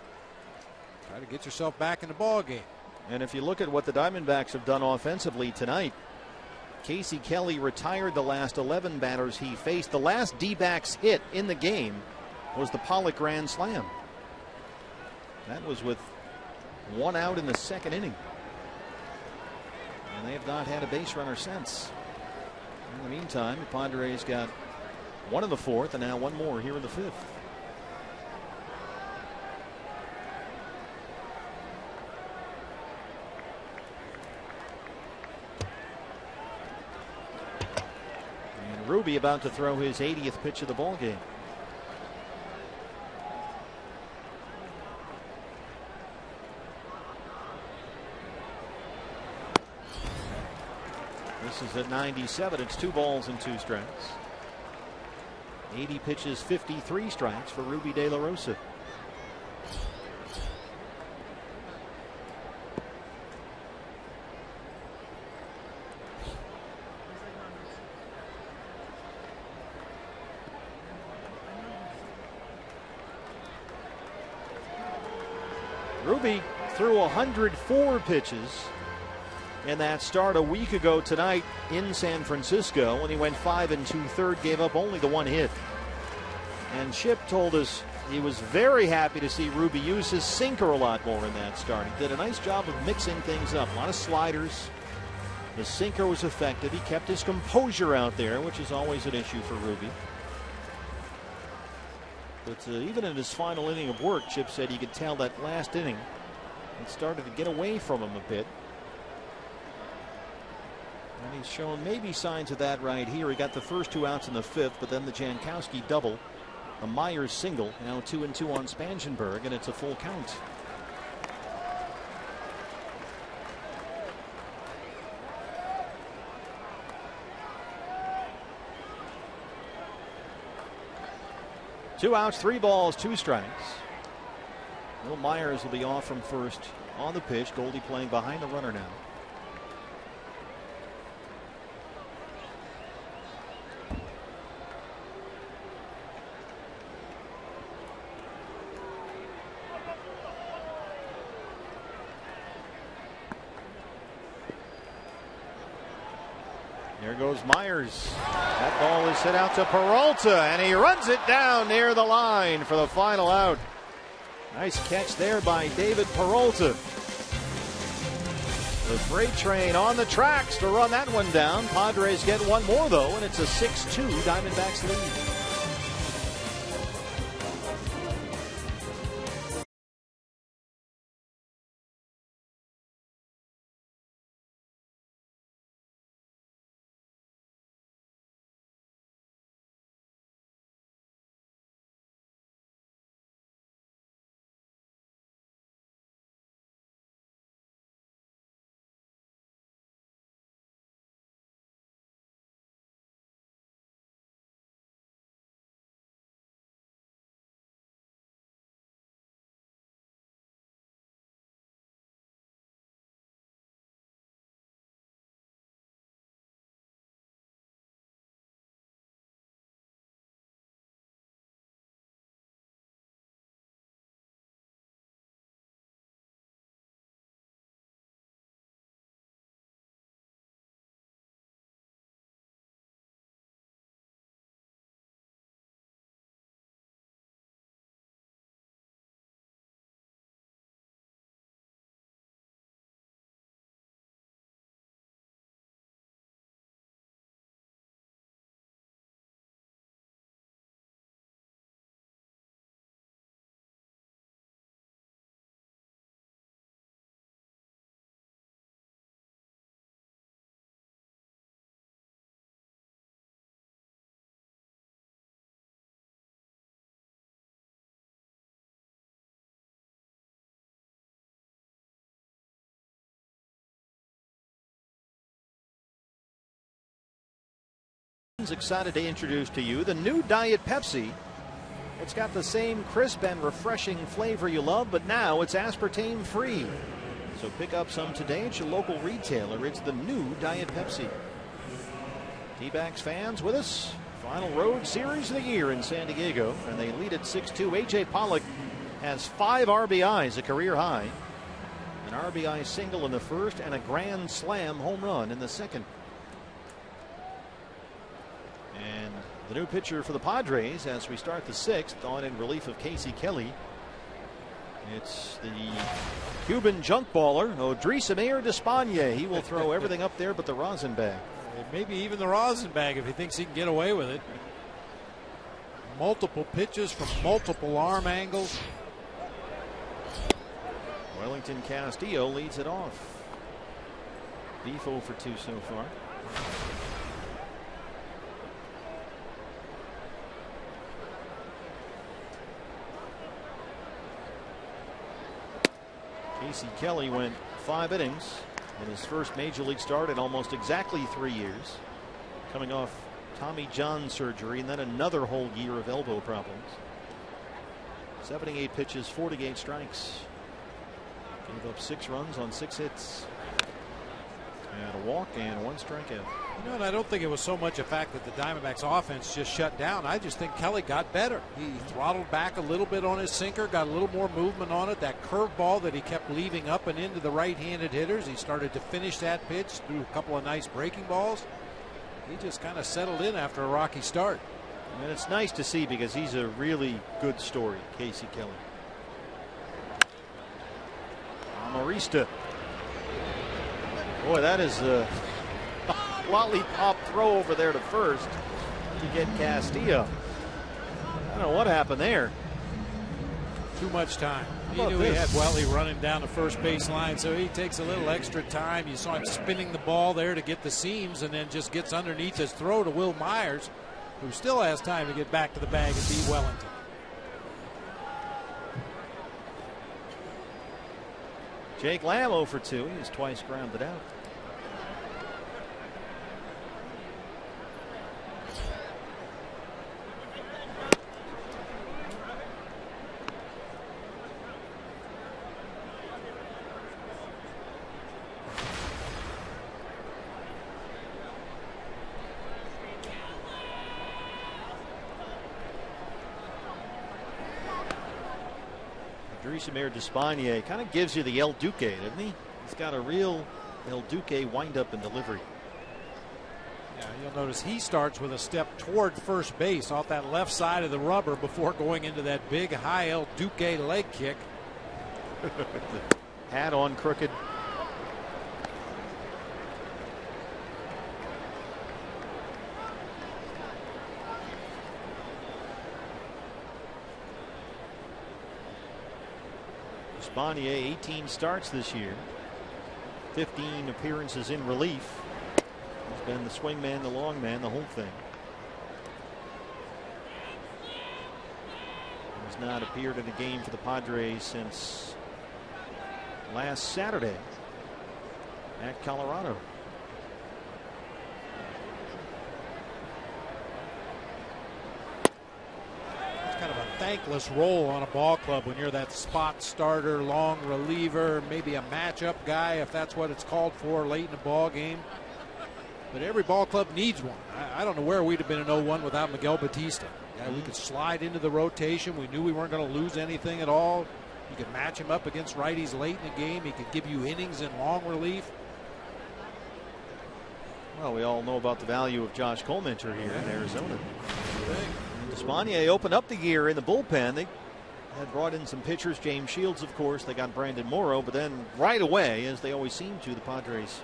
try to get yourself back in the ballgame. And if you look at what the Diamondbacks have done offensively tonight, Casey Kelly retired the last 11 batters he faced. The last D-backs hit in the game was the Pollock grand slam. That was with 1 out in the second inning. And they have not had a base runner since. In the meantime, the Padres got 1 in the 4th and now 1 more here in the 5th. And Ruby about to throw his 80th pitch of the ball game. This is at 97. It's 2 balls and 2 strikes. 80 pitches, 53 strikes for Ruby De La Rosa. Ruby threw 104 pitches in that start a week ago tonight in San Francisco when he went 5 2/3, gave up only the 1 hit. And Chip told us he was very happy to see Ruby use his sinker a lot more in that start. He did a nice job of mixing things up. A lot of sliders. The sinker was effective. He kept his composure out there, which is always an issue for Ruby. But even in his final inning of work, Chip said you could tell that last inning it started to get away from him a bit. And he's shown maybe signs of that right here. He got the first 2 outs in the 5th, but then the Jankowski double, a Myers single, now 2-2 on Spangenberg, and it's a full count. Two outs, 3 balls, 2 strikes. Will Myers will be off from first on the pitch. Goldie playing behind the runner now. There goes Myers. That ball is hit out to Peralta, and he runs it down near the line for the final out. Nice catch there by David Peralta. The freight train on the tracks to run that one down. Padres get 1 more, though, and it's a 6-2 Diamondbacks lead. Excited to introduce to you the new Diet Pepsi. It's got the same crisp and refreshing flavor you love, but now it's aspartame free. So pick up some today at your local retailer. It's the new Diet Pepsi. D-backs fans with us. Final road series of the year in San Diego, and they lead at 6-2. A.J. Pollock has 5 RBIs, a career high. An RBI single in the first and a grand slam home run in the second. And the new pitcher for the Padres as we start the 6th, on in relief of Casey Kelly. It's the Cuban junk baller, Odrisamer Despaigne. He will throw everything up there but the rosin bag. Maybe even the rosin bag if he thinks he can get away with it. Multiple pitches from multiple arm angles. Wellington Castillo leads it off. Beef 0 for 2 so far. Casey Kelly went 5 innings in his first major league start in almost exactly 3 years, coming off Tommy John surgery and then another whole year of elbow problems. 78 pitches, 48 strikes. Gave up 6 runs on 6 hits. And a walk and 1 strikeout. You know, and I don't think it was so much a fact that the Diamondbacks offense just shut down. I just think Kelly got better. He throttled back a little bit on his sinker, got a little more movement on it. That curveball that he kept leaving up and into the right-handed hitters, he started to finish that pitch through a couple of nice breaking balls. He just kind of settled in after a rocky start. And it's nice to see because he's a really good story, Casey Kelly. Amarista. Boy, that is a lollipop throw over there to first to get Castillo. I don't know what happened there. Too much time. He knew he had Welly running down the first base line, so he takes a little extra time. You saw him spinning the ball there to get the seams and then just gets underneath his throw to Will Myers, who still has time to get back to the bag and beat Wellington. Jake Lamb 0 for 2. He's twice grounded out. Odrisamer Despaigne kind of gives you the El Duque, doesn't he? He's got a real El Duque windup and delivery. Yeah, you'll notice he starts with a step toward first base off that left side of the rubber before going into that big high El Duque leg kick. Hat on crooked. Despaigne 18 starts this year, 15 appearances in relief. He's been the swing man, the long man, the whole thing. He's not appeared in a game for the Padres since last Saturday at Colorado. Kind of a thankless role on a ball club when you're that spot starter, long reliever, maybe a matchup guy if that's what it's called for late in the ball game. But every ball club needs one. I don't know where we'd have been in 0-1 without Miguel Batista. Yeah, we could slide into the rotation. We knew we weren't going to lose anything at all. You could match him up against righties late in the game. He could give you innings in long relief. Well, we all know about the value of Josh Colmenter here in Arizona. Despaigne opened up the year in the bullpen. They had brought in some pitchers, James Shields, of course. They got Brandon Morrow, but then right away, as they always seem to, the Padres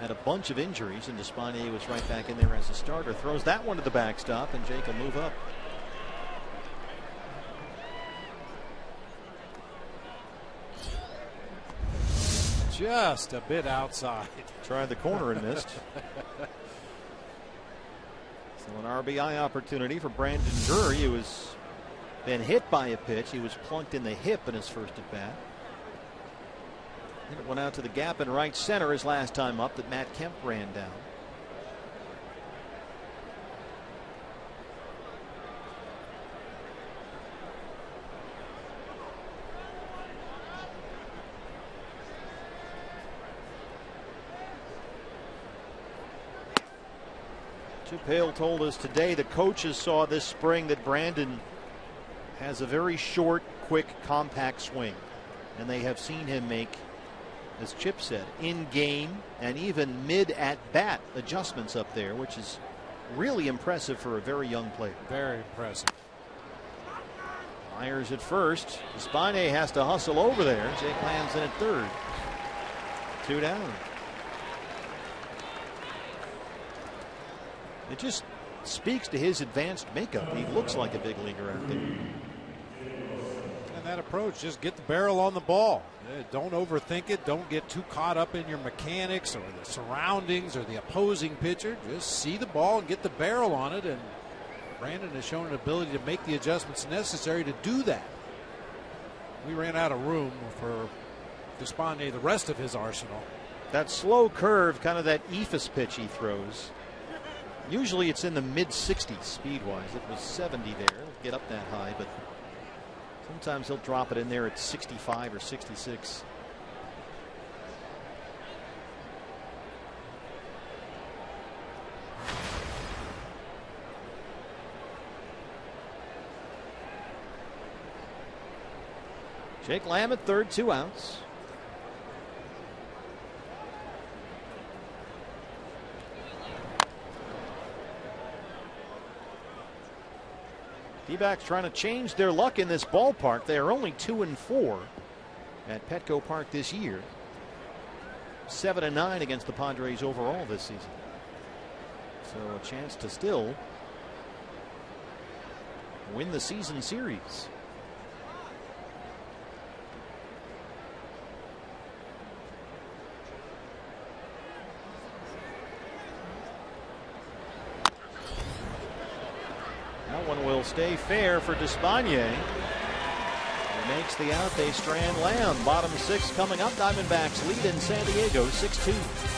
had a bunch of injuries, and Despaigne was right back in there as a starter. Throws that one to the backstop, and Jake will move up. Just a bit outside. Tried the corner and missed. So an RBI opportunity for Brandon Drury, who was been hit by a pitch. He was plunked in the hip in his first at bat. Then it went out to the gap in right center his last time up that Matt Kemp ran down. Tupale told us today the coaches saw this spring that Brandon has a very short, quick, compact swing. And they have seen him make, as Chip said, in-game and even mid-at-bat adjustments up there, which is really impressive for a very young player. Very impressive. Myers at first. Espane has to hustle over there. Jake Lamb's in at third. 2 down. It just speaks to his advanced makeup. He looks like a big leaguer out there. And that approach, just get the barrel on the ball. Don't overthink it. Don't get too caught up in your mechanics or the surroundings or the opposing pitcher. Just see the ball and get the barrel on it. And Brandon has shown an ability to make the adjustments necessary to do that. We ran out of room for Despaigne, the rest of his arsenal. That slow curve, kind of that ephus pitch he throws. Usually it's in the mid-60s speed-wise. It was 70 there. It'll get up that high, but sometimes he'll drop it in there at 65 or 66. Jake Lamb at third, 2 outs. D-backs trying to change their luck in this ballpark. They are only 2-4 at Petco Park this year. 7-9 against the Padres overall this season. So a chance to still win the season series. One will stay fair for Despaigne. He makes the out. They strand Lamb. Bottom 6 coming up. Diamondbacks lead in San Diego 6-2.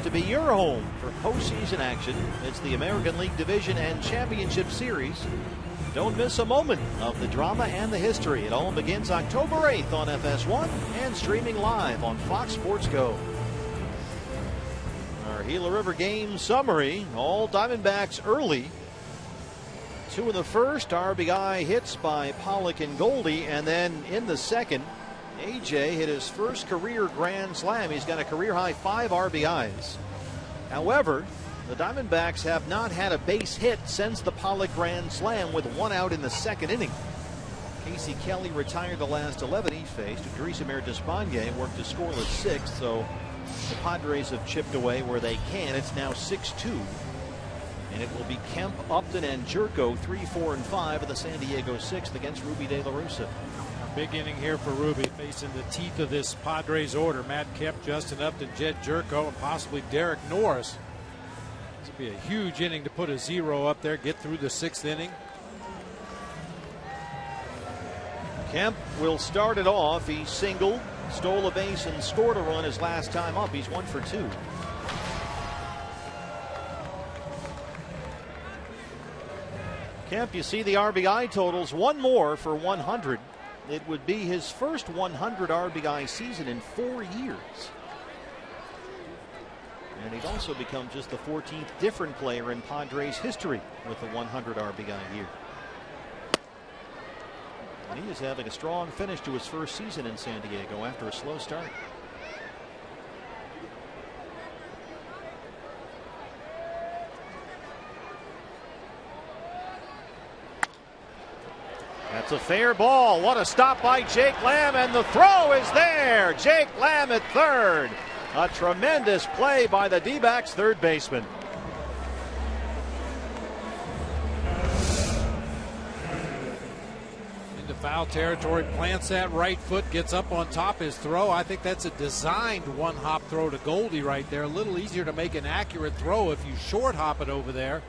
To be your home for postseason action. It's the American League Division and Championship Series. Don't miss a moment of the drama and the history. It all begins October 8th on FS1 and streaming live on Fox Sports Go. Our Gila River game summary. All Diamondbacks early. 2 in the first. RBI hits by Pollock and Goldie. And then in the second, AJ hit his first career grand slam. He's got a career high 5 RBIs. However, the Diamondbacks have not had a base hit since the Pollock grand slam with 1 out in the second inning. Casey Kelly retired the last 11 he faced. Idrisamir Despaigne worked a scoreless 6th, so the Padres have chipped away where they can. It's now 6-2 And it will be Kemp, Upton, and Jerko, 3, 4, and 5 of the San Diego 6th against Ruby De La Russa. A big inning here for Ruby, facing the teeth of this Padres order. Matt Kemp, Justin Upton, Jed Jerko, and possibly Derek Norris. This will be a huge inning to put a 0 up there, get through the 6th inning. Kemp will start it off. He singled, stole a base, and scored a run his last time up. He's 1 for 2. Kemp, you see the RBI totals, one more for 100. It would be his first 100 RBI season in 4 years. And he'd also become just the 14th different player in Padres history with a 100 RBI year. And he is having a strong finish to his first season in San Diego after a slow start. That's a fair ball. What a stop by Jake Lamb, and the throw is there. Jake Lamb at third. A tremendous play by the D-backs third baseman. Into foul territory, plants that right foot, gets up on top his throw. I think that's a designed one-hop throw to Goldie right there. A little easier to make an accurate throw if you short hop it over there.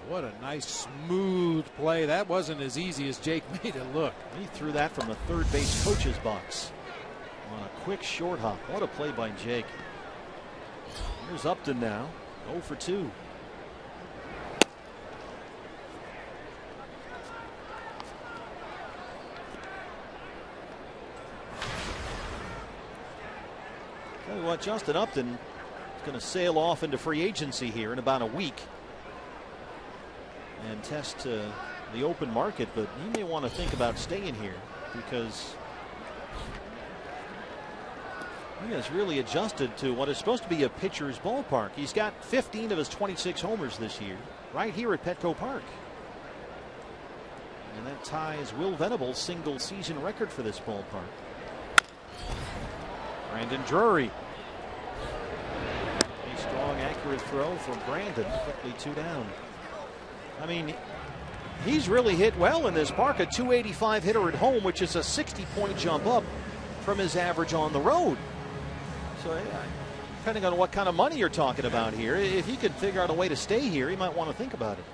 What a nice smooth play. That wasn't as easy as Jake made it look. He threw that from the third base coach's box on a quick short hop. What a play by Jake. Here's Upton now, 0 for 2. Tell you what, Justin Upton is going to sail off into free agency here in about a week and test the open market, but he may want to think about staying here because he has really adjusted to what is supposed to be a pitcher's ballpark. He's got 15 of his 26 homers this year right here at Petco Park. And that ties Will Venable's single season record for this ballpark. Brandon Drury. A strong, accurate throw from Brandon. Quickly 2 down. I mean, he's really hit well in this park. A .285 hitter at home, which is a 60-point jump up from his average on the road. So, depending on what kind of money you're talking about here, if he could figure out a way to stay here, he might want to think about it.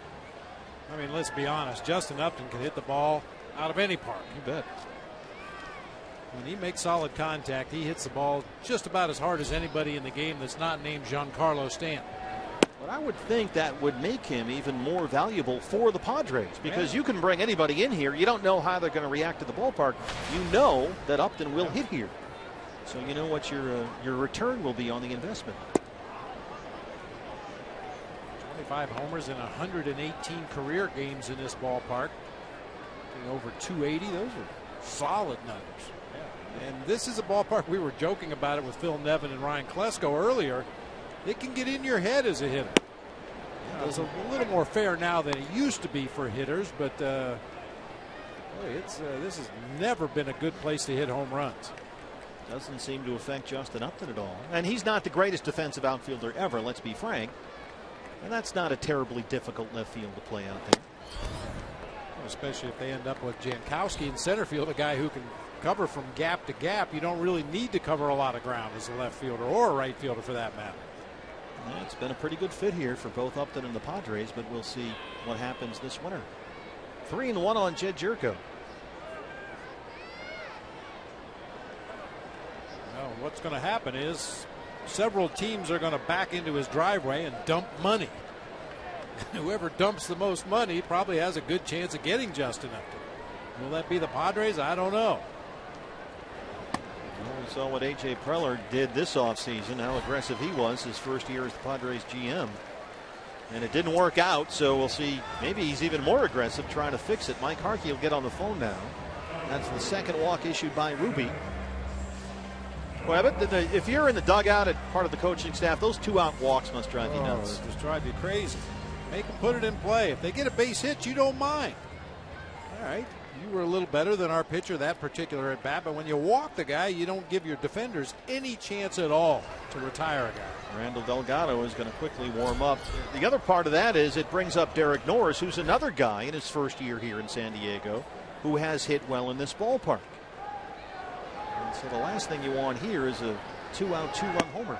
I mean, let's be honest. Justin Upton can hit the ball out of any park. You bet. When he makes solid contact, he hits the ball just about as hard as anybody in the game that's not named Giancarlo Stanton. But I would think that would make him even more valuable for the Padres because you can bring anybody in here. You don't know how they're going to react to the ballpark. You know that Upton will hit here. So you know what your return will be on the investment. 25 homers in 118 career games in this ballpark. Over 280. Those are solid numbers. Yeah. And this is a ballpark, we were joking about it with Phil Nevin and Ryan Klesko earlier. It can get in your head as a hitter. It's a little more fair now than it used to be for hitters, but boy, this has never been a good place to hit home runs. Doesn't seem to affect Justin Upton at all. And he's not the greatest defensive outfielder ever, let's be frank. And that's not a terribly difficult left field to play out there. Especially if they end up with Jankowski in center field, a guy who can cover from gap to gap. You don't really need to cover a lot of ground as a left fielder or a right fielder for that matter. Yeah, it's been a pretty good fit here for both Upton and the Padres, but we'll see what happens this winter. 3-1 on Jed Jerko. Well, what's going to happen is several teams are going to back into his driveway and dump money. Whoever dumps the most money probably has a good chance of getting Justin Upton. Will that be the Padres? I don't know. Well, we saw what A.J. Preller did this offseason, how aggressive he was his first year as the Padres GM. And it didn't work out, so we'll see. Maybe he's even more aggressive trying to fix it. Mike Harkey will get on the phone now. That's the second walk issued by Ruby. Well, but if you're in the dugout at part of the coaching staff, those 2-out walks must drive you nuts. Just drive you crazy. Make them put it in play. If they get a base hit, you don't mind. All right, You were a little better than our pitcher that particular at bat, but when you walk the guy, you don't give your defenders any chance at all to retire a guy. Randall Delgado is going to quickly warm up. The other part of that is it brings up Derek Norris, who's another guy in his first year here in San Diego who has hit well in this ballpark. And so the last thing you want here is a 2-out, 2-run homer.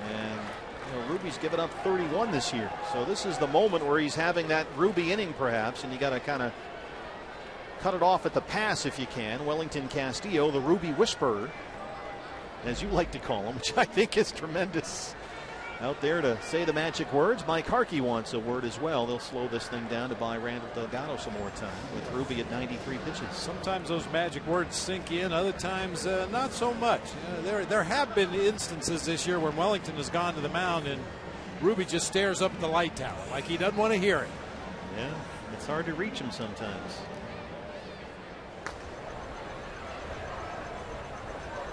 And Ruby's given up 31 this year. So this is the moment where he's having that Ruby inning perhaps, and you got to kind of cut it off at the pass if you can. Wellington Castillo, the Ruby Whisperer, as you like to call him, which I think is tremendous. Out there to say the magic words. Mike Harkey wants a word as well. They'll slow this thing down to buy Randall Delgado some more time with Ruby at 93 pitches. Sometimes those magic words sink in, other times not so much. There have been instances this year when Wellington has gone to the mound and Ruby just stares up at the light tower like he doesn't want to hear it. Yeah, it's hard to reach him sometimes.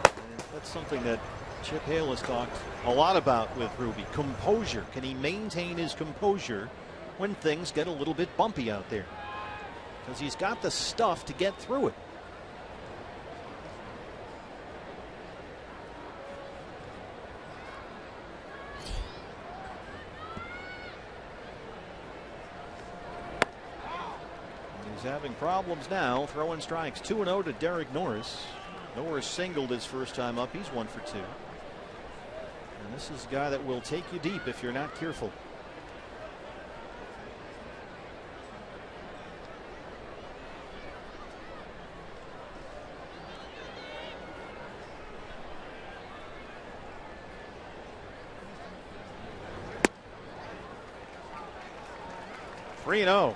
And that's something that Chip Hale has talked a lot about with Ruby. Composure. Can he maintain his composure when things get a little bit bumpy out there? Because he's got the stuff to get through it. He's having problems now, throwing strikes. 2-0 to Derek Norris. Norris singled his first time up. He's 1 for 2. And this is a guy that will take you deep if you're not careful. Three and 0.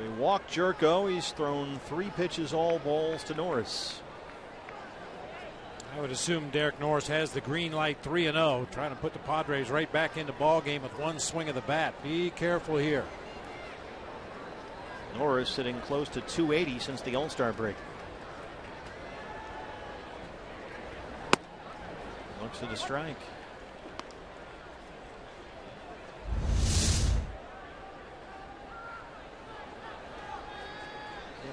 He walked Jerko. He's thrown 3 pitches, all balls to Norris. I would assume Derek Norris has the green light 3-0, trying to put the Padres right back into ball game with one swing of the bat. Be careful here. Norris sitting close to 280 since the All-Star break. Looks at a strike.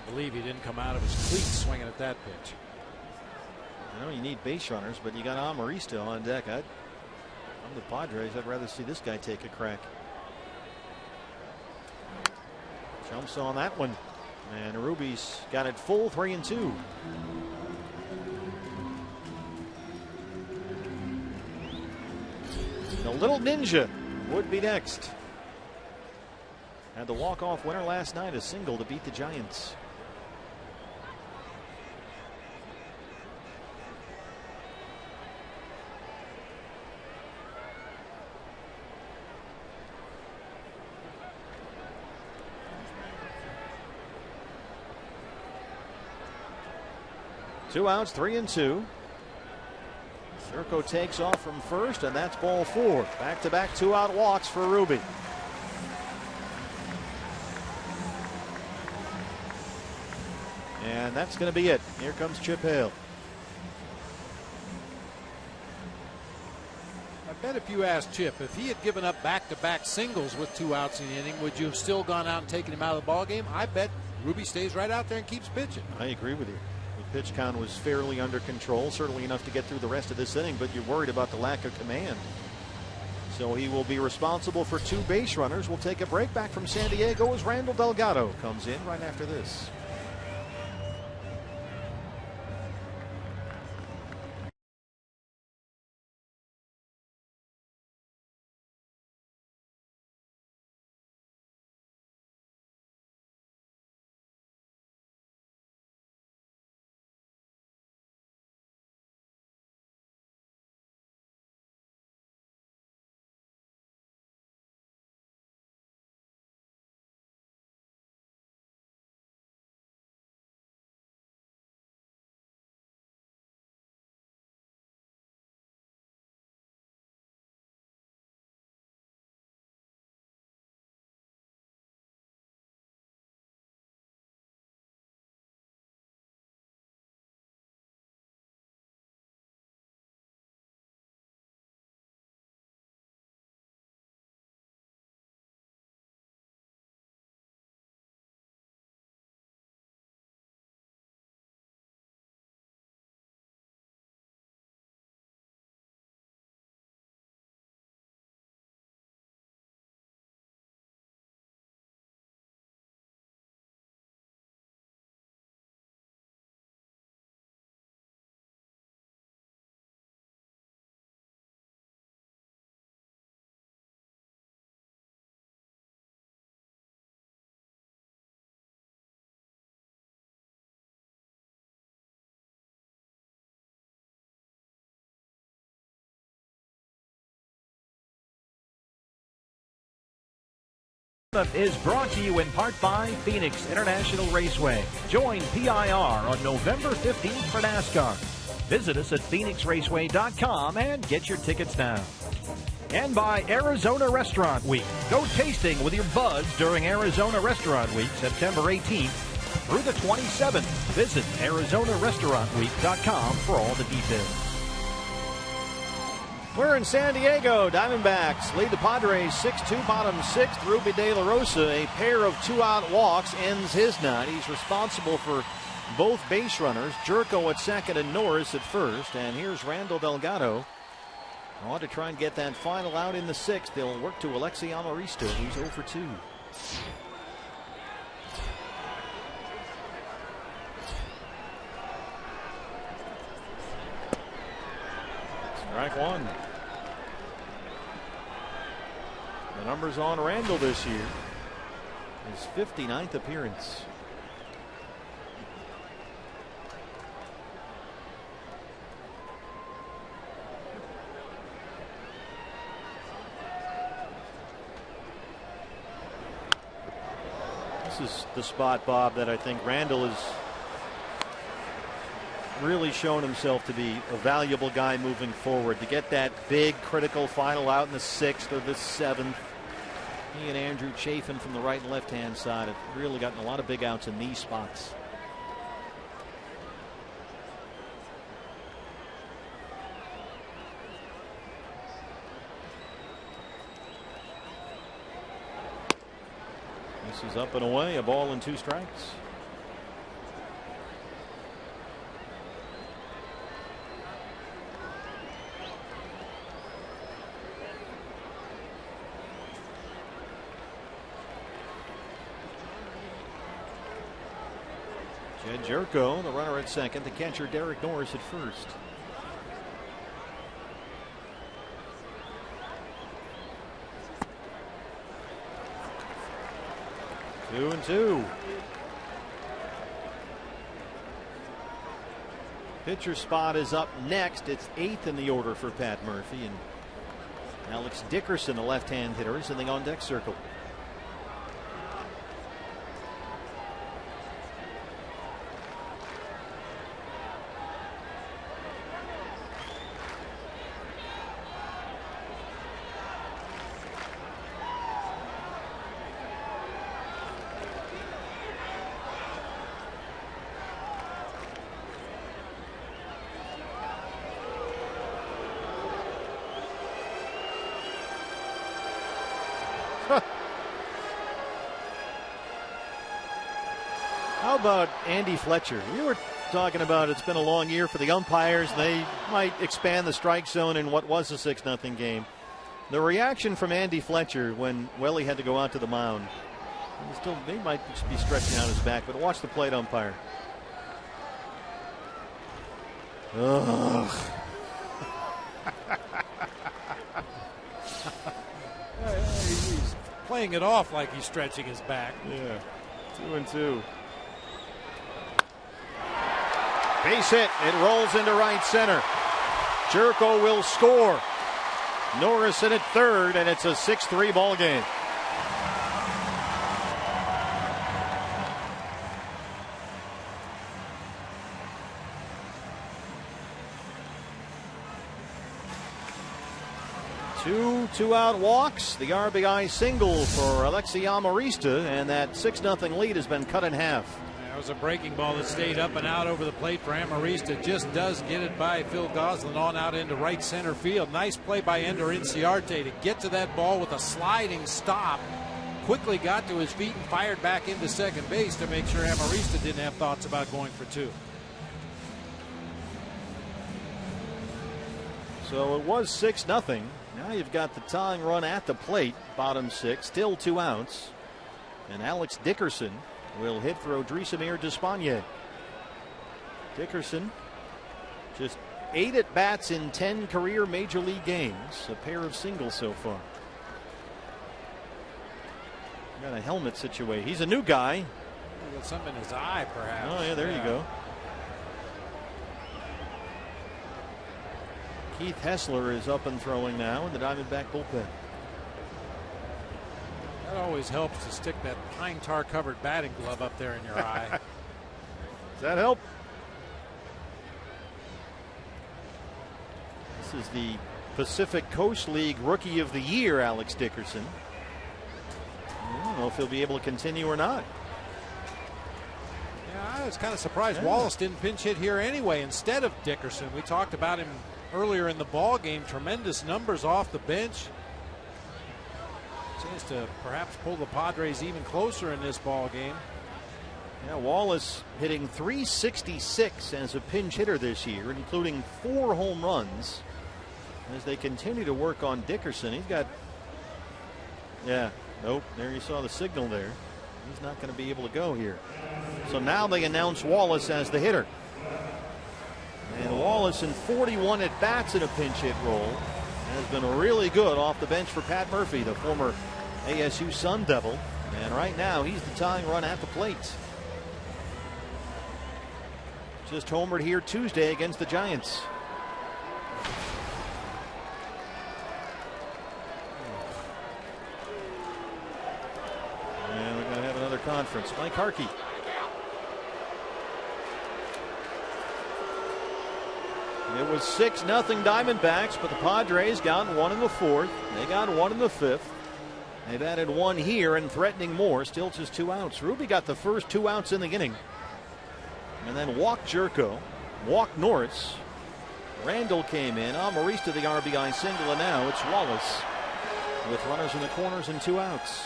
Believe he didn't come out of his cleats swinging at that pitch. I know you need base runners, but you got Amaury still on deck. I'm the Padres. I'd rather see this guy take a crack. Jumps on that one, and Ruby's got it full. 3-2. The little ninja would be next. Had the walk-off winner last night, a single to beat the Giants. Two outs, 3-2. Jerko takes off from first, and that's ball 4. Back-to-back 2-out walks for Ruby. And that's going to be it. Here comes Chip Hale. I bet if you asked Chip, if he had given up back-to-back singles with 2 outs in the inning, would you have still gone out and taken him out of the ballgame? I bet Ruby stays right out there and keeps pitching. I agree with you. The pitch count was fairly under control, certainly enough to get through the rest of this inning, but you're worried about the lack of command. So he will be responsible for 2 base runners. We'll take a break. Back from San Diego as Randall Delgado comes in right after this. Is brought to you in part by Phoenix International Raceway. Join PIR on November 15th for NASCAR. Visit us at phoenixraceway.com and get your tickets now. And by Arizona Restaurant Week. Go tasting with your buds during Arizona Restaurant Week, September 18th through the 27th. Visit ArizonaRestaurantWeek.com for all the details. We're in San Diego. Diamondbacks lead the Padres 6-2, bottom sixth. Ruby De La Rosa, a pair of two-out walks, ends his night. He's responsible for both base runners, Jerko at second and Norris at first. And here's Randall Delgado. I want to try and get that final out in the sixth. They'll work to Alexi Amarista, who's 0 for 2. Strike one. The numbers on Randall this year. His 59th appearance. This is the spot, Bob, that I think Randall has really shown himself to be a valuable guy moving forward. To get that big critical final out in the sixth or the seventh. He and Andrew Chafin from the right and left hand side have really gotten a lot of big outs in these spots. This is up and away, a ball and 2 strikes. Jed Jerko, the runner at second, the catcher Derek Norris at first. Two and two. Pitcher spot is up next. It's 8th in the order for Pat Murphy, and Alex Dickerson, the left-hand hitter, is in the on-deck circle. How about Andy Fletcher? We were talking about it's been a long year for the umpires. They might expand the strike zone in what was a 6-0 game. The reaction from Andy Fletcher when Welly had to go out to the mound. They might just be stretching out his back, but watch the plate umpire. Ugh. He's playing it off like he's stretching his back. Yeah. 2 and 2. Base hit. It rolls into right center. Jerko will score. Norris in at third, and it's a 6-3 ball game. Two-out walks. The RBI single for Alexi Amarista, and that 6-0 lead has been cut in half. That was a breaking ball that stayed up and out over the plate for Amarista. Just does get it by Phil Gosselin on out into right center field. Nice play by Ender Inciarte to get to that ball with a sliding stop. Quickly got to his feet and fired back into second base to make sure Amarista didn't have thoughts about going for 2. So it was 6-0. Now you've got the tying run at the plate, bottom 6, still 2 outs. And Alex Dickerson will hit for Odrisamir Despaigne. Dickerson just 8 at-bats in 10 career major league games, a pair of singles so far. Got a helmet situation. He's a new guy. Got something in his eye, perhaps. Oh, yeah, there you go. Keith Hessler is up and throwing now in the Diamondback bullpen. That always helps to stick that pine tar covered batting glove up there in your eye. Does that help? This is the Pacific Coast League Rookie of the Year, Alex Dickerson. I don't know if he'll be able to continue or not. Yeah, I was kind of surprised Wallace didn't pinch hit here anyway instead of Dickerson. We talked about him earlier in the ball game. Tremendous numbers off the bench. Chance to perhaps pull the Padres even closer in this ball game. Yeah, Wallace hitting .366 as a pinch hitter this year, including 4 home runs. As they continue to work on Dickerson, he's got, nope, there you saw the signal there. He's not going to be able to go here. So now they announce Wallace as the hitter. And Wallace in 41 at bats in a pinch hit role has been really good off the bench for Pat Murphy, the former ASU Sun Devil. And right now he's the tying run at the plate. Just homered here Tuesday against the Giants. And we're going to have another conference. Mike Harkey. It was 6-0 Diamondbacks, but the Padres got one in the 4th. They got one in the 5th. They've added one here and threatening more. Still just 2 outs. Ruby got the first 2 outs in the inning. And then walked Jerko, walked Norris. Randall came in. Amarista the RBI single, and now it's Wallace with runners in the corners and 2 outs.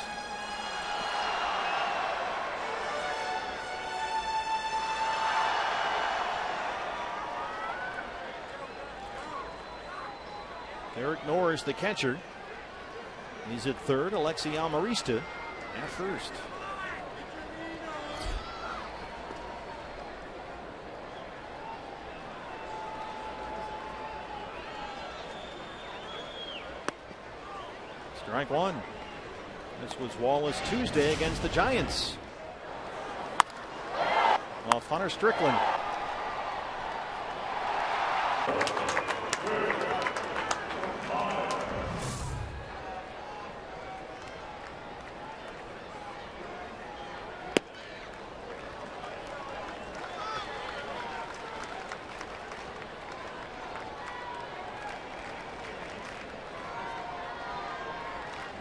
Eric Norris, the catcher. He's at third. Alexi Amarista at first. Strike one. This was Wallace Tuesday against the Giants. Off Hunter Strickland.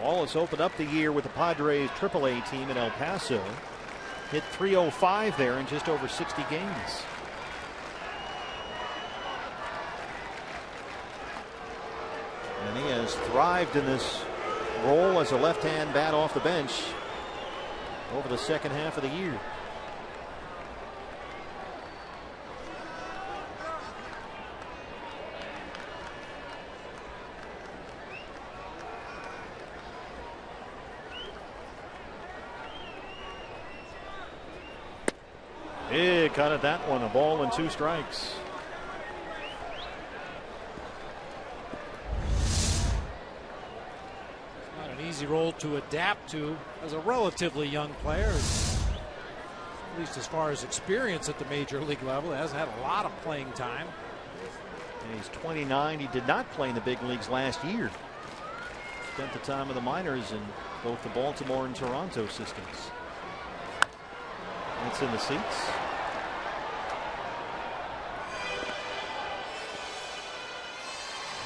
Wallace opened up the year with the Padres AAA team in El Paso. Hit .305 there in just over 60 games. And he has thrived in this role as a left-hand bat off the bench over the second half of the year. Big cut at that one, a ball and 2 strikes. Not an easy role to adapt to as a relatively young player, at least as far as experience at the major league level. He hasn't had a lot of playing time. And he's 29. He did not play in the big leagues last year. Spent the time of the minors in both the Baltimore and Toronto systems. That's in the seats.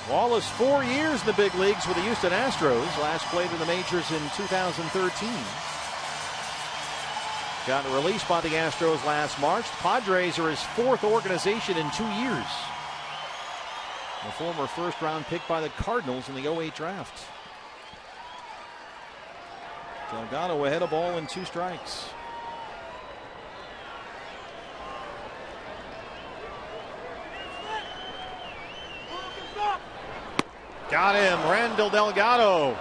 Wallace 4 years in the big leagues with the Houston Astros. Last played in the majors in 2013. Got released by the Astros last March. Padres are his 4th organization in 2 years. The former first-round pick by the Cardinals in the '08 draft. Delgado ahead, a ball and 2 strikes. Got him. Randall Delgado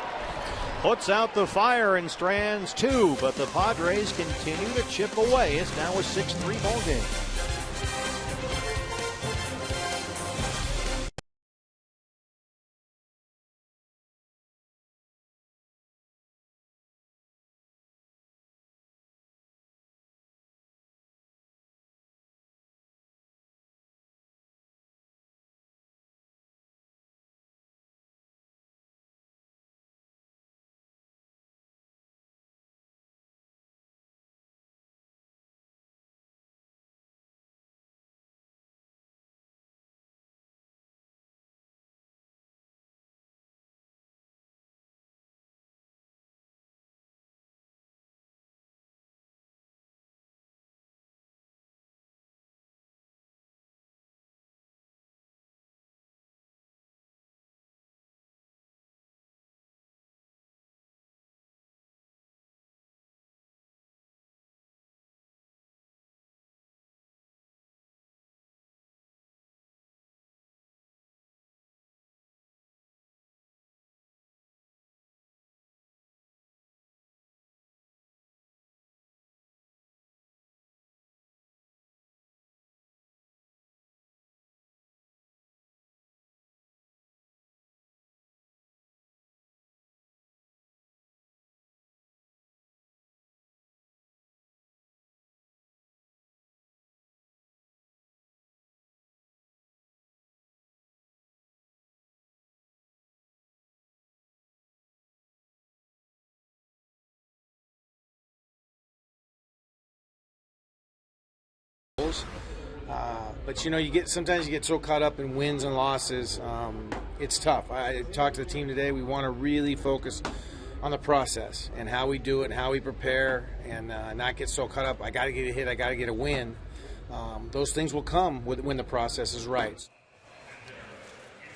puts out the fire and strands 2, but the Padres continue to chip away. It's now a 6-3 ball game. goes. But sometimes you get so caught up in wins and losses. It's tough. I talked to the team today. We want to really focus on the process and how we do it and how we prepare, and not get so caught up. I got to get a hit. I got to get a win. Those things will come when the process is right.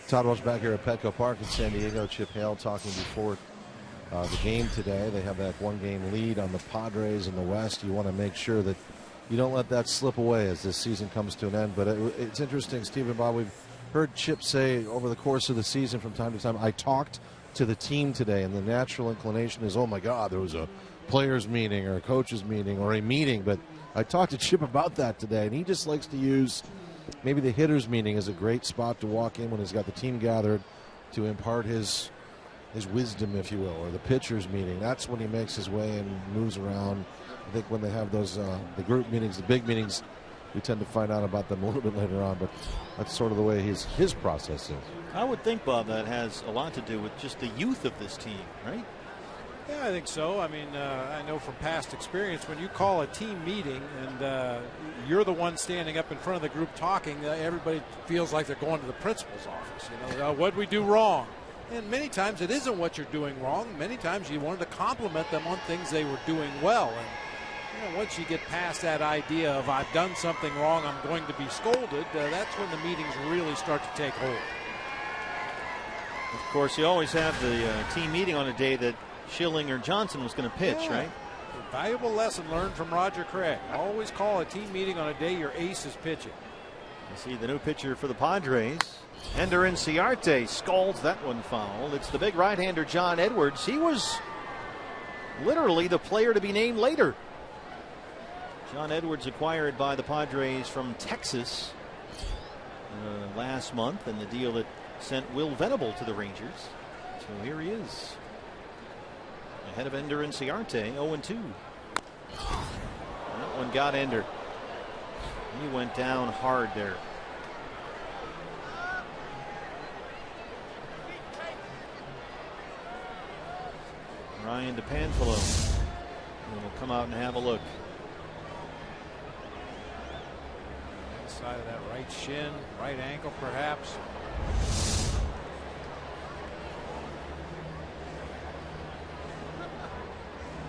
Todd Walsh back here at Petco Park in San Diego. Chip Hale talking before the game today. They have that one-game lead on the Padres in the West. You want to make sure that you don't let that slip away as this season comes to an end. But it's interesting, Steve and Bob, we've heard Chip say over the course of the season from time to time, I talked to the team today, and the natural inclination is, oh my God, there was a players meeting or a coaches meeting or a meeting. But I talked to Chip about that today, and he just likes to use maybe the hitters meeting is a great spot to walk in when he's got the team gathered to impart his wisdom, if you will, or the pitchers meeting. That's when he makes his way and moves around. I think when they have those the group meetings, the big meetings, we tend to find out about them a little bit later on, but that's sort of the way his process is. I would think, Bob, that has a lot to do with just the youth of this team, right? Yeah, I think so. I mean, I know from past experience, when you call a team meeting and you're the one standing up in front of the group talking, everybody feels like they're going to the principal's office. What'd we do wrong? And many times it isn't what you're doing wrong. Many times you wanted to compliment them on things they were doing well. And once you get past that idea of I've done something wrong, I'm going to be scolded, that's when the meetings really start to take hold. Of course, you always have the team meeting on a day that Schilling or Johnson was going to pitch, right? A valuable lesson learned from Roger Craig. Always call a team meeting on a day your ace is pitching. You see the new pitcher for the Padres. Ender Inciarte scalds that one foul. It's the big right-hander John Edwards. He was literally the player to be named later. John Edwards acquired by the Padres from Texas last month, and the deal that sent Will Venable to the Rangers. So here he is, ahead of Ender Inciarte, 0-2. That one got Ender. He went down hard there. Ryan DePanfilo will come out and have a look. Side of that right shin, right ankle perhaps.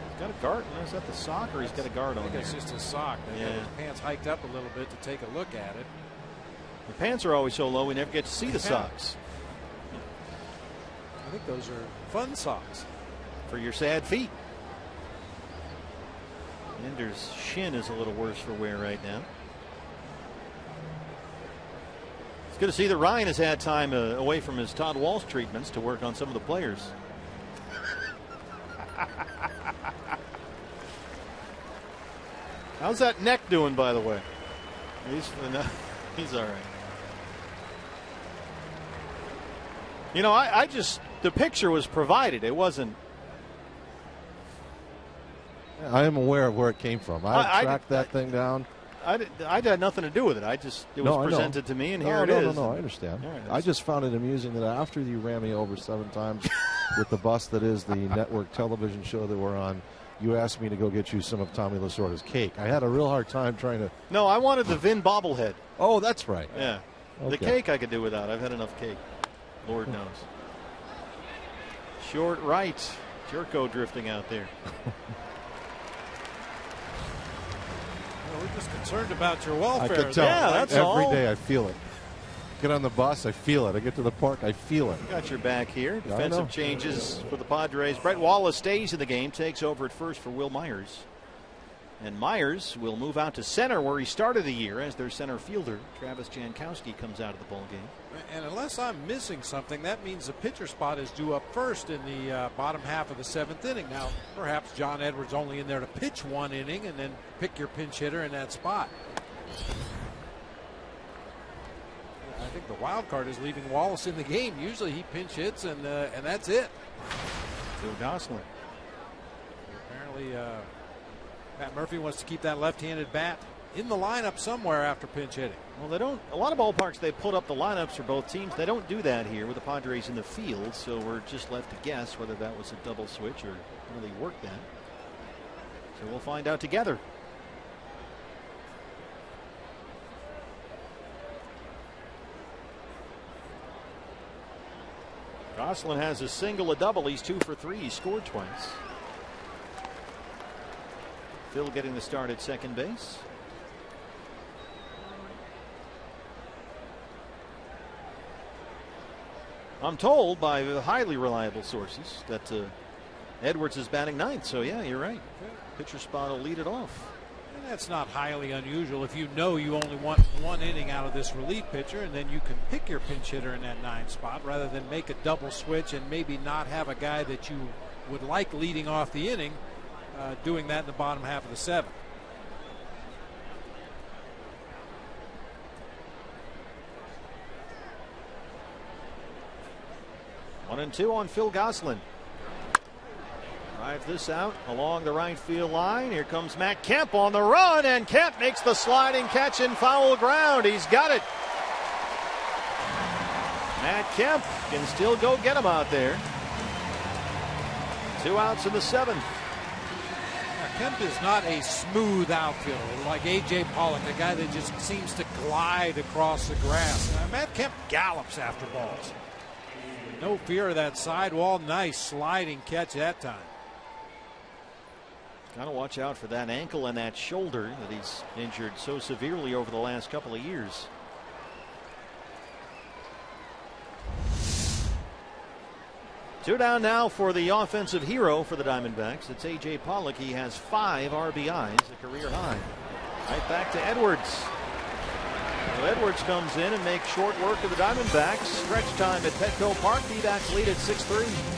He's got a guard. Is that the sock, or he's got a guard on? I think it's just his sock. They've got his pants hiked up a little bit to take a look at it. The pants are always so low we never get to see the socks. I think those are fun socks for your sad feet. Ender's shin is a little worse for wear right now. It's good to see that Ryan has had time away from his Todd Walsh treatments to work on some of the players. How's that neck doing, by the way? He's all right. I just, the picture was provided. It wasn't. I am aware of where it came from. I tracked that thing down. I had nothing to do with it. It was presented to me, and here it is. No, I understand. I just found it amusing that after you ran me over 7 times with the bus that is the network television show that we're on, you asked me to go get you some of Tommy Lasorda's cake. I had a real hard time trying to. No, I wanted the Vin bobblehead. Oh, that's right. Yeah. Okay. The cake I could do without. I've had enough cake. Lord knows. Short right. Jerko drifting out there. We're just concerned about your welfare. I can tell. Yeah, that's every day I feel it. Get on the bus, I feel it. I get to the park, I feel it. You got your back here. Defensive changes for the Padres. Brett Wallace stays in the game, takes over at first for Will Myers. And Myers will move out to center where he started the year as their center fielder. Travis Jankowski comes out of the ball game. And unless I'm missing something, that means the pitcher spot is due up first in the bottom half of the 7th inning. Now, perhaps John Edwards only in there to pitch 1 inning and then pick your pinch hitter in that spot. I think the wild card is leaving Wallace in the game. Usually he pinch hits and that's it. Joe Gosselin. Apparently Pat Murphy wants to keep that left-handed bat in the lineup somewhere after pinch hitting. Well, they don't. A lot of ballparks, they put up the lineups for both teams. They don't do that here with the Padres in the field, so we're just left to guess whether that was a double switch or really worked that. So we'll find out together. Gosselin has a single, a double. He's 2 for 3. He scored twice. Phil getting the start at second base. I'm told by highly reliable sources that Edwards is batting ninth. So yeah, you're right. Pitcher spot will lead it off. And that's not highly unusual if you know you only want one inning out of this relief pitcher, and then you can pick your pinch hitter in that ninth spot rather than make a double switch and maybe not have a guy that you would like leading off the inning doing that in the bottom half of the seventh. One and two on Phil Gosselin. Drive this out along the right field line. Here comes Matt Kemp on the run, and Kemp makes the sliding catch in foul ground. He's got it. Matt Kemp can still go get him out there. 2 outs in the seventh. Kemp is not a smooth outfielder like A.J. Pollock, a guy that just seems to glide across the grass. Matt Kemp gallops after balls. No fear of that sidewall. Nice sliding catch that time. Got to watch out for that ankle and that shoulder that he's injured so severely over the last couple of years. Two down now for the offensive hero for the Diamondbacks. It's A.J. Pollock. He has 5 RBIs, a career high. Right back to Edwards. So Edwards comes in and makes short work of the Diamondbacks. Stretch time at Petco Park. D-backs lead at 6-3.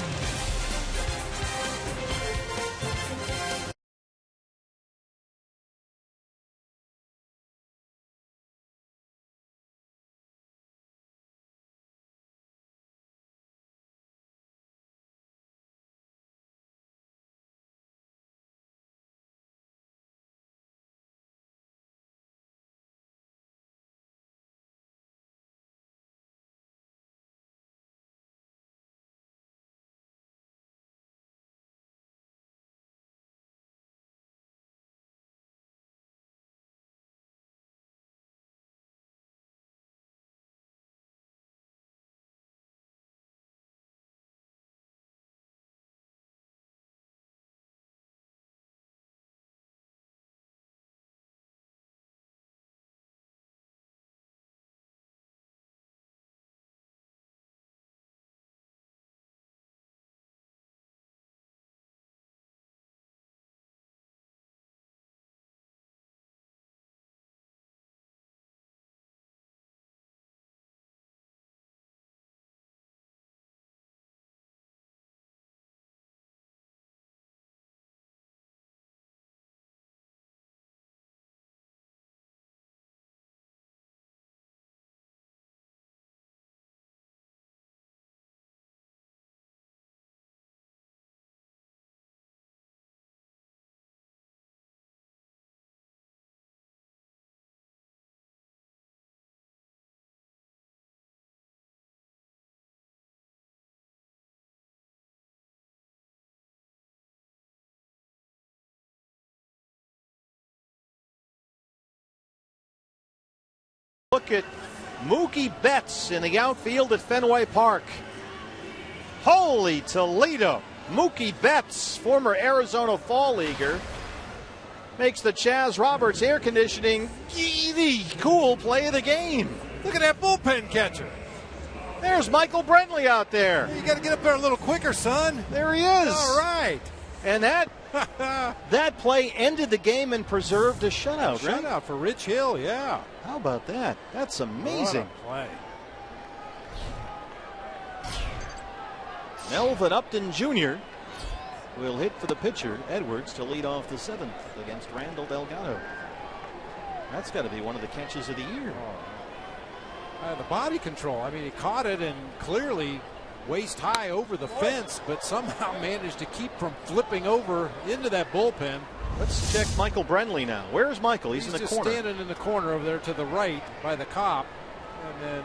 Look at Mookie Betts in the outfield at Fenway Park. Holy Toledo. Mookie Betts, former Arizona Fall Leaguer, makes the Chaz Roberts air conditioning the cool play of the game. Look at that bullpen catcher. There's Michael Brentley out there. You got to get up there a little quicker, son. There he is. All right. And that play ended the game and preserved a shutout, right? Shutout for Rich Hill, yeah. How about that? That's amazing. What a play. Melvin Upton Jr. will hit for the pitcher, Edwards, to lead off the seventh against Randall Delgado. That's got to be one of the catches of the year. The body control. I mean, he caught it and clearly waist high over the fence, but somehow managed to keep from flipping over into that bullpen. Let's check Michael Brentley now. Where's Michael? He's in the just corner. Standing in the corner over there to the right by the cop. And then,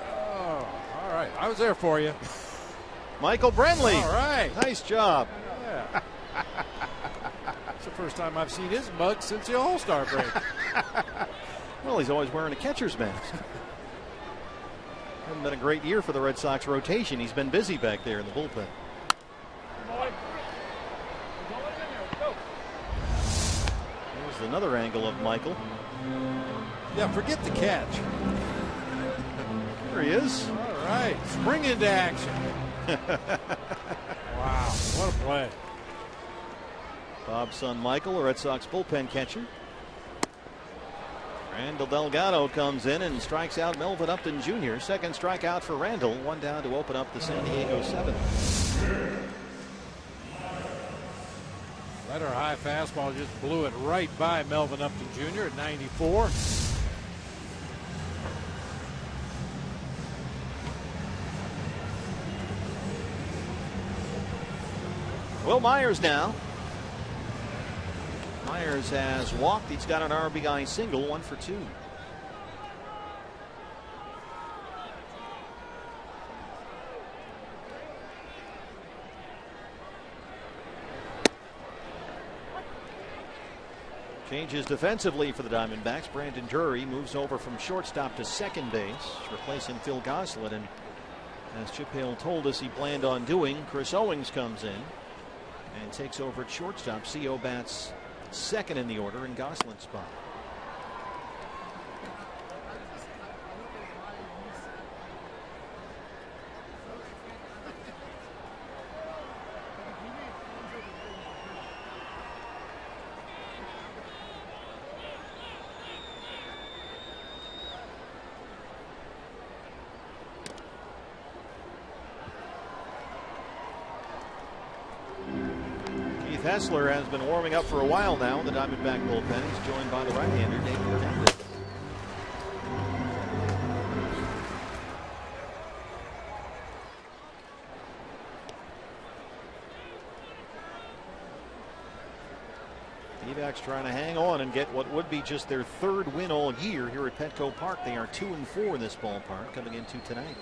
oh, all right. I was there for you. Michael Brentley. All right. Nice job. Yeah. It's the first time I've seen his mug since the All-Star break. Well, he's always wearing a catcher's mask. Hasn't been a great year for the Red Sox rotation. He's been busy back there in the bullpen. There's another angle of Michael. Yeah, forget the catch. There he is. All right, spring into action. Wow, what a play. Bob's son Michael, a Red Sox bullpen catcher. Randall Delgado comes in and strikes out Melvin Upton Jr. Second strikeout for Randall. One down to open up the San Diego seventh. Letter high fastball just blew it right by Melvin Upton Jr. at 94. Will Myers now. Myers has walked. He's got an RBI single, 1 for 2. Changes defensively for the Diamondbacks. Brandon Drury moves over from shortstop to second base, replacing Phil Gosselin. And as Chip Hale told us he planned on doing, Chris Owings comes in and takes over at shortstop. C.O. bats second in the order in Gosselin's spot. Hessler has been warming up for a while now in the Diamondback bullpen. He's joined by the right-hander, David Hernandez. D-backs trying to hang on and get what would be just their third win all year here at Petco Park. They are 2-4 in this ballpark coming into tonight.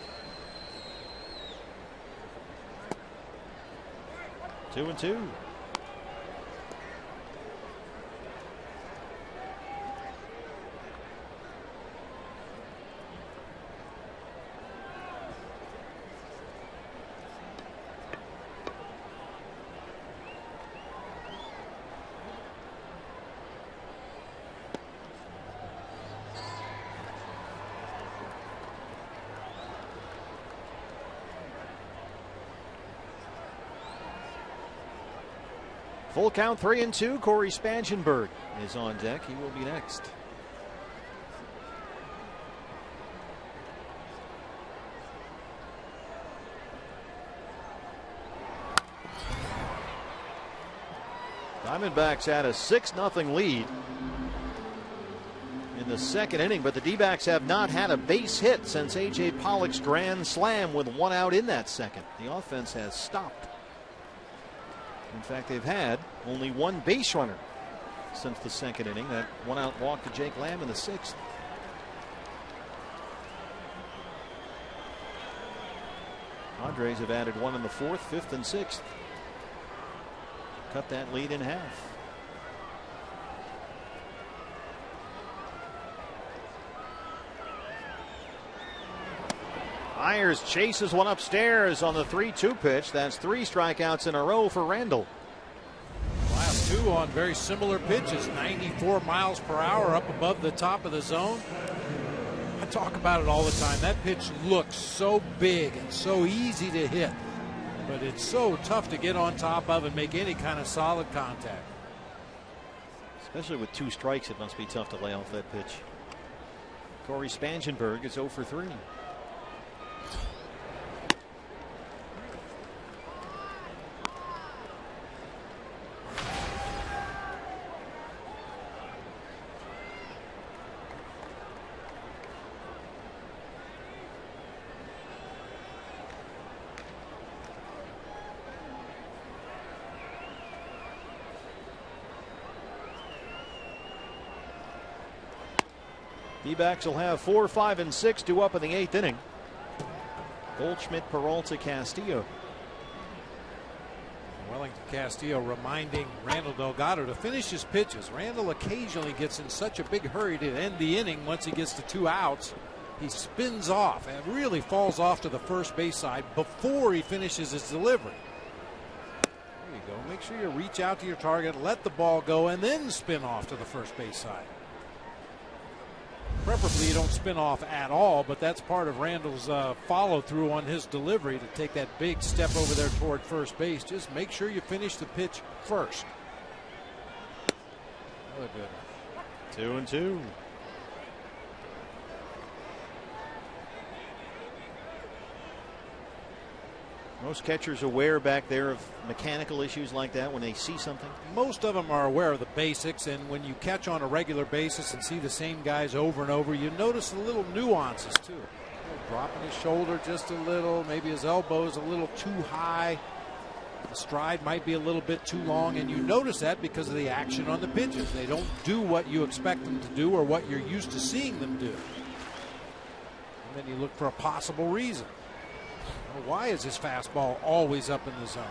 2-2. Full count, 3-2. Corey Spangenberg is on deck. He will be next. Diamondbacks had a 6-0 lead in the second inning, but the D-backs have not had a base hit since A.J. Pollock's grand slam with one out in that second. The offense has stopped. In fact, they've had only one base runner since the second inning. That one out walk to Jake Lamb in the sixth. Padres have added one in the fourth, fifth, and sixth. Cut that lead in half. Myers chases one upstairs on the 3-2 pitch. That's 3 strikeouts in a row for Randall. Last 2 on very similar pitches. 94 miles per hour up above the top of the zone. I talk about it all the time. That pitch looks so big and so easy to hit, but it's so tough to get on top of and make any kind of solid contact. Especially with 2 strikes, it must be tough to lay off that pitch. Corey Spangenberg is 0 for 3. D-backs will have 4, 5, and 6 due up in the 8th inning. Goldschmidt, Peralta, Castillo. Wellington Castillo reminding Randall Delgado to finish his pitches. Randall occasionally gets in such a big hurry to end the inning once he gets to 2 outs. he spins off and really falls off to the first base side before he finishes his delivery. There you go. Make sure you reach out to your target, let the ball go, and then spin off to the first base side. Preferably you don't spin off at all, but that's part of Randall's follow through on his delivery to take that big step over there toward first base. Just make sure you finish the pitch first. Another good. 2-2. Most catchers aware back there of mechanical issues like that when they see something? Most of them are aware of the basics, and when you catch on a regular basis and see the same guys over and over, you notice the little nuances too. Dropping his shoulder just a little, maybe his elbow is a little too high, the stride might be a little bit too long, and you notice that because of the action on the pitches. They don't do what you expect them to do or what you're used to seeing them do. And then you look for a possible reason. Why is his fastball always up in the zone?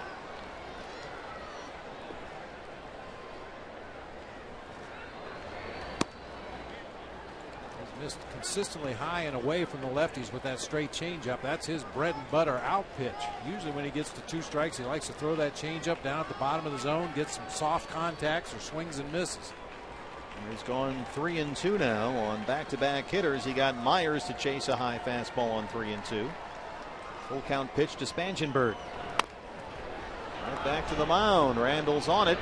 He's missed consistently high and away from the lefties with that straight changeup. That's his bread and butter out pitch. Usually when he gets to 2 strikes, he likes to throw that changeup down at the bottom of the zone, get some soft contacts or swings and misses. He's gone 3-2 now on back-to-back hitters. He got Myers to chase a high fastball on 3-2. Full count pitch to Spangenberg. Right back to the mound. Randall's on it.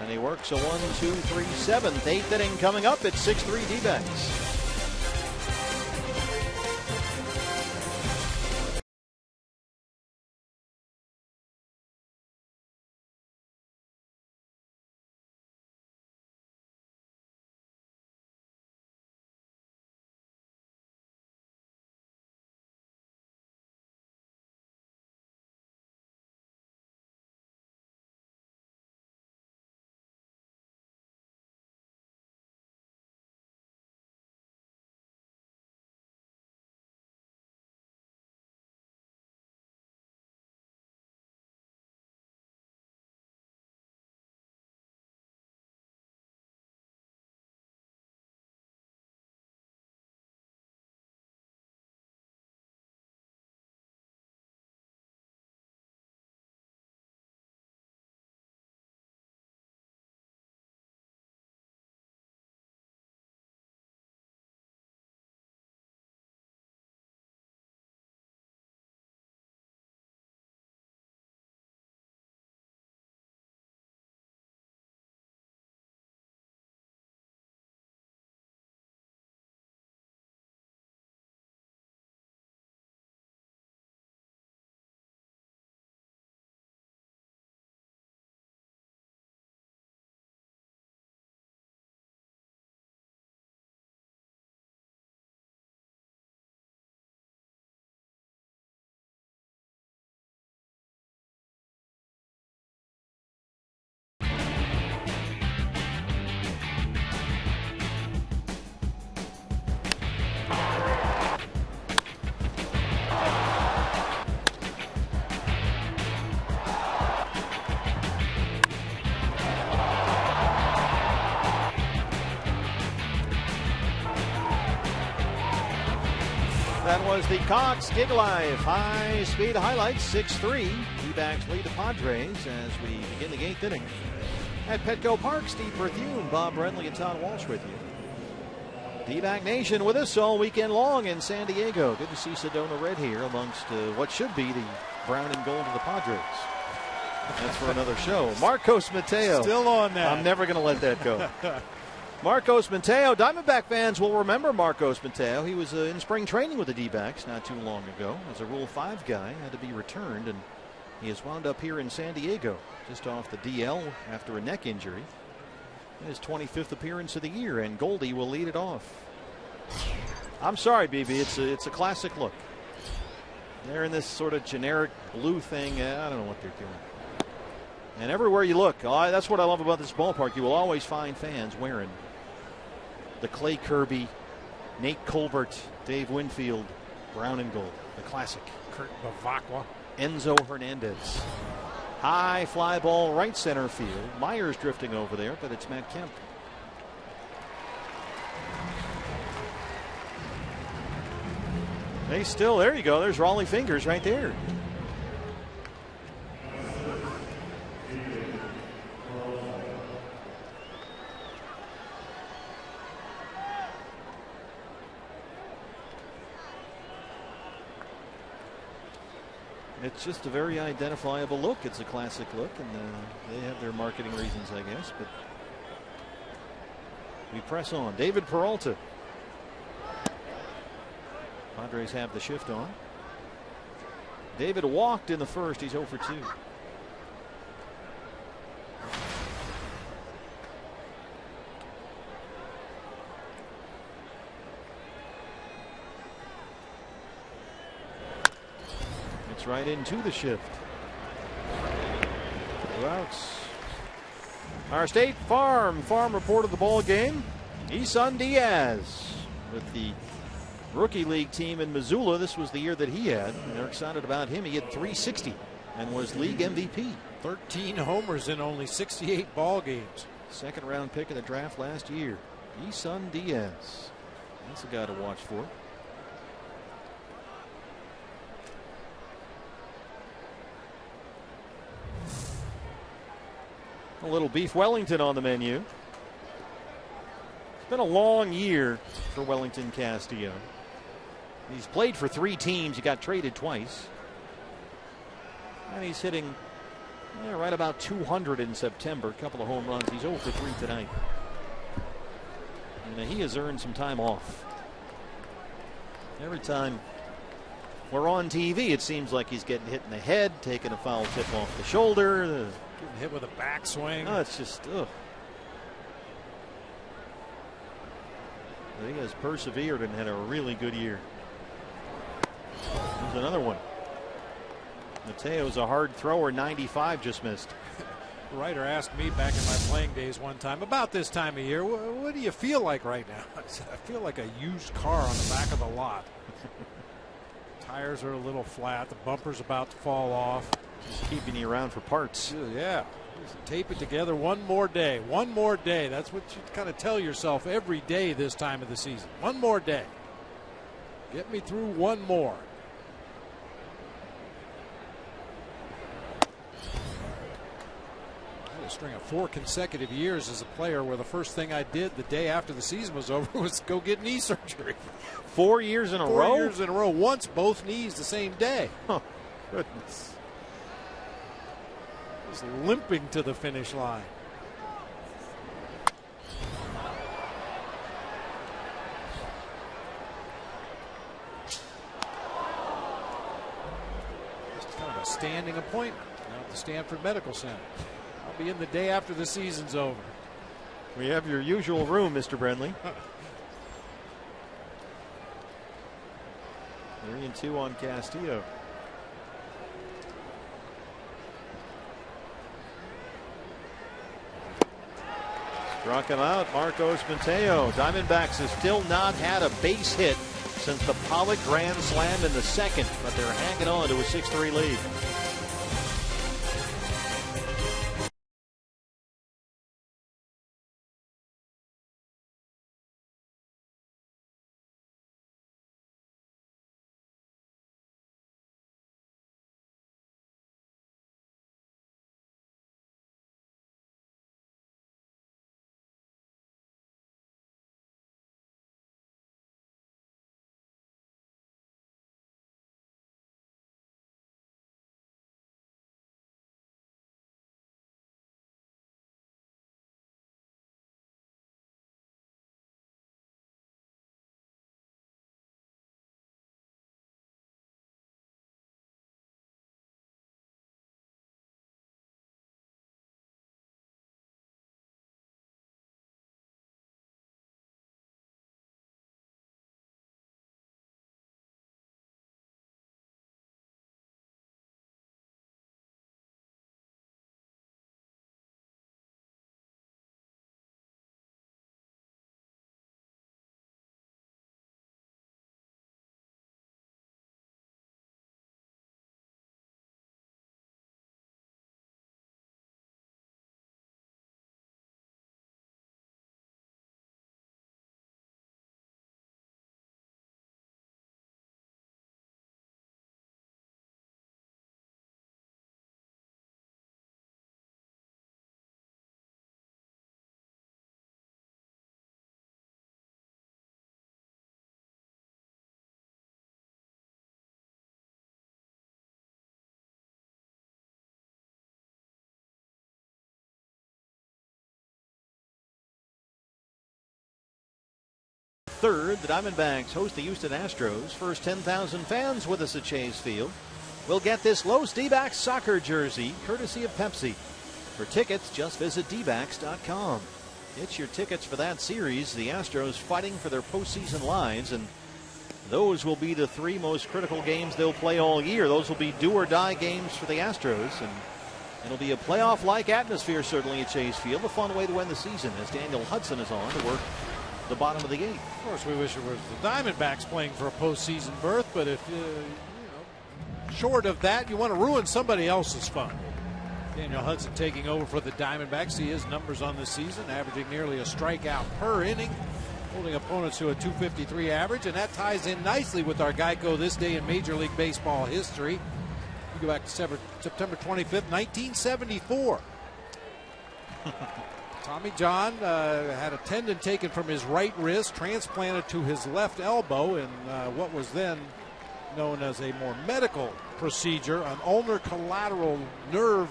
And he works a 1-2-3 7th. 8th inning coming up at 6-3 D-backs. That was the Cox Gig Live High Speed Highlights. 6-3. D-backs lead the Padres as we begin the 8th inning. At Petco Park, Steve Berthune, Bob Brenly, and Todd Walsh with you. D-back Nation with us all weekend long in San Diego. Good to see Sedona Red here amongst what should be the brown and gold of the Padres. That's for another show. Marcos Mateo. Still on that. I'm never going to let that go. Marcos Mateo. Diamondback fans will remember Marcos Mateo. He was in spring training with the D-backs not too long ago as a Rule 5 guy. Had to be returned, and he has wound up here in San Diego just off the DL after a neck injury. His 25th appearance of the year, and Goldie will lead it off. I'm sorry, BB. It's a classic look. They're in this sort of generic blue thing. I don't know what they're doing. And everywhere you look, that's what I love about this ballpark. You will always find fans wearing the Clay Kirby, Nate Colbert, Dave Winfield, brown and gold, the classic. Kurt Bavacqua. Enzo Hernandez. High fly ball right center field. Myers drifting over there, but it's Matt Kemp. They still, there you go. There's Raleigh Fingers right there. It's just a very identifiable look. It's a classic look, and they have their marketing reasons, I guess. But we press on. David Peralta. Padres have the shift on. David walked in the first. He's 0 for 2. It's right into the shift. 2 outs. Our State Farm report of the ball game. Isan Diaz with the Rookie League team in Missoula. This was the year that he had. And they're excited about him. He hit .360 and was league MVP. 13 homers in only 68 ball games. Second round pick in the draft last year. Isan Diaz. That's a guy to watch for. A little beef Wellington on the menu. It's been a long year for Wellington Castillo. He's played for 3 teams. He got traded twice. And he's hitting right about 200 in September. A couple of home runs. He's 0 for 3 tonight. And he has earned some time off. Every time we're on TV, it seems like he's getting hit in the head, taking a foul tip off the shoulder. Getting hit with a backswing. Oh, it's just, ugh. He has persevered and had a really good year. There's another one. Mateo's a hard thrower. 95 just missed. A writer asked me back in my playing days one time about this time of year, what do you feel like right now? I said, I feel like a used car on the back of the lot. Tires are a little flat. The bumper's about to fall off. Just keeping you around for parts. Yeah. Just tape it together one more day. One more day. That's what you kind of tell yourself every day this time of the season. One more day. Get me through one more. A string of 4 consecutive years as a player where the first thing I did the day after the season was over was go get knee surgery. 4 years in a row? 4 years in a row. Once both knees the same day. Oh, goodness. Just limping to the finish line. Just kind of a standing appointment at the Stanford Medical Center. I'll be in the day after the season's over. We have your usual room, Mr. Brenly. 3-2 on Castillo. Struck him out, Marcos Mateo. Diamondbacks have still not had a base hit since the Pollock grand slam in the second, but they're hanging on to a 6-3 lead. 3rd, the Diamondbacks host the Houston Astros. First 10,000 fans with us at Chase Field will get this Los D-backs soccer jersey, courtesy of Pepsi. For tickets, just visit dbacks.com. Get your tickets for that series. The Astros fighting for their postseason lives, and those will be the 3 most critical games they'll play all year. Those will be do-or-die games for the Astros, and it'll be a playoff-like atmosphere certainly at Chase Field. A fun way to end the season as Daniel Hudson is on to work the bottom of the 8th. Of course, we wish it was the Diamondbacks playing for a postseason berth, but if short of that, you want to ruin somebody else's fun. Daniel Hudson taking over for the Diamondbacks. See his numbers on the season, averaging nearly a strikeout per inning, holding opponents to a .253 average, and that ties in nicely with our Geico This Day in Major League Baseball history. You go back to September 25th, 1974. Tommy John had a tendon taken from his right wrist, transplanted to his left elbow in what was then known as a more medical procedure, an ulnar collateral nerve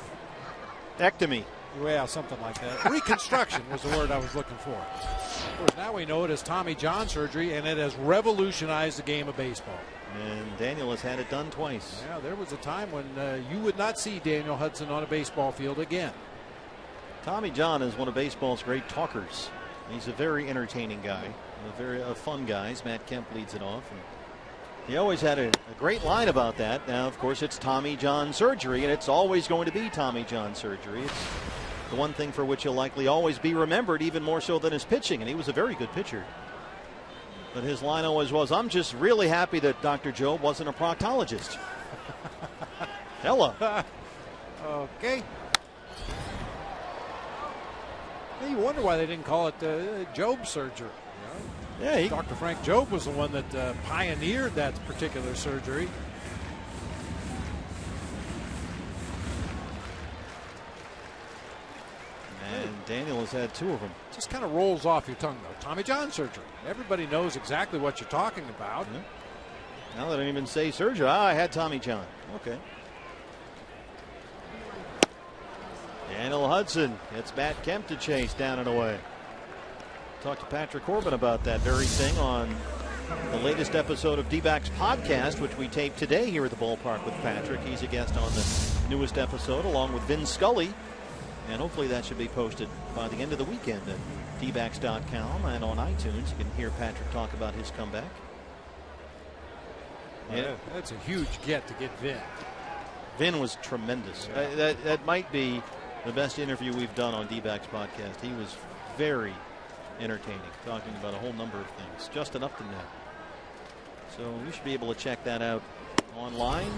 ectomy. Well, something like that. Reconstruction was the word I was looking for. Of course, now we know it as Tommy John surgery, and it has revolutionized the game of baseball. And Daniel has had it done twice. Yeah, there was a time when you would not see Daniel Hudson on a baseball field again. Tommy John is one of baseball's great talkers. He's a very entertaining guy, a fun guy. As Matt Kemp leads it off. And he always had a great line about that. Now, of course, it's Tommy John surgery, and it's always going to be Tommy John surgery. It's the one thing for which he'll likely always be remembered, even more so than his pitching, and he was a very good pitcher. But his line always was, "I'm just really happy that Dr. Job wasn't a proctologist." Hella. Okay. You wonder why they didn't call it Job surgery. Yeah, Dr. Frank Job was the one that pioneered that particular surgery. And Daniel has had 2 of them. Just kind of rolls off your tongue, though. Tommy John surgery. Everybody knows exactly what you're talking about. Yeah. Now they don't even say surgery. I had Tommy John. Okay. Daniel Hudson gets Matt Kemp to chase down and away. Talked to Patrick Corbin about that very thing on the latest episode of D-Backs podcast, which we taped today here at the ballpark with Patrick. He's a guest on the newest episode along with Vin Scully. And hopefully that should be posted by the end of the weekend at dbacks.com and on iTunes. You can hear Patrick talk about his comeback. Yeah, that's a huge get to get Vin. Vin was tremendous. Yeah. That might be the best interview we've done on D-Backs podcast. He was very entertaining, talking about a whole number of things. Justin Upton now. So you should be able to check that out online.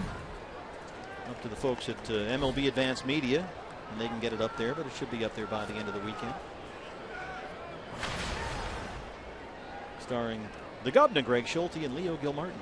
Up to the folks at MLB Advanced Media, and they can get it up there, but it should be up there by the end of the weekend. Starring the Governor, Greg Schulte, and Leo Gilmartin.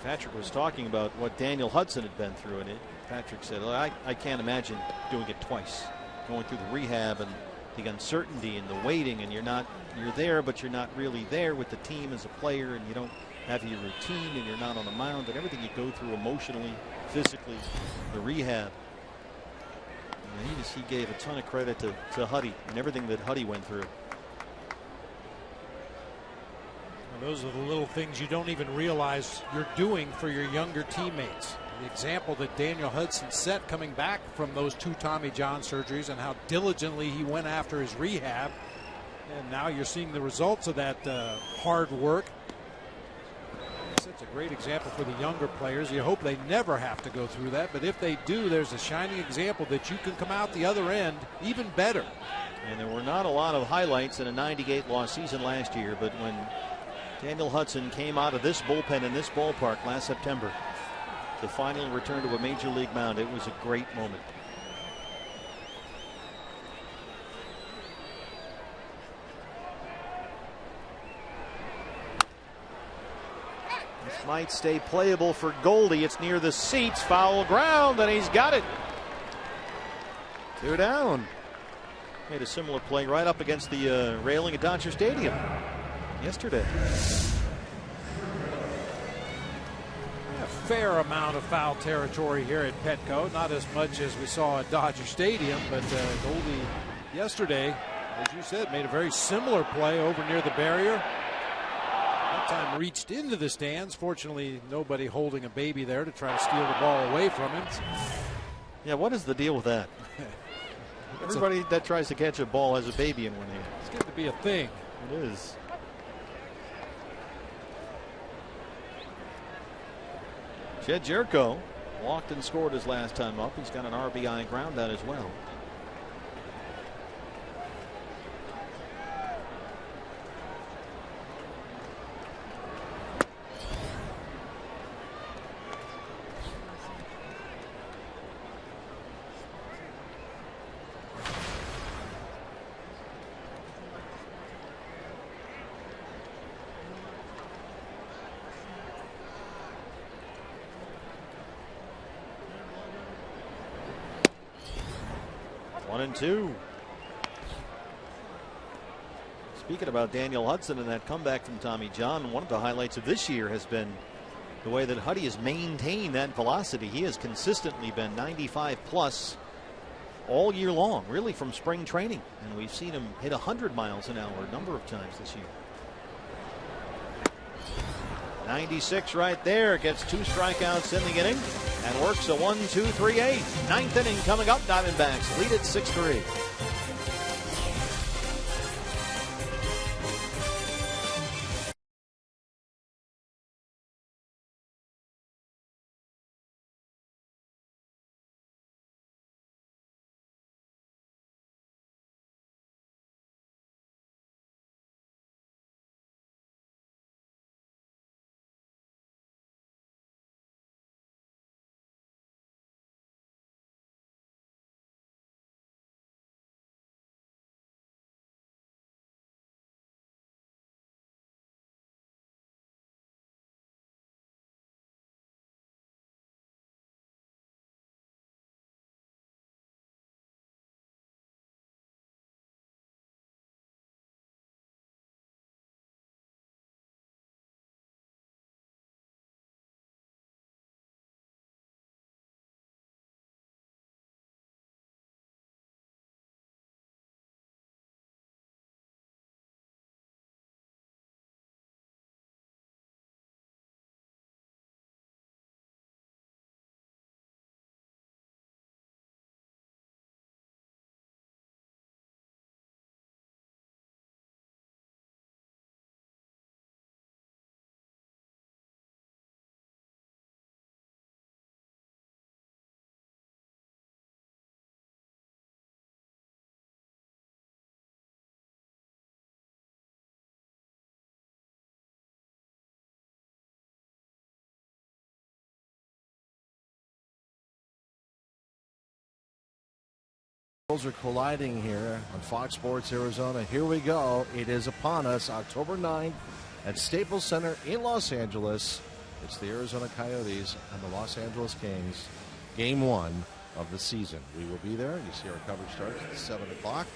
Patrick was talking about what Daniel Hudson had been through, and Patrick said, I can't imagine doing it twice, going through the rehab and the uncertainty and the waiting, and you're there, but you're not really there with the team as a player, and you don't have your routine, and you're not on the mound, and everything you go through emotionally, physically, the rehab. And he gave a ton of credit to Huddy and everything that Huddy went through. Those are the little things you don't even realize you're doing for your younger teammates. The example that Daniel Hudson set coming back from those 2 Tommy John surgeries and how diligently he went after his rehab. And now you're seeing the results of that hard work. That's a great example for the younger players. You hope they never have to go through that. But if they do, there's a shining example that you can come out the other end even better. And there were not a lot of highlights in a 98-loss season last year, but when Daniel Hudson came out of this bullpen in this ballpark last September to finally return to a major league mound, it was a great moment. This might stay playable for Goldie. It's near the seats, foul ground, and he's got it. 2 down. Made a similar play right up against the railing at Dodger Stadium yesterday. fair amount of foul territory here at Petco. Not as much as we saw at Dodger Stadium, but Goldie yesterday, as you said, made a very similar play over near the barrier. That time reached into the stands. Fortunately, nobody holding a baby there to try to steal the ball away from him. Yeah, what is the deal with that? Everybody that tries to catch a ball has a baby in one hand. It's getting to be a thing. It is. Jed Jerko walked and scored his last time up. He's got an RBI ground out as well. One and two. Speaking about Daniel Hudson and that comeback from Tommy John, one of the highlights of this year has been the way that Huddy has maintained that velocity. He has consistently been 95 plus all year long, really from spring training. And we've seen him hit 100 miles an hour a number of times this year. 96 right there. Gets 2 strikeouts in the inning and works a 1-2-3-8. Ninth inning coming up. Diamondbacks lead it 6-3. Are colliding here on Fox Sports Arizona. Here we go. It is upon us, October 9th at Staples Center in Los Angeles. It's the Arizona Coyotes and the Los Angeles Kings. Game 1 of the season. We will be there. You see our coverage starts at 7 o'clock.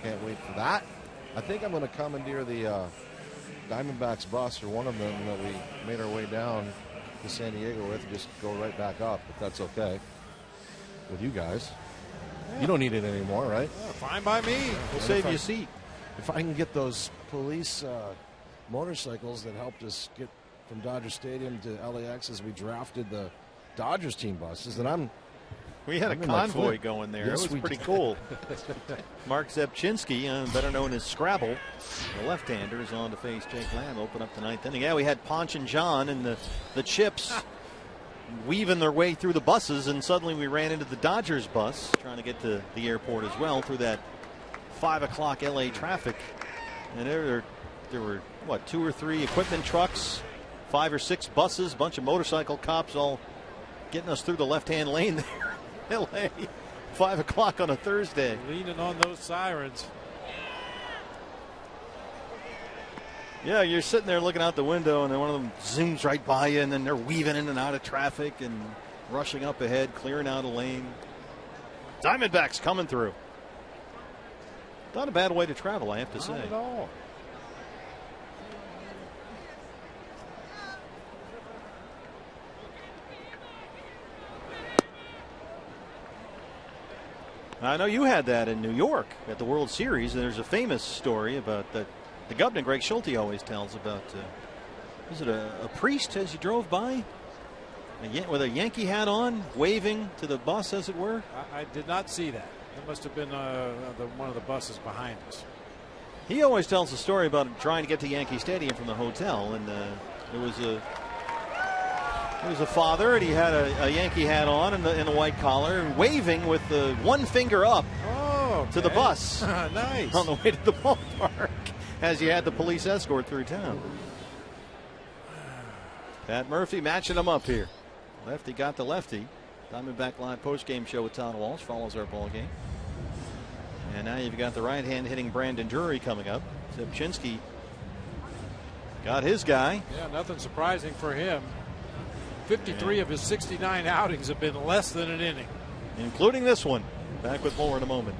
Can't wait for that. I think I'm going to commandeer the Diamondbacks bus, or one of them that we made our way down to San Diego with, and just go right back up, if that's okay with you guys. Yeah. You don't need it anymore, right? Yeah, fine by me. We'll save you a seat. If I can get those police motorcycles that helped us get from Dodger Stadium to LAX as we drafted the Dodgers team buses, then we had a convoy going there. Yes, it was pretty cool. Mark Zepchinski, better known as Scrabble, the left-hander, is on to face Jake Lamb, open up the 9th inning. Yeah, we had Ponch and John and the Chips weaving their way through the buses, and suddenly we ran into the Dodgers bus trying to get to the airport as well through that 5 o'clock LA traffic. And there were, what, 2 or 3 equipment trucks, 5 or 6 buses, a bunch of motorcycle cops all getting us through the left-hand lane there. LA, 5 o'clock on a Thursday. Leaning on those sirens. Yeah, you're sitting there looking out the window, and then one of them zooms right by you, and then they're weaving in and out of traffic and rushing up ahead, clearing out a lane. Diamondbacks coming through. Not a bad way to travel, I have to say. Not at all. I know you had that in New York at the World Series, and there's a famous story about that. The governor, Greg Schulte, always tells about. Was it a priest as you drove by? With a Yankee hat on, waving to the bus, as it were? I did not see that. It must have been one of the buses behind us. He always tells a story about trying to get to Yankee Stadium from the hotel, and it was a father, and he had a Yankee hat on and the white collar, and waving with the one finger up to the bus. Nice. On the way to the ballpark, as you had the police escort through town. Pat Murphy matching them up here. Lefty got the lefty. Diamondback Live postgame show with Todd Walsh follows our ball game. And now you've got the right hand hitting Brandon Drury coming up. Zepchinski got his guy. Yeah, nothing surprising for him. 53 of his 69 outings have been less than an inning, including this one. Back with more in a moment.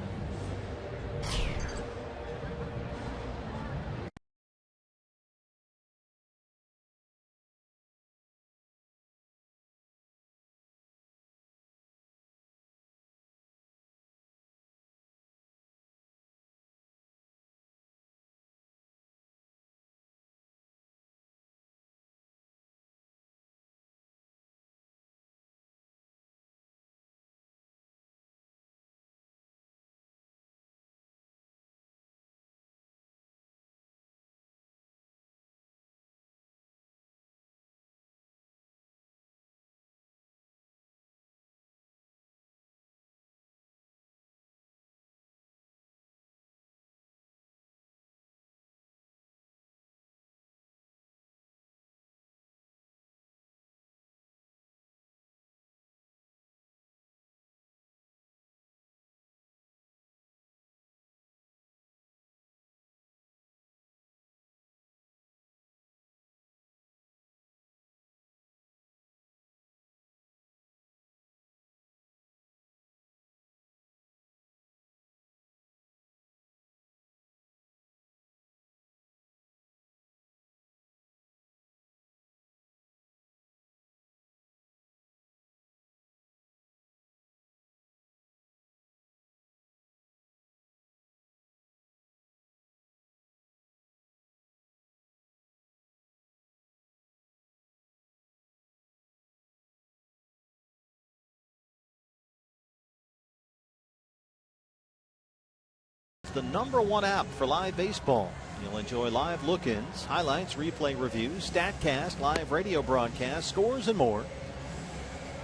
The #1 app for live baseball. You'll enjoy live look-ins, highlights, replay reviews, StatCast, live radio broadcasts, scores, and more.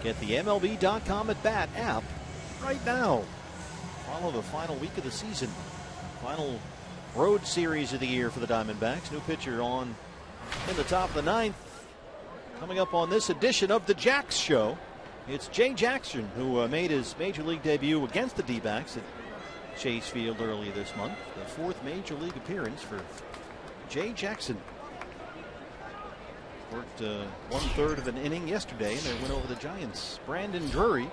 Get the MLB.com at Bat app right now. Follow the final week of the season. Final road series of the year for the Diamondbacks. New pitcher on in the top of the 9th. Coming up on this edition of the Jacks Show, it's Jay Jackson, who made his major league debut against the D-backs at Chase Field earlier this month. The 4th major league appearance for Jay Jackson. Worked 1/3 of an inning yesterday in their win over the Giants. Brandon Drury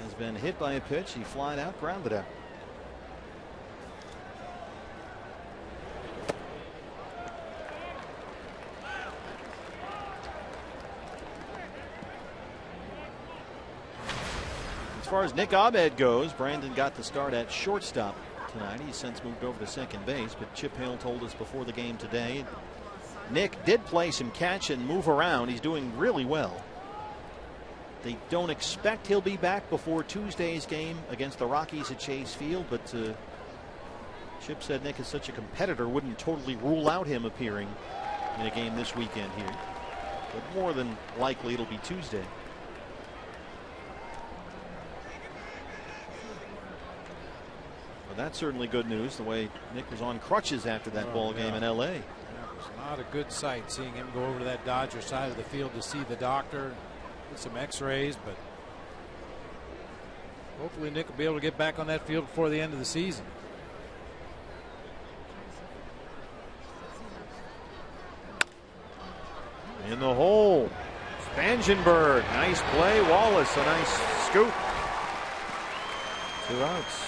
has been hit by a pitch. He flied out, grounded out. As far as Nick Ahmed goes, Brandon got the start at shortstop tonight. He's since moved over to second base, but Chip Hill told us before the game today Nick did play some catch and move around. He's doing really well. They don't expect he'll be back before Tuesday's game against the Rockies at Chase Field, but Chip said Nick is such a competitor, wouldn't totally rule out him appearing in a game this weekend here. But more than likely it'll be Tuesday. That's certainly good news, the way Nick was on crutches after that ball game in L.A. Yeah, it was not a good sight seeing him go over to that Dodger side of the field to see the doctor, get some x-rays, but hopefully Nick will be able to get back on that field before the end of the season. In the hole, Spangenberg, nice play. Wallace, a nice scoop. 2 outs.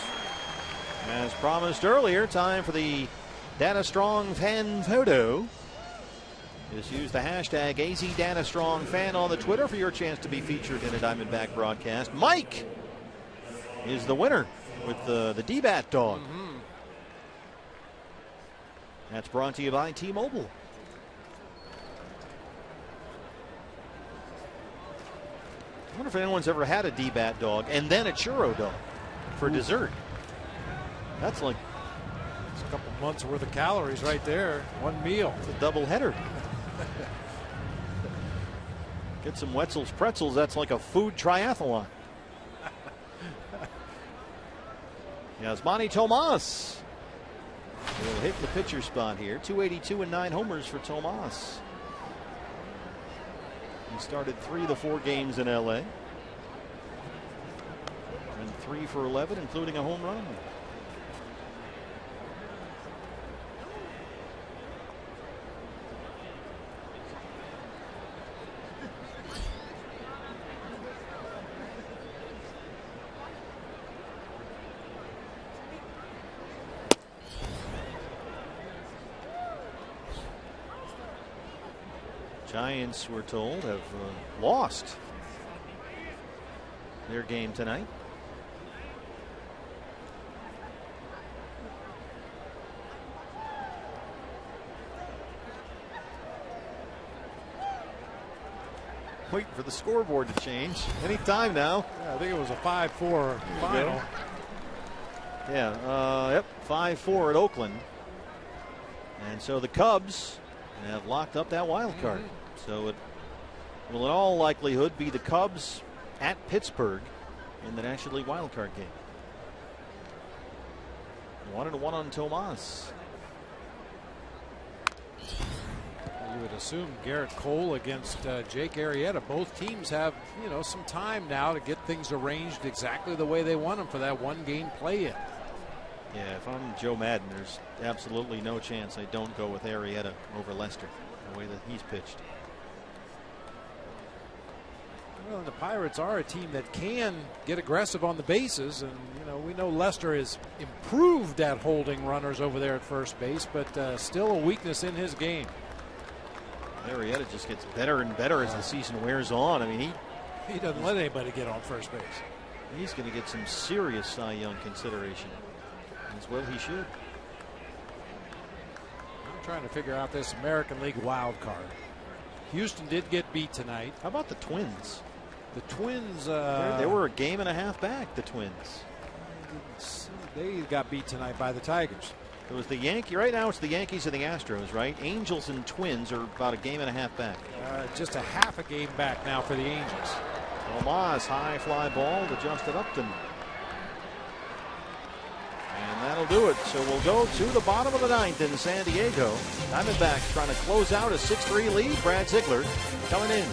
As promised earlier, time for the Data Strong fan photo. Just use the hashtag AZDataStrongFan on the Twitter for your chance to be featured in a Diamondback broadcast. Mike is the winner with the D-Bat dog. That's brought to you by T-Mobile. I wonder if anyone's ever had a D-Bat dog and then a churro dog for dessert. That's like It's a couple months worth of calories right there. One meal. It's a double header. Get some Wetzel's pretzels. That's like a food triathlon. Yasmani Tomas will hit the pitcher spot here. 282 and 9 homers for Tomas. He started 3 of the 4 games in LA. And 3 for 11, including a home run. Giants, we're told, have lost their game tonight. Waiting for the scoreboard to change any time now. Yeah, I think it was a 5-4 final. Yeah, yep, 5-4 at Oakland. And so the Cubs have locked up that wild card. So it will in all likelihood be the Cubs at Pittsburgh in the National League wild card game. 1-1 on Tomas. You would assume Garrett Cole against Jake Arrieta. Both teams have, some time now to get things arranged exactly the way they want them for that one-game play-in. Yeah, if I'm Joe Madden, there's absolutely no chance I don't go with Arrieta over Lester, the way that he's pitched. Well, and the Pirates are a team that can get aggressive on the bases, and we know Lester is improved at holding runners over there at first base, but still a weakness in his game. Arrieta just gets better and better as the season wears on. I mean, he doesn't let anybody get on first base. He's going to get some serious Cy Young consideration, as well he should. I'm trying to figure out this American League wild card. Houston did get beat tonight. How about the Twins? The Twins. They were a game and a half back, the Twins. They got beat tonight by the Tigers. It was the right now it's the Yankees and the Astros, right? Angels and Twins are about a game and a half back. Just a half a game back now for the Angels. Tomas, high fly ball to Justin Upton. And that'll do it. So we'll go to the bottom of the 9th in San Diego. Diamondbacks trying to close out a 6-3 lead. Brad Ziegler coming in.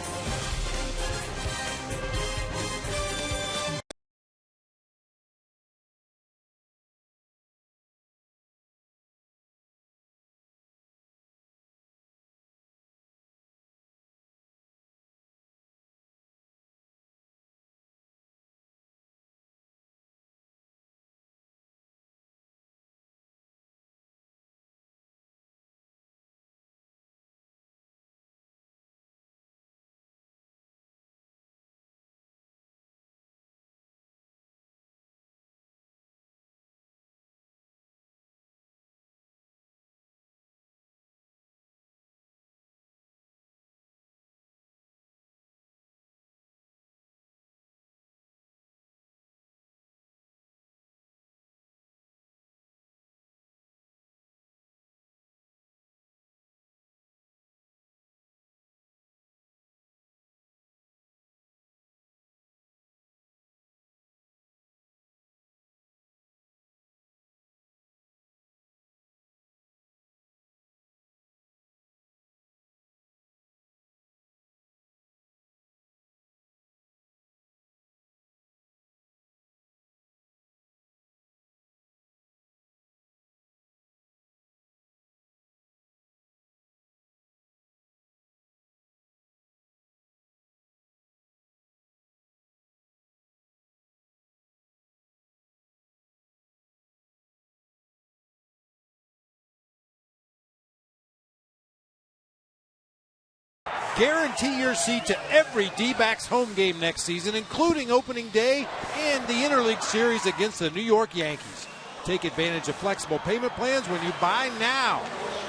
Guarantee your seat to every D-backs home game next season, including opening day and the Interleague Series against the New York Yankees. Take advantage of flexible payment plans when you buy now.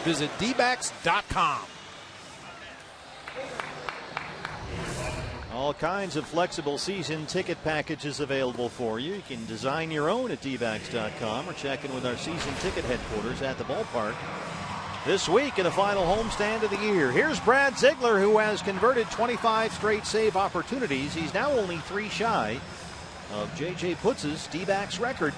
Visit dbacks.com. All kinds of flexible season ticket packages available for you. You can design your own at dbacks.com or check in with our season ticket headquarters at the ballpark this week in the final homestand of the year. Here's Brad Ziegler, who has converted 25 straight save opportunities. He's now only 3 shy of J.J. Putz's D-backs record.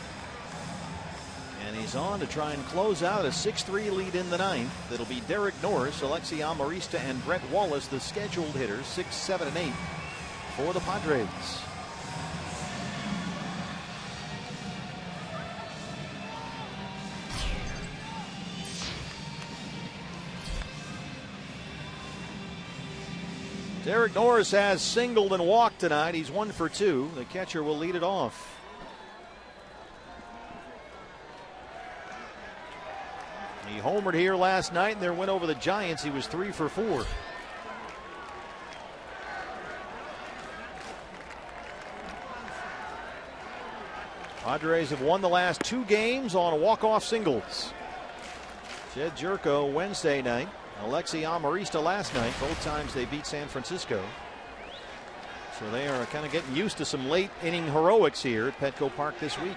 And he's on to try and close out a 6-3 lead in the 9th. That'll be Derek Norris, Alexi Amarista, and Brett Wallace, the scheduled hitters, 6, 7, and 8 for the Padres. Derek Norris has singled and walked tonight. He's 1 for 2. The catcher will lead it off. He homered here last night in their win over the Giants. He was 3 for 4. Padres have won the last 2 games on walk-off singles. Jed Jerko Wednesday night. Alexi Amarista last night. Both times they beat San Francisco. So they are kind of getting used to some late inning heroics here at Petco Park this week.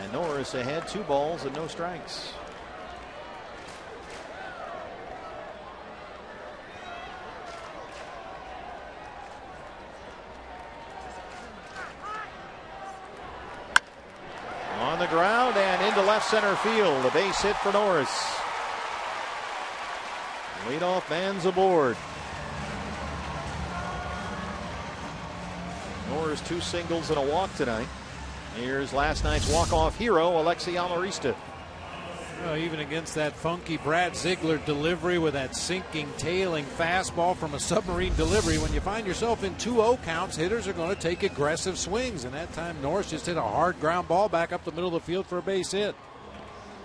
And Norris ahead, 2 balls and no strikes. On the ground and into left center field. A base hit for Norris. Leadoff man's aboard. Norris 2 singles and a walk tonight. Here's last night's walk-off hero, Alexi Amarista. Well, even against that funky Brad Ziegler delivery with that sinking, tailing fastball from a submarine delivery, when you find yourself in 2-0 counts, hitters are going to take aggressive swings. And that time, Norris just hit a hard ground ball back up the middle of the field for a base hit.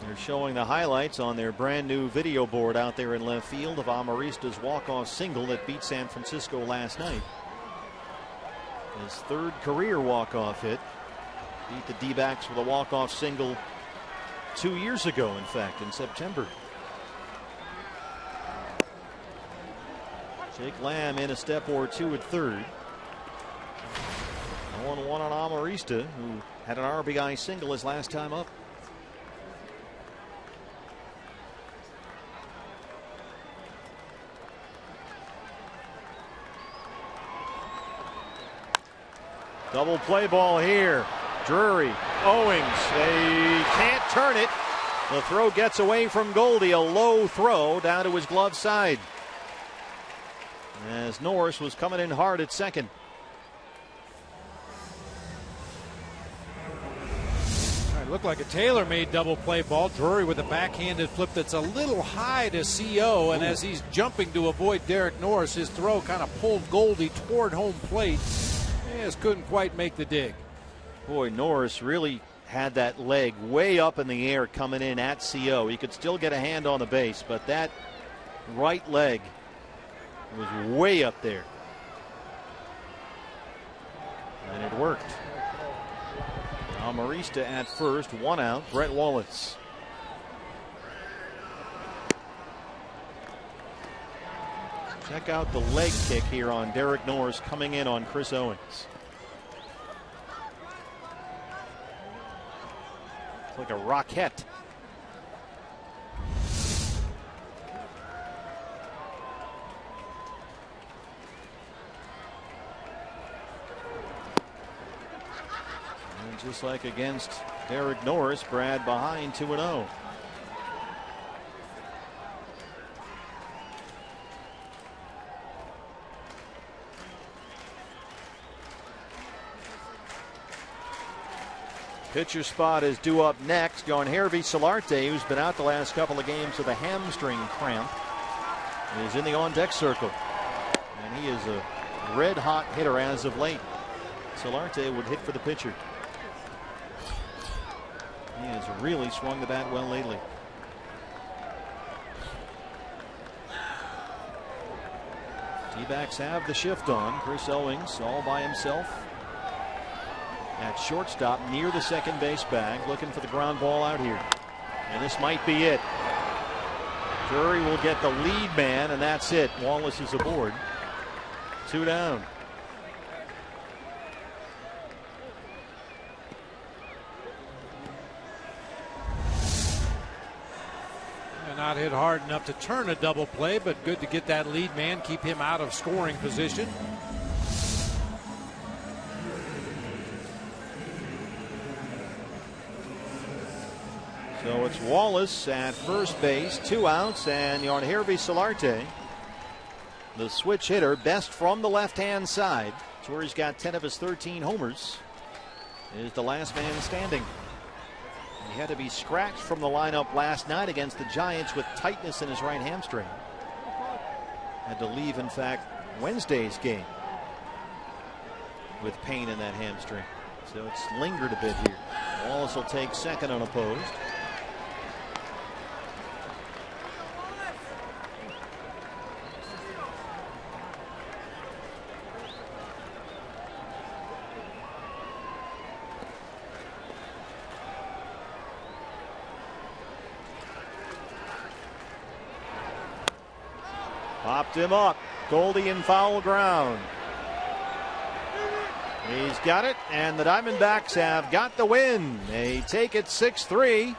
They're showing the highlights on their brand new video board out there in left field of Amarista's walk-off single that beat San Francisco last night. His 3rd career walk-off hit. Beat the D-backs with a walk-off single 2 years ago, in fact, in September. Jake Lamb in a step or 2 at 3rd. 0-1 on Amarista, who had an RBI single his last time up. Double play ball here. Drury, Owings, they can't turn it. The throw gets away from Goldie, a low throw down to his glove side. As Norris was coming in hard at second. It looked like a tailor-made double play ball. Drury with a backhanded flip that's a little high to CO, and as he's jumping to avoid Derek Norris, his throw kind of pulled Goldie toward home plate. He just couldn't quite make the dig. Boy, Norris really had that leg way up in the air coming in at CO. He could still get a hand on the base, but that right leg was way up there. And it worked. Amarista at first, 1 out. Brett Wallace. Check out the leg kick here on Derek Norris coming in on Chris Owings. It's like a rocket. And just like against Derek Norris, Brad behind 2-0. Pitcher spot is due up next. Yangervis Solarte, who's been out the last couple of games with a hamstring cramp, is in the on-deck circle. And he is a red-hot hitter as of late. Solarte would hit for the pitcher. He has really swung the bat well lately. D-backs have the shift on. Chris Owings all by himself at shortstop near the second base bag, looking for the ground ball out here. And this might be it. Drury will get the lead man, and that's it. Wallace is aboard. 2 down. Not hit hard enough to turn a double play, but good to get that lead man, keep him out of scoring position. So it's Wallace at first base, 2 outs, and Yangervis Solarte, the switch hitter, best from the left-hand side. It's where he's got 10 of his 13 homers, is the last man standing. He had to be scratched from the lineup last night against the Giants with tightness in his right hamstring. Had to leave, in fact, Wednesday's game with pain in that hamstring. So it's lingered a bit here. Wallace will take second unopposed. Popped him up. Goldie in foul ground. He's got it, and the Diamondbacks have got the win. They take it 6-3.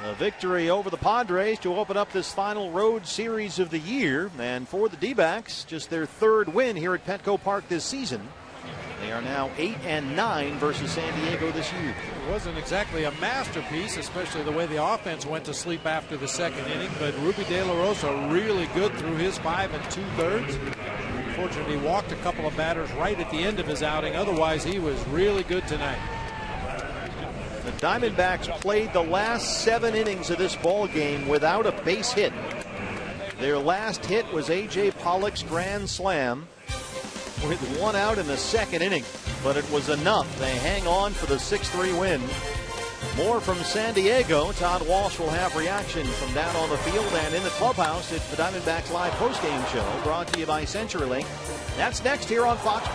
A victory over the Padres to open up this final road series of the year. And for the D-backs, just their 3rd win here at Petco Park this season. They are now 8-9 versus San Diego this year. It wasn't exactly a masterpiece, especially the way the offense went to sleep after the 2nd inning, but Ruby De La Rosa really good through his 5 2/3. Unfortunately, he walked a couple of batters right at the end of his outing. Otherwise, he was really good tonight. The Diamondbacks played the last 7 innings of this ball game without a base hit. Their last hit was A.J. Pollock's grand slam with 1 out in the 2nd inning, but it was enough. They hang on for the 6-3 win. More from San Diego. Todd Walsh will have reaction from down on the field and in the clubhouse. It's the Diamondbacks live postgame show brought to you by CenturyLink. That's next here on Fox.